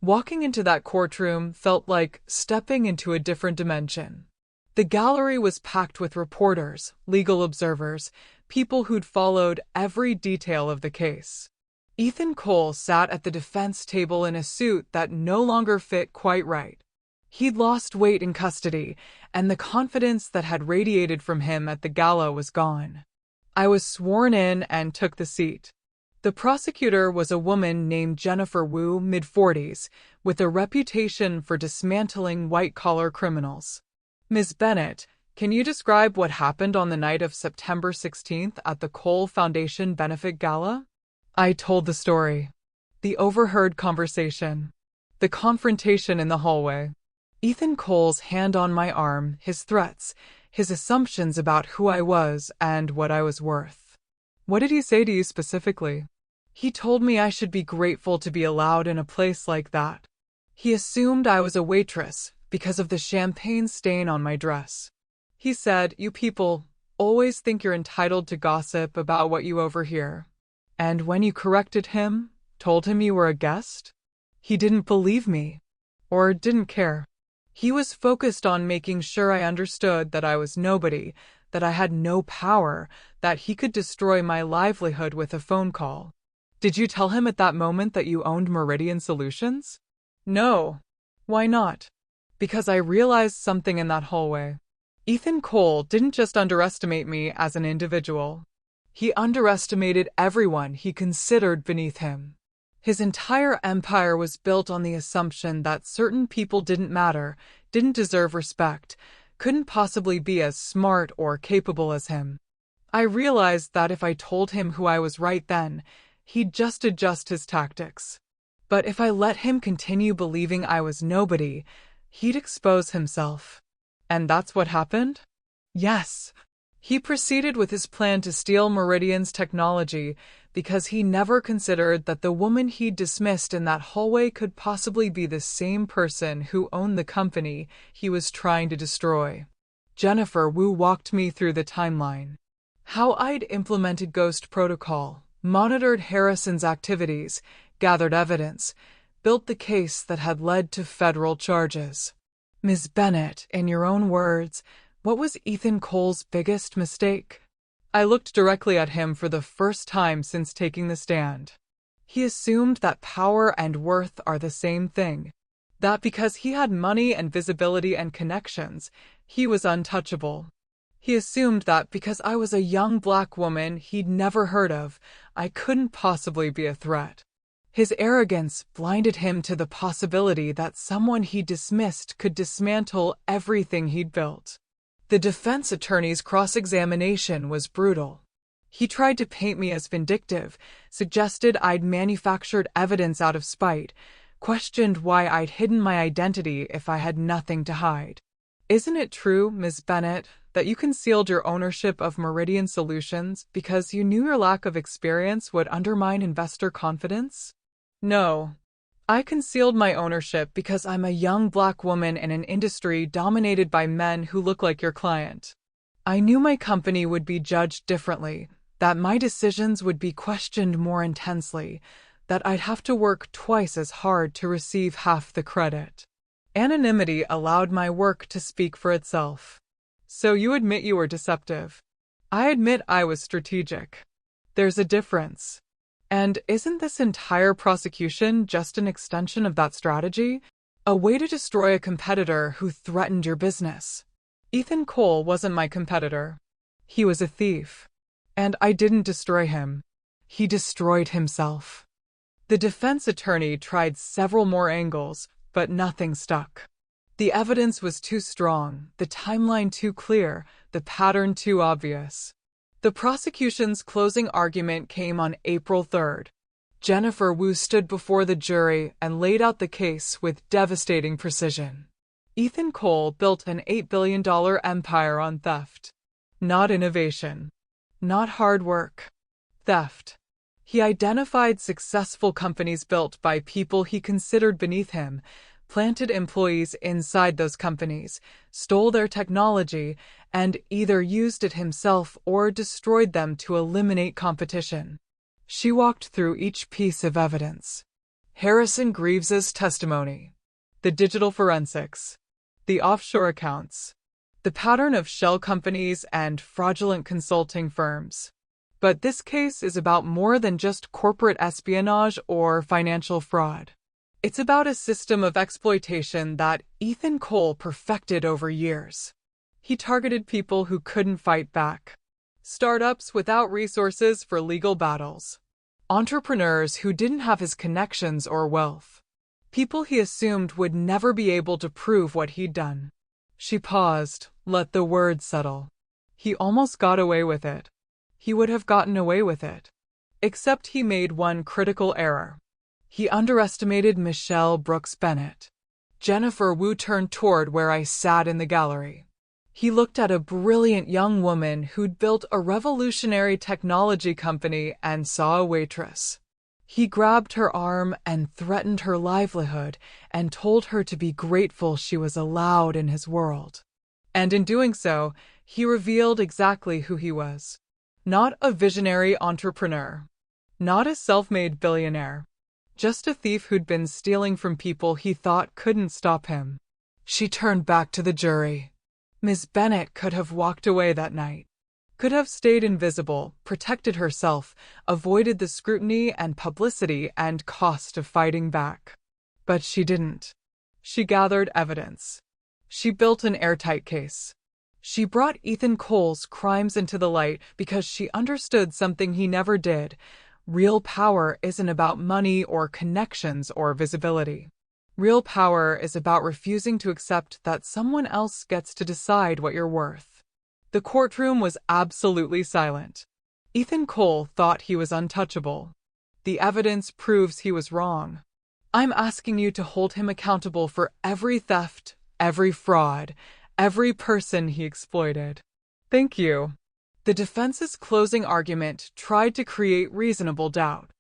Walking into that courtroom felt like stepping into a different dimension. The gallery was packed with reporters, legal observers, people who'd followed every detail of the case. Ethan Cole sat at the defense table in a suit that no longer fit quite right. He'd lost weight in custody, and the confidence that had radiated from him at the gala was gone. I was sworn in and took the seat. The prosecutor was a woman named Jennifer Wu, mid-40s, with a reputation for dismantling white-collar criminals. Ms. Bennett, can you describe what happened on the night of September 16th at the Cole Foundation Benefit Gala? I told the story. The overheard conversation. The confrontation in the hallway. Ethan Cole's hand on my arm, his threats, his assumptions about who I was and what I was worth. What did he say to you specifically? He told me I should be grateful to be allowed in a place like that. He assumed I was a waitress because of the champagne stain on my dress. He said, "You people always think you're entitled to gossip about what you overhear." And when you corrected him, told him you were a guest, he didn't believe me, or didn't care. He was focused on making sure I understood that I was nobody, that I had no power, that he could destroy my livelihood with a phone call. Did you tell him at that moment that you owned Meridian Solutions? No. Why not? Because I realized something in that hallway. Ethan Cole didn't just underestimate me as an individual. He underestimated everyone he considered beneath him. His entire empire was built on the assumption that certain people didn't matter, didn't deserve respect, couldn't possibly be as smart or capable as him. I realized that if I told him who I was right then, he'd just adjust his tactics. But if I let him continue believing I was nobody, he'd expose himself. And that's what happened? Yes. He proceeded with his plan to steal Meridian's technology because he never considered that the woman he'd dismissed in that hallway could possibly be the same person who owned the company he was trying to destroy. Jennifer Wu walked me through the timeline. How I'd implemented Ghost Protocol, monitored Harrison's activities, gathered evidence, built the case that had led to federal charges. Ms. Bennett, in your own words, what was Ethan Cole's biggest mistake? I looked directly at him for the first time since taking the stand. He assumed that power and worth are the same thing. That because he had money and visibility and connections, he was untouchable. He assumed that because I was a young black woman he'd never heard of, I couldn't possibly be a threat. His arrogance blinded him to the possibility that someone he dismissed could dismantle everything he'd built. The defense attorney's cross-examination was brutal. He tried to paint me as vindictive, suggested I'd manufactured evidence out of spite, questioned why I'd hidden my identity if I had nothing to hide. Isn't it true, Ms. Bennett, that you concealed your ownership of Meridian Solutions because you knew your lack of experience would undermine investor confidence? No. I concealed my ownership because I'm a young black woman in an industry dominated by men who look like your client. I knew my company would be judged differently, that my decisions would be questioned more intensely, that I'd have to work twice as hard to receive half the credit. Anonymity allowed my work to speak for itself. So you admit you were deceptive. I admit I was strategic. There's a difference. And isn't this entire prosecution just an extension of that strategy? A way to destroy a competitor who threatened your business? Ethan Cole wasn't my competitor. He was a thief. And I didn't destroy him. He destroyed himself. The defense attorney tried several more angles, but nothing stuck. The evidence was too strong, the timeline too clear, the pattern too obvious. The prosecution's closing argument came on April 3rd. Jennifer Wu stood before the jury and laid out the case with devastating precision. Ethan Cole built an $8 billion empire on theft. Not innovation. Not hard work. Theft. He identified successful companies built by people he considered beneath him, planted employees inside those companies, stole their technology, and either used it himself or destroyed them to eliminate competition. She walked through each piece of evidence. Harrison Greaves's testimony, the digital forensics, the offshore accounts, the pattern of shell companies and fraudulent consulting firms. But this case is about more than just corporate espionage or financial fraud. It's about a system of exploitation that Ethan Cole perfected over years. He targeted people who couldn't fight back. Startups without resources for legal battles. Entrepreneurs who didn't have his connections or wealth. People he assumed would never be able to prove what he'd done. She paused, let the words settle. He almost got away with it. He would have gotten away with it. Except he made one critical error. He underestimated Michelle Brooks Bennett. Jennifer Wu turned toward where I sat in the gallery. He looked at a brilliant young woman who'd built a revolutionary technology company and saw a waitress. He grabbed her arm and threatened her livelihood and told her to be grateful she was allowed in his world. And in doing so, he revealed exactly who he was. Not a visionary entrepreneur. Not a self-made billionaire. Just a thief who'd been stealing from people he thought couldn't stop him. She turned back to the jury. Ms. Bennett could have walked away that night. Could have stayed invisible, protected herself, avoided the scrutiny and publicity and cost of fighting back. But she didn't. She gathered evidence. She built an airtight case. She brought Ethan Cole's crimes into the light because she understood something he never did. Real power isn't about money or connections or visibility. Real power is about refusing to accept that someone else gets to decide what you're worth. The courtroom was absolutely silent. Ethan Cole thought he was untouchable. The evidence proves he was wrong. I'm asking you to hold him accountable for every theft, every fraud, every person he exploited. Thank you. The defense's closing argument tried to create reasonable doubt.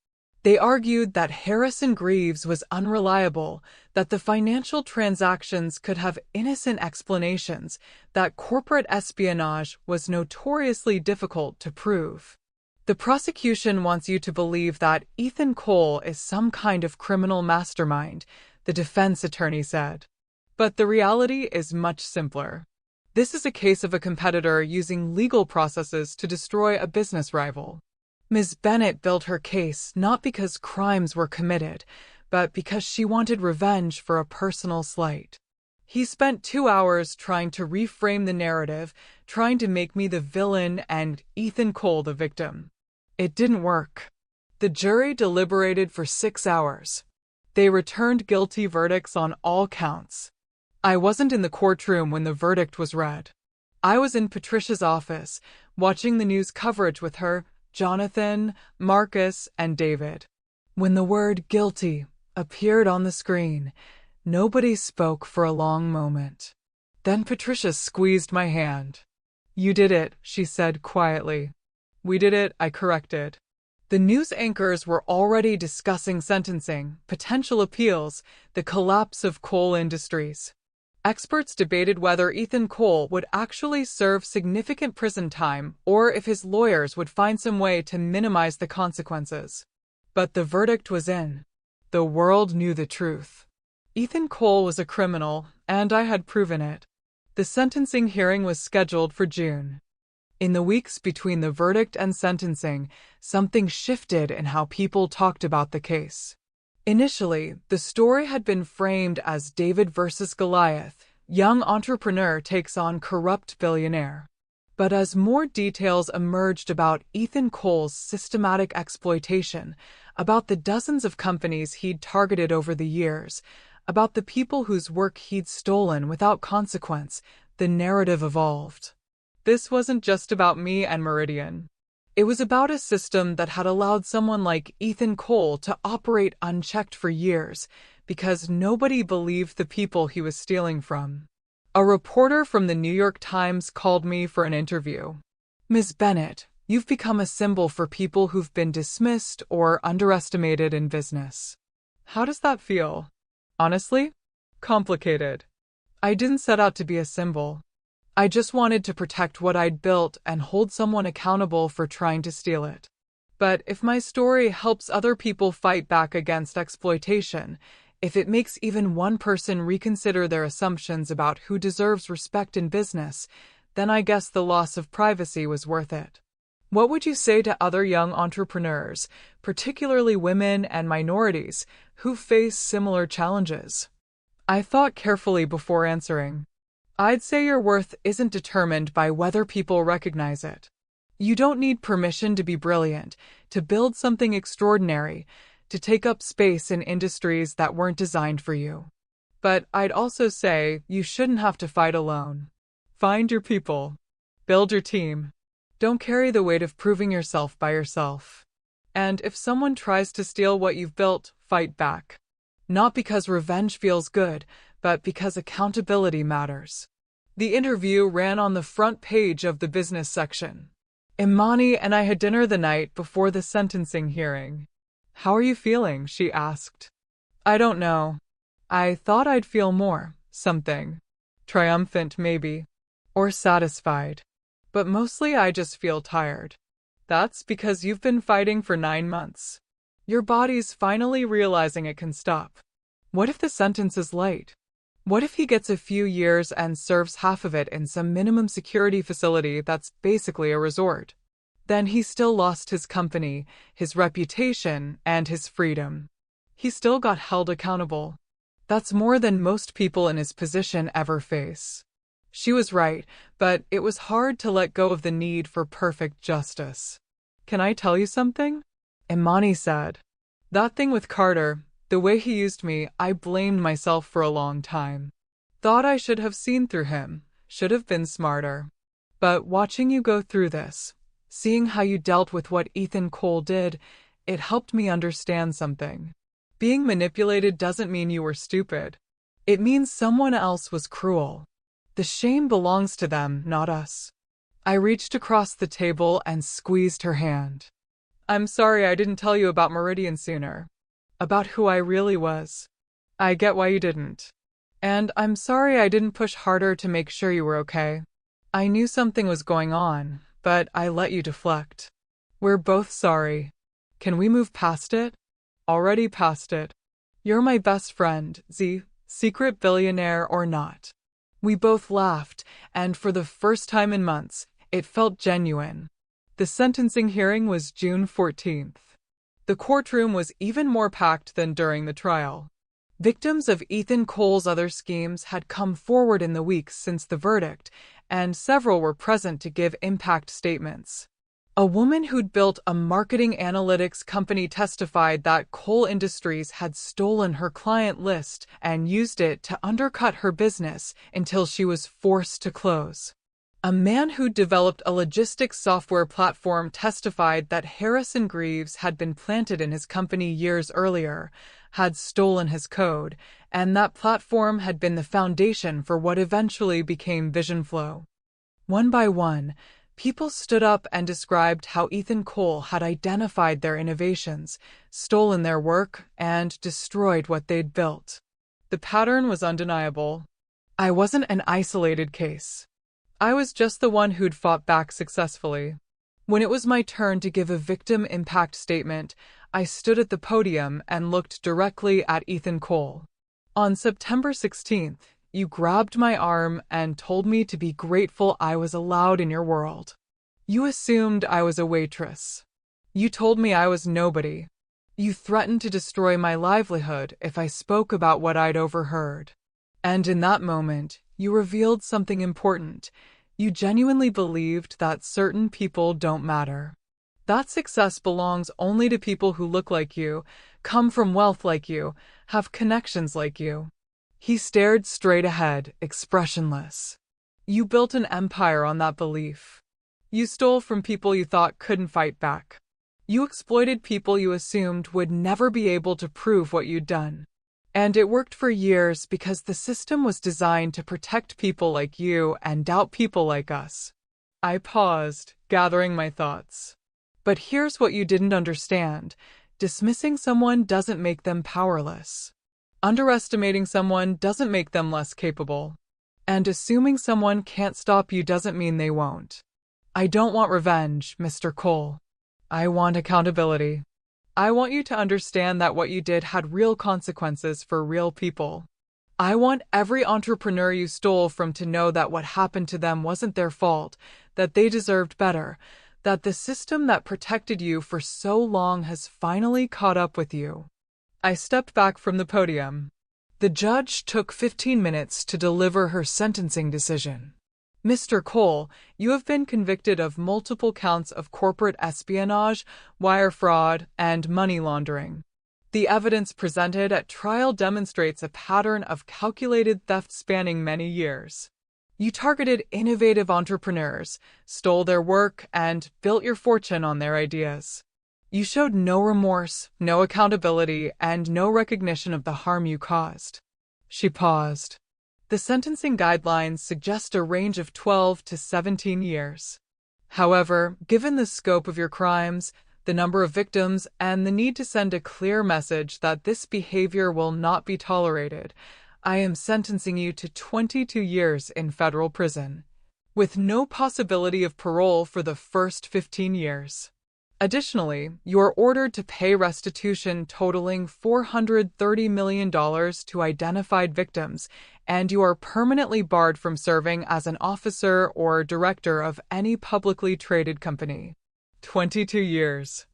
They argued that Harrison Greaves was unreliable, that the financial transactions could have innocent explanations, that corporate espionage was notoriously difficult to prove. The prosecution wants you to believe that Ethan Cole is some kind of criminal mastermind, the defense attorney said. But the reality is much simpler. This is a case of a competitor using legal processes to destroy a business rival. Ms. Bennett built her case not because crimes were committed, but because she wanted revenge for a personal slight. He spent 2 hours trying to reframe the narrative, trying to make me the villain and Ethan Cole the victim. It didn't work. The jury deliberated for 6 hours. They returned guilty verdicts on all counts. I wasn't in the courtroom when the verdict was read. I was in Patricia's office, watching the news coverage with her, Jonathan, Marcus, and David. When the word guilty appeared on the screen, nobody spoke for a long moment. Then Patricia squeezed my hand. You did it, she said quietly. We did it, I corrected. The news anchors were already discussing sentencing, potential appeals, the collapse of coal industries. Experts debated whether Ethan Cole would actually serve significant prison time or if his lawyers would find some way to minimize the consequences. But the verdict was in. The world knew the truth. Ethan Cole was a criminal, and I had proven it. The sentencing hearing was scheduled for June. In the weeks between the verdict and sentencing, something shifted in how people talked about the case. Initially, the story had been framed as David versus Goliath, young entrepreneur takes on corrupt billionaire. But as more details emerged about Ethan Cole's systematic exploitation, about the dozens of companies he'd targeted over the years, about the people whose work he'd stolen without consequence, the narrative evolved. This wasn't just about me and Meridian. It was about a system that had allowed someone like Ethan Cole to operate unchecked for years because nobody believed the people he was stealing from. A reporter from the New York Times called me for an interview. Ms. Bennett, you've become a symbol for people who've been dismissed or underestimated in business. How does that feel? Honestly? Complicated. I didn't set out to be a symbol. I just wanted to protect what I'd built and hold someone accountable for trying to steal it. But if my story helps other people fight back against exploitation, if it makes even one person reconsider their assumptions about who deserves respect in business, then I guess the loss of privacy was worth it. What would you say to other young entrepreneurs, particularly women and minorities, who face similar challenges? I thought carefully before answering. I'd say your worth isn't determined by whether people recognize it. You don't need permission to be brilliant, to build something extraordinary, to take up space in industries that weren't designed for you. But I'd also say you shouldn't have to fight alone. Find your people. Build your team. Don't carry the weight of proving yourself by yourself. And if someone tries to steal what you've built, fight back. Not because revenge feels good, but because accountability matters. The interview ran on the front page of the business section. Imani and I had dinner the night before the sentencing hearing. "How are you feeling?" she asked. "I don't know. I thought I'd feel more, something. Triumphant, maybe. Or satisfied. But mostly I just feel tired." "That's because you've been fighting for 9 months. Your body's finally realizing it can stop." What if the sentence is light? What if he gets a few years and serves half of it in some minimum security facility that's basically a resort? Then he still lost his company, his reputation, and his freedom. He still got held accountable. That's more than most people in his position ever face. She was right, but it was hard to let go of the need for perfect justice. "Can I tell you something?" Imani said. "That thing with Carter, the way he used me, I blamed myself for a long time. Thought I should have seen through him, should have been smarter. But watching you go through this, seeing how you dealt with what Ethan Cole did, it helped me understand something. Being manipulated doesn't mean you were stupid. It means someone else was cruel. The shame belongs to them, not us." I reached across the table and squeezed her hand. "I'm sorry I didn't tell you about Meridian sooner. About who I really was. I get why you didn't. And I'm sorry I didn't push harder to make sure you were okay. I knew something was going on, but I let you deflect. We're both sorry. Can we move past it?" "Already past it. You're my best friend, Z, secret billionaire or not." We both laughed, and for the first time in months, it felt genuine. The sentencing hearing was June 14th. The courtroom was even more packed than during the trial. Victims of Ethan Cole's other schemes had come forward in the weeks since the verdict, and several were present to give impact statements. A woman who'd built a marketing analytics company testified that Cole Industries had stolen her client list and used it to undercut her business until she was forced to close. A man who developed a logistics software platform testified that Harrison Greaves had been planted in his company years earlier, had stolen his code, and that platform had been the foundation for what eventually became VisionFlow. One by one, people stood up and described how Ethan Cole had identified their innovations, stolen their work, and destroyed what they'd built. The pattern was undeniable. I wasn't an isolated case. I was just the one who'd fought back successfully. When it was my turn to give a victim impact statement, I stood at the podium and looked directly at Ethan Cole. "On September 16th, you grabbed my arm and told me to be grateful I was allowed in your world. You assumed I was a waitress. You told me I was nobody. You threatened to destroy my livelihood if I spoke about what I'd overheard. And in that moment, you revealed something important. You genuinely believed that certain people don't matter. That success belongs only to people who look like you, come from wealth like you, have connections like you." He stared straight ahead, expressionless. "You built an empire on that belief. You stole from people you thought couldn't fight back. You exploited people you assumed would never be able to prove what you'd done. And it worked for years because the system was designed to protect people like you and doubt people like us." I paused, gathering my thoughts. "But here's what you didn't understand. Dismissing someone doesn't make them powerless. Underestimating someone doesn't make them less capable. And assuming someone can't stop you doesn't mean they won't. I don't want revenge, Mr. Cole. I want accountability. I want you to understand that what you did had real consequences for real people. I want every entrepreneur you stole from to know that what happened to them wasn't their fault, that they deserved better, that the system that protected you for so long has finally caught up with you." I stepped back from the podium. The judge took 15 minutes to deliver her sentencing decision. Mr. Cole, you have been convicted of multiple counts of corporate espionage, wire fraud, and money laundering. The evidence presented at trial demonstrates a pattern of calculated theft spanning many years. You targeted innovative entrepreneurs, stole their work, and built your fortune on their ideas. You showed no remorse, no accountability, and no recognition of the harm you caused. She paused. The sentencing guidelines suggest a range of 12 to 17 years. However, given the scope of your crimes, the number of victims, and the need to send a clear message that this behavior will not be tolerated, I am sentencing you to 22 years in federal prison, with no possibility of parole for the first 15 years. Additionally, you are ordered to pay restitution totaling $430 million to identified victims, and you are permanently barred from serving as an officer or director of any publicly traded company. 22 years.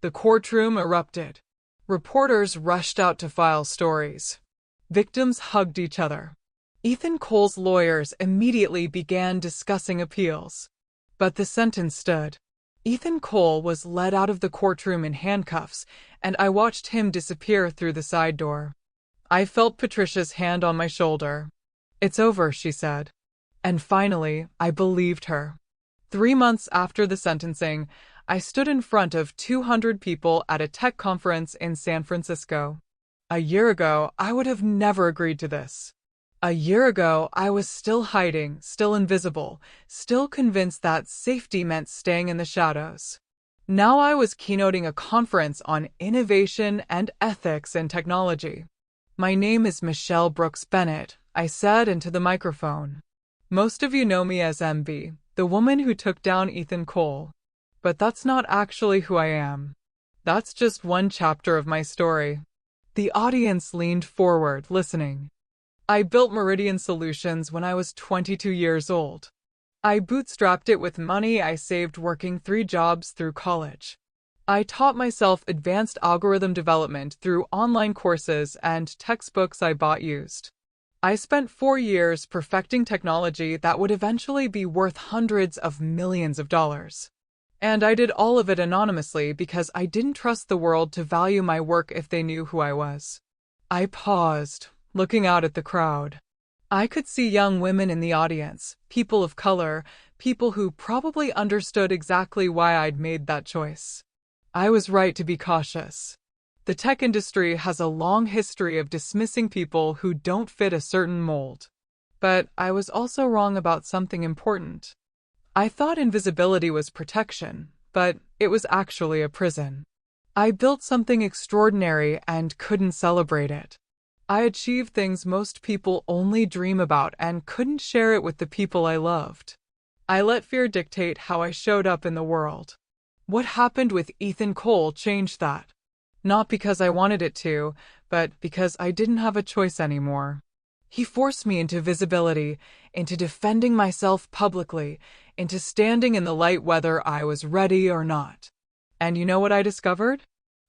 The courtroom erupted. Reporters rushed out to file stories. Victims hugged each other. Ethan Cole's lawyers immediately began discussing appeals. But the sentence stood. Ethan Cole was led out of the courtroom in handcuffs, and I watched him disappear through the side door. I felt Patricia's hand on my shoulder. "It's over," she said. And finally, I believed her. 3 months after the sentencing, I stood in front of 200 people at a tech conference in San Francisco. A year ago, I would have never agreed to this. A year ago, I was still hiding, still invisible, still convinced that safety meant staying in the shadows. Now I was keynoting a conference on innovation and ethics in technology. "My name is Michelle Brooks Bennett," I said into the microphone. "Most of you know me as MB, the woman who took down Ethan Cole. But that's not actually who I am. That's just one chapter of my story." The audience leaned forward, listening. I built Meridian Solutions when I was 22 years old. I bootstrapped it with money I saved working 3 jobs through college. I taught myself advanced algorithm development through online courses and textbooks I bought used. I spent 4 years perfecting technology that would eventually be worth hundreds of millions of dollars. And I did all of it anonymously because I didn't trust the world to value my work if they knew who I was. I paused, looking out at the crowd. I could see young women in the audience, people of color, people who probably understood exactly why I'd made that choice. I was right to be cautious. The tech industry has a long history of dismissing people who don't fit a certain mold. But I was also wrong about something important. I thought invisibility was protection, but it was actually a prison. I built something extraordinary and couldn't celebrate it. I achieved things most people only dream about and couldn't share it with the people I loved. I let fear dictate how I showed up in the world. What happened with Ethan Cole changed that. Not because I wanted it to, but because I didn't have a choice anymore. He forced me into visibility, into defending myself publicly, into standing in the light whether I was ready or not. And you know what I discovered?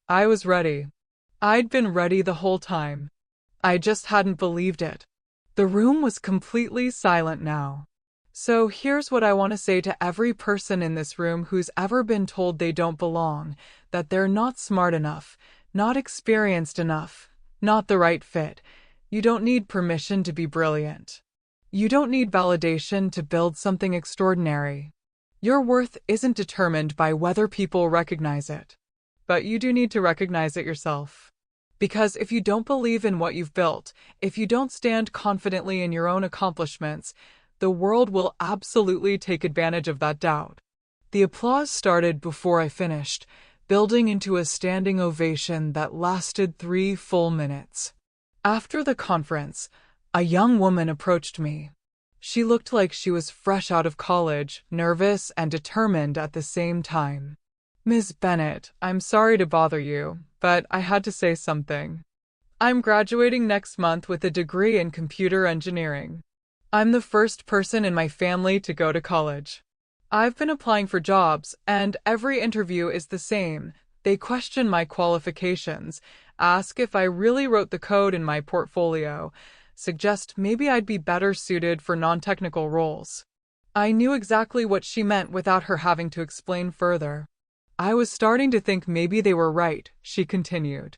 I was ready. I'd been ready the whole time. I just hadn't believed it. The room was completely silent now. So here's what I want to say to every person in this room who's ever been told they don't belong, that they're not smart enough, not experienced enough, not the right fit. You don't need permission to be brilliant. You don't need validation to build something extraordinary. Your worth isn't determined by whether people recognize it. But you do need to recognize it yourself. Because if you don't believe in what you've built, if you don't stand confidently in your own accomplishments, the world will absolutely take advantage of that doubt. The applause started before I finished, building into a standing ovation that lasted 3 full minutes. After the conference, a young woman approached me. She looked like she was fresh out of college, nervous and determined at the same time. "Ms. Bennett, I'm sorry to bother you, but I had to say something. I'm graduating next month with a degree in computer engineering. I'm the first person in my family to go to college. I've been applying for jobs, and every interview is the same. They question my qualifications, Ask if I really wrote the code in my portfolio. Suggest maybe I'd be better suited for non-technical roles. I knew exactly what she meant without her having to explain further. I was starting to think maybe they were right, she continued.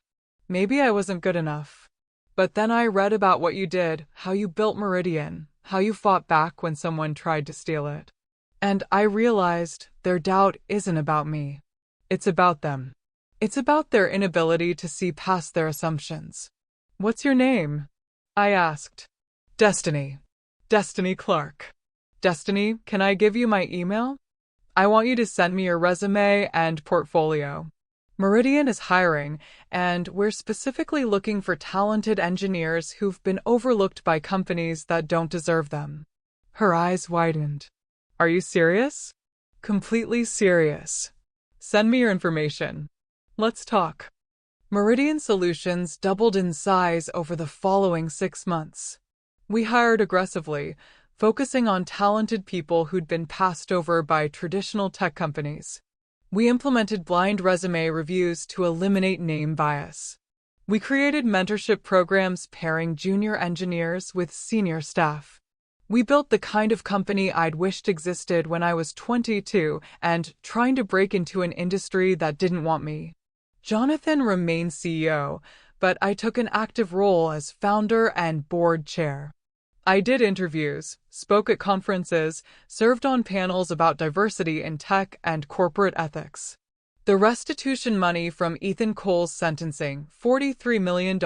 Maybe I wasn't good enough. But then I read about what you did, how you built Meridian, how you fought back when someone tried to steal it. And I realized their doubt isn't about me. It's about them. It's about their inability to see past their assumptions. What's your name? I asked. Destiny. Destiny Clark. Destiny, can I give you my email? I want you to send me your resume and portfolio. Meridian is hiring, and we're specifically looking for talented engineers who've been overlooked by companies that don't deserve them. Her eyes widened. Are you serious? Completely serious. Send me your information. Let's talk. Meridian Solutions doubled in size over the following 6 months. We hired aggressively, focusing on talented people who'd been passed over by traditional tech companies. We implemented blind resume reviews to eliminate name bias. We created mentorship programs pairing junior engineers with senior staff. We built the kind of company I'd wished existed when I was 22 and trying to break into an industry that didn't want me. Jonathan remained CEO, but I took an active role as founder and board chair. I did interviews, spoke at conferences, served on panels about diversity in tech and corporate ethics. The restitution money from Ethan Cole's sentencing, $43 million,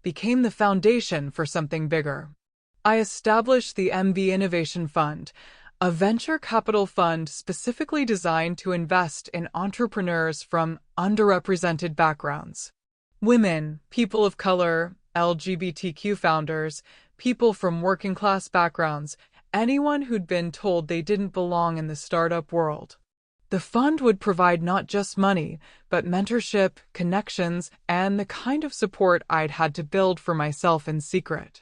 became the foundation for something bigger. I established the MB Innovation Fund, a venture capital fund specifically designed to invest in entrepreneurs from underrepresented backgrounds. Women, people of color, LGBTQ founders, people from working-class backgrounds, anyone who'd been told they didn't belong in the startup world. The fund would provide not just money, but mentorship, connections, and the kind of support I'd had to build for myself in secret.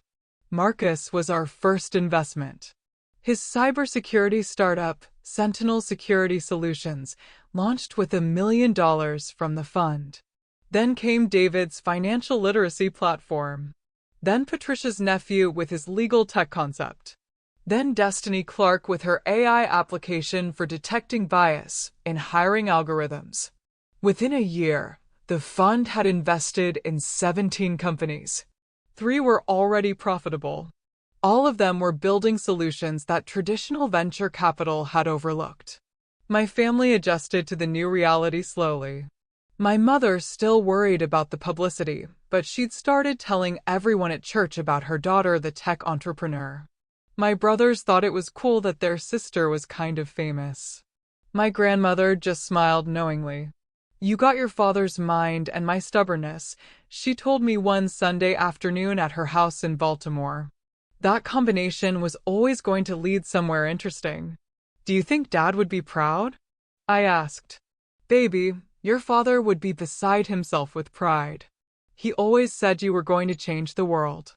Marcus was our first investment. His cybersecurity startup, Sentinel Security Solutions, launched with $1 million from the fund. Then came David's financial literacy platform. Then Patricia's nephew with his legal tech concept. Then Destiny Clark with her AI application for detecting bias in hiring algorithms. Within a year, the fund had invested in 17 companies. 3 were already profitable. All of them were building solutions that traditional venture capital had overlooked. My family adjusted to the new reality slowly. My mother still worried about the publicity, but she'd started telling everyone at church about her daughter, the tech entrepreneur. My brothers thought it was cool that their sister was kind of famous. My grandmother just smiled knowingly. You got your father's mind and my stubbornness, she told me one Sunday afternoon at her house in Baltimore. That combination was always going to lead somewhere interesting. Do you think Dad would be proud? I asked. Baby, your father would be beside himself with pride. He always said you were going to change the world.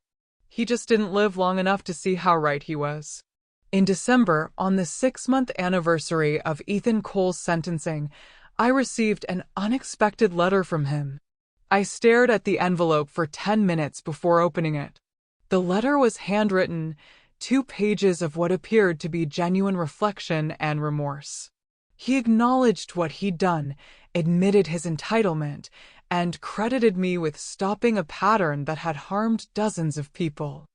He just didn't live long enough to see how right he was. In December, on the 6-month anniversary of Ethan Cole's sentencing, I received an unexpected letter from him. I stared at the envelope for 10 minutes before opening it. The letter was handwritten, 2 pages of what appeared to be genuine reflection and remorse. He acknowledged what he'd done, admitted his entitlement, and credited me with stopping a pattern that had harmed dozens of people.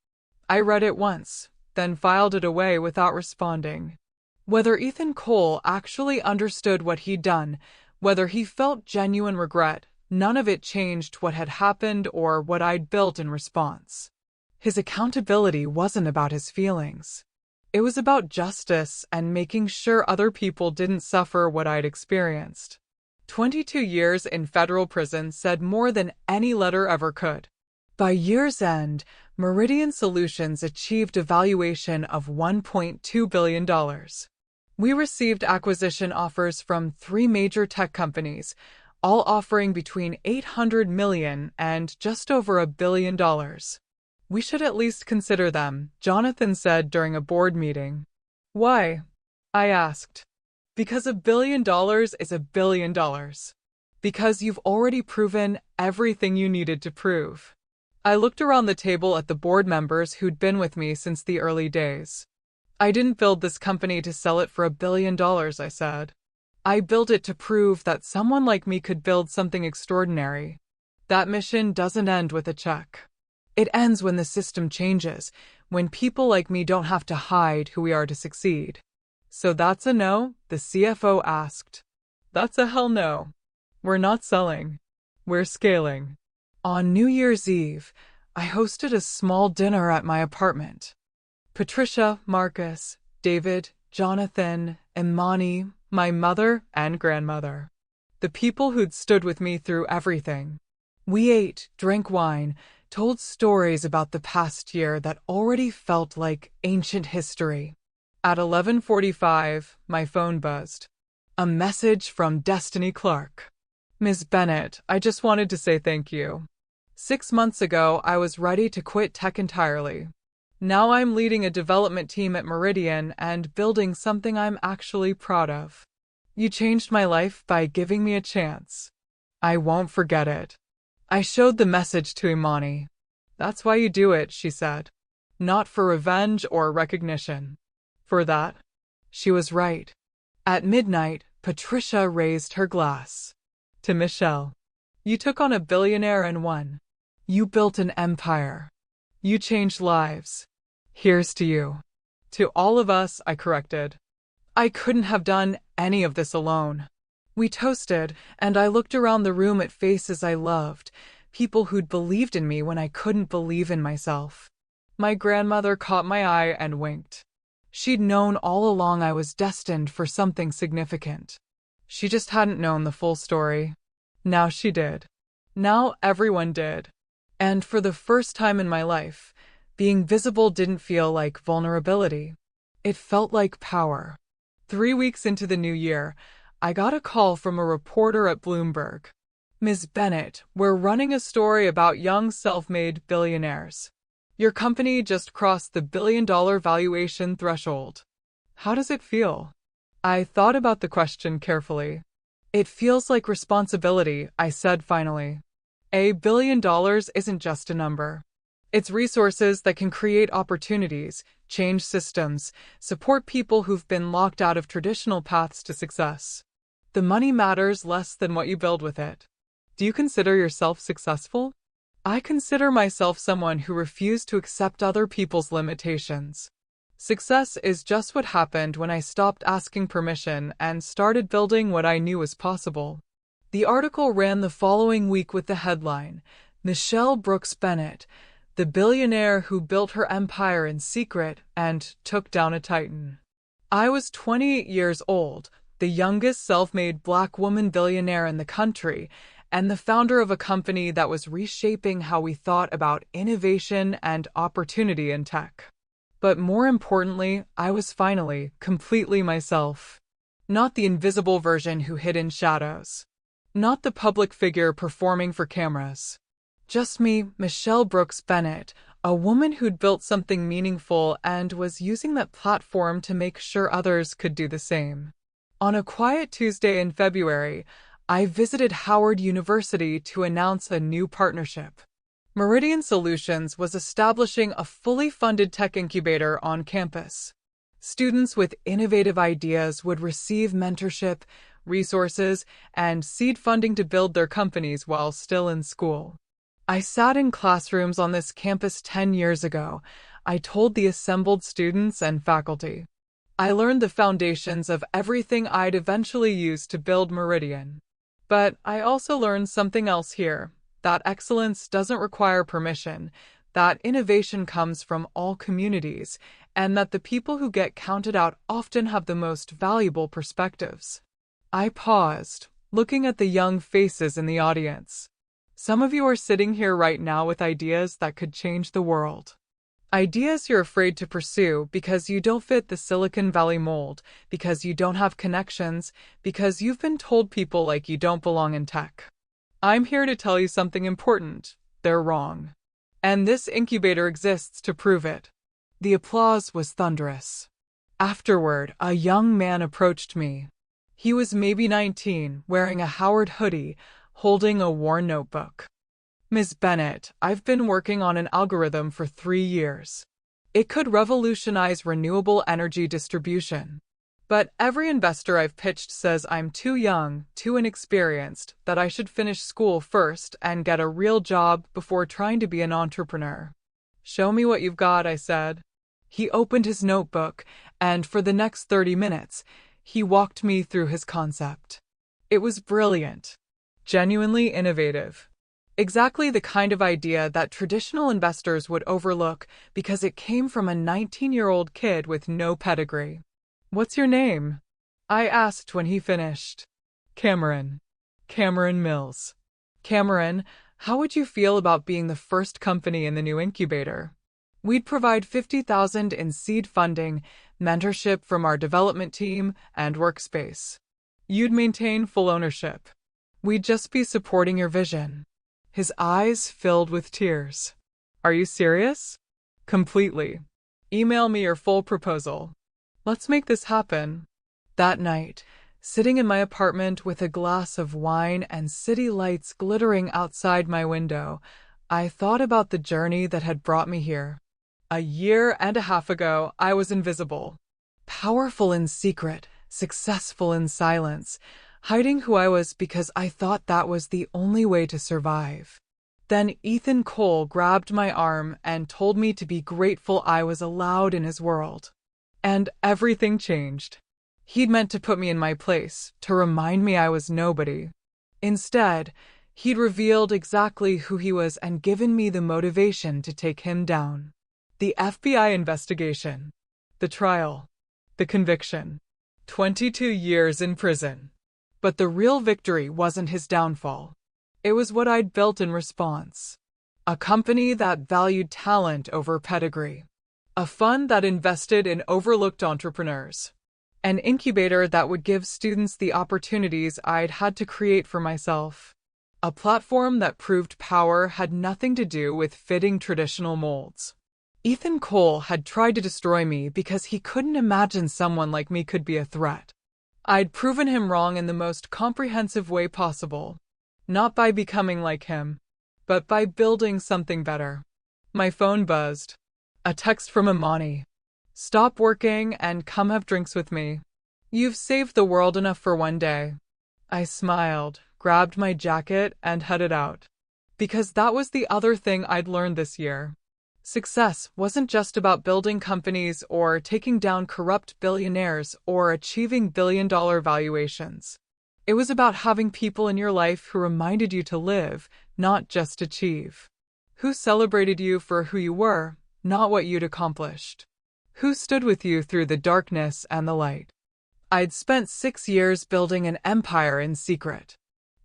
I read it once, then filed it away without responding. Whether Ethan Cole actually understood what he'd done, whether he felt genuine regret, none of it changed what had happened or what I'd built in response. His accountability wasn't about his feelings. It was about justice and making sure other people didn't suffer what I'd experienced. 22 years in federal prison said more than any letter ever could. By year's end, Meridian Solutions achieved a valuation of $1.2 billion. We received acquisition offers from 3 major tech companies, all offering between $800 million and just over $1 billion. We should at least consider them, Jonathan said during a board meeting. Why? I asked. Because $1 billion is $1 billion. Because you've already proven everything you needed to prove. I looked around the table at the board members who'd been with me since the early days. I didn't build this company to sell it for $1 billion, I said. I built it to prove that someone like me could build something extraordinary. That mission doesn't end with a check. It ends when the system changes, when people like me don't have to hide who we are to succeed. So that's a no? The CFO asked. That's a hell no. We're not selling. We're scaling. On New Year's Eve, I hosted a small dinner at my apartment. Patricia, Marcus, David, Jonathan, Imani, my mother and grandmother. The people who'd stood with me through everything. We ate, drank wine, told stories about the past year that already felt like ancient history. At 11:45, my phone buzzed. A message from Destiny Clark. Ms. Bennett, I just wanted to say thank you. 6 months ago, I was ready to quit tech entirely. Now I'm leading a development team at Meridian and building something I'm actually proud of. You changed my life by giving me a chance. I won't forget it. I showed the message to Imani. That's why you do it, she said. Not for revenge or recognition. For that. She was right. At midnight, Patricia raised her glass. To Michelle. You took on a billionaire and won. You built an empire. You changed lives. Here's to you. To all of us, I corrected. I couldn't have done any of this alone. We toasted, and I looked around the room at faces I loved, people who'd believed in me when I couldn't believe in myself. My grandmother caught my eye and winked. She'd known all along I was destined for something significant. She just hadn't known the full story. Now she did. Now everyone did. And for the first time in my life, being visible didn't feel like vulnerability. It felt like power. 3 weeks into the new year, I got a call from a reporter at Bloomberg. Ms. Bennett, we're running a story about young self-made billionaires. Your company just crossed the $1 billion valuation threshold. How does it feel? I thought about the question carefully. It feels like responsibility, I said finally. $1 billion isn't just a number. It's resources that can create opportunities, change systems, support people who've been locked out of traditional paths to success. The money matters less than what you build with it. Do you consider yourself successful? I consider myself someone who refused to accept other people's limitations. Success is just what happened when I stopped asking permission and started building what I knew was possible. The article ran the following week with the headline, Michelle Brooks Bennett, the billionaire who built her empire in secret and took down a titan. I was 28 years old, the youngest self-made Black woman billionaire in the country, and the founder of a company that was reshaping how we thought about innovation and opportunity in tech. But more importantly, I was finally completely myself. Not the invisible version who hid in shadows. Not the public figure performing for cameras. Just me, Michelle Brooks Bennett, a woman who'd built something meaningful and was using that platform to make sure others could do the same. On a quiet Tuesday in February, I visited Howard University to announce a new partnership. Meridian Solutions was establishing a fully funded tech incubator on campus. Students with innovative ideas would receive mentorship, resources, and seed funding to build their companies while still in school. I sat in classrooms on this campus 10 years ago. I told the assembled students and faculty. I learned the foundations of everything I'd eventually use to build Meridian. But I also learned something else here, that excellence doesn't require permission, that innovation comes from all communities, and that the people who get counted out often have the most valuable perspectives. I paused, looking at the young faces in the audience. Some of you are sitting here right now with ideas that could change the world. Ideas you're afraid to pursue because you don't fit the Silicon Valley mold, because you don't have connections, because you've been told people like you don't belong in tech. I'm here to tell you something important. They're wrong. And this incubator exists to prove it. The applause was thunderous. Afterward, a young man approached me. He was maybe 19, wearing a Howard hoodie, holding a worn notebook. "Ms. Bennett, I've been working on an algorithm for 3 years. It could revolutionize renewable energy distribution. But every investor I've pitched says I'm too young, too inexperienced, that I should finish school first and get a real job before trying to be an entrepreneur." "Show me what you've got," I said. He opened his notebook, and for the next 30 minutes, he walked me through his concept. It was brilliant, genuinely innovative. Exactly the kind of idea that traditional investors would overlook because it came from a 19-year-old kid with no pedigree. "What's your name?" I asked when he finished. "Cameron. Cameron Mills." "Cameron, how would you feel about being the first company in the new incubator? We'd provide $50,000 in seed funding, mentorship from our development team, and workspace. You'd maintain full ownership. We'd just be supporting your vision." His eyes filled with tears. "Are you serious?" "Completely. Email me your full proposal. Let's make this happen." That night, sitting in my apartment with a glass of wine and city lights glittering outside my window, I thought about the journey that had brought me here. 1.5 years ago, I was invisible. Powerful in secret, successful in silence, hiding who I was because I thought that was the only way to survive. Then Ethan Cole grabbed my arm and told me to be grateful I was allowed in his world. And everything changed. He'd meant to put me in my place, to remind me I was nobody. Instead, he'd revealed exactly who he was and given me the motivation to take him down. The FBI investigation. The trial. The conviction. 22 years in prison. But the real victory wasn't his downfall. It was what I'd built in response. A company that valued talent over pedigree. A fund that invested in overlooked entrepreneurs. An incubator that would give students the opportunities I'd had to create for myself. A platform that proved power had nothing to do with fitting traditional molds. Ethan Cole had tried to destroy me because he couldn't imagine someone like me could be a threat. I'd proven him wrong in the most comprehensive way possible. Not by becoming like him, but by building something better. My phone buzzed. A text from Imani. "Stop working and come have drinks with me. You've saved the world enough for one day." I smiled, grabbed my jacket, and headed out. Because that was the other thing I'd learned this year. Success wasn't just about building companies or taking down corrupt billionaires or achieving billion-dollar valuations. It was about having people in your life who reminded you to live, not just achieve. Who celebrated you for who you were, not what you'd accomplished. Who stood with you through the darkness and the light. I'd spent 6 years building an empire in secret.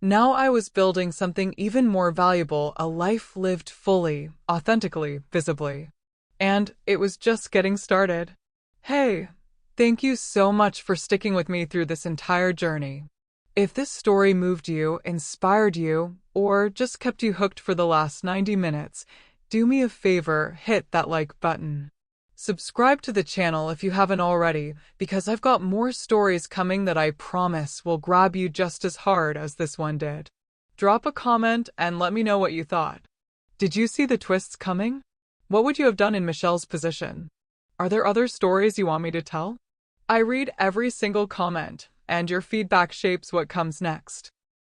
Now I was building something even more valuable, a life lived fully, authentically, visibly. And it was just getting started. Hey, thank you so much for sticking with me through this entire journey. If this story moved you, inspired you, or just kept you hooked for the last 90 minutes, do me a favor, hit that like button. Subscribe to the channel if you haven't already, because I've got more stories coming that I promise will grab you just as hard as this one did. Drop a comment and let me know what you thought. Did you see the twists coming? What would you have done in Michelle's position? Are there other stories you want me to tell? I read every single comment, and your feedback shapes what comes next.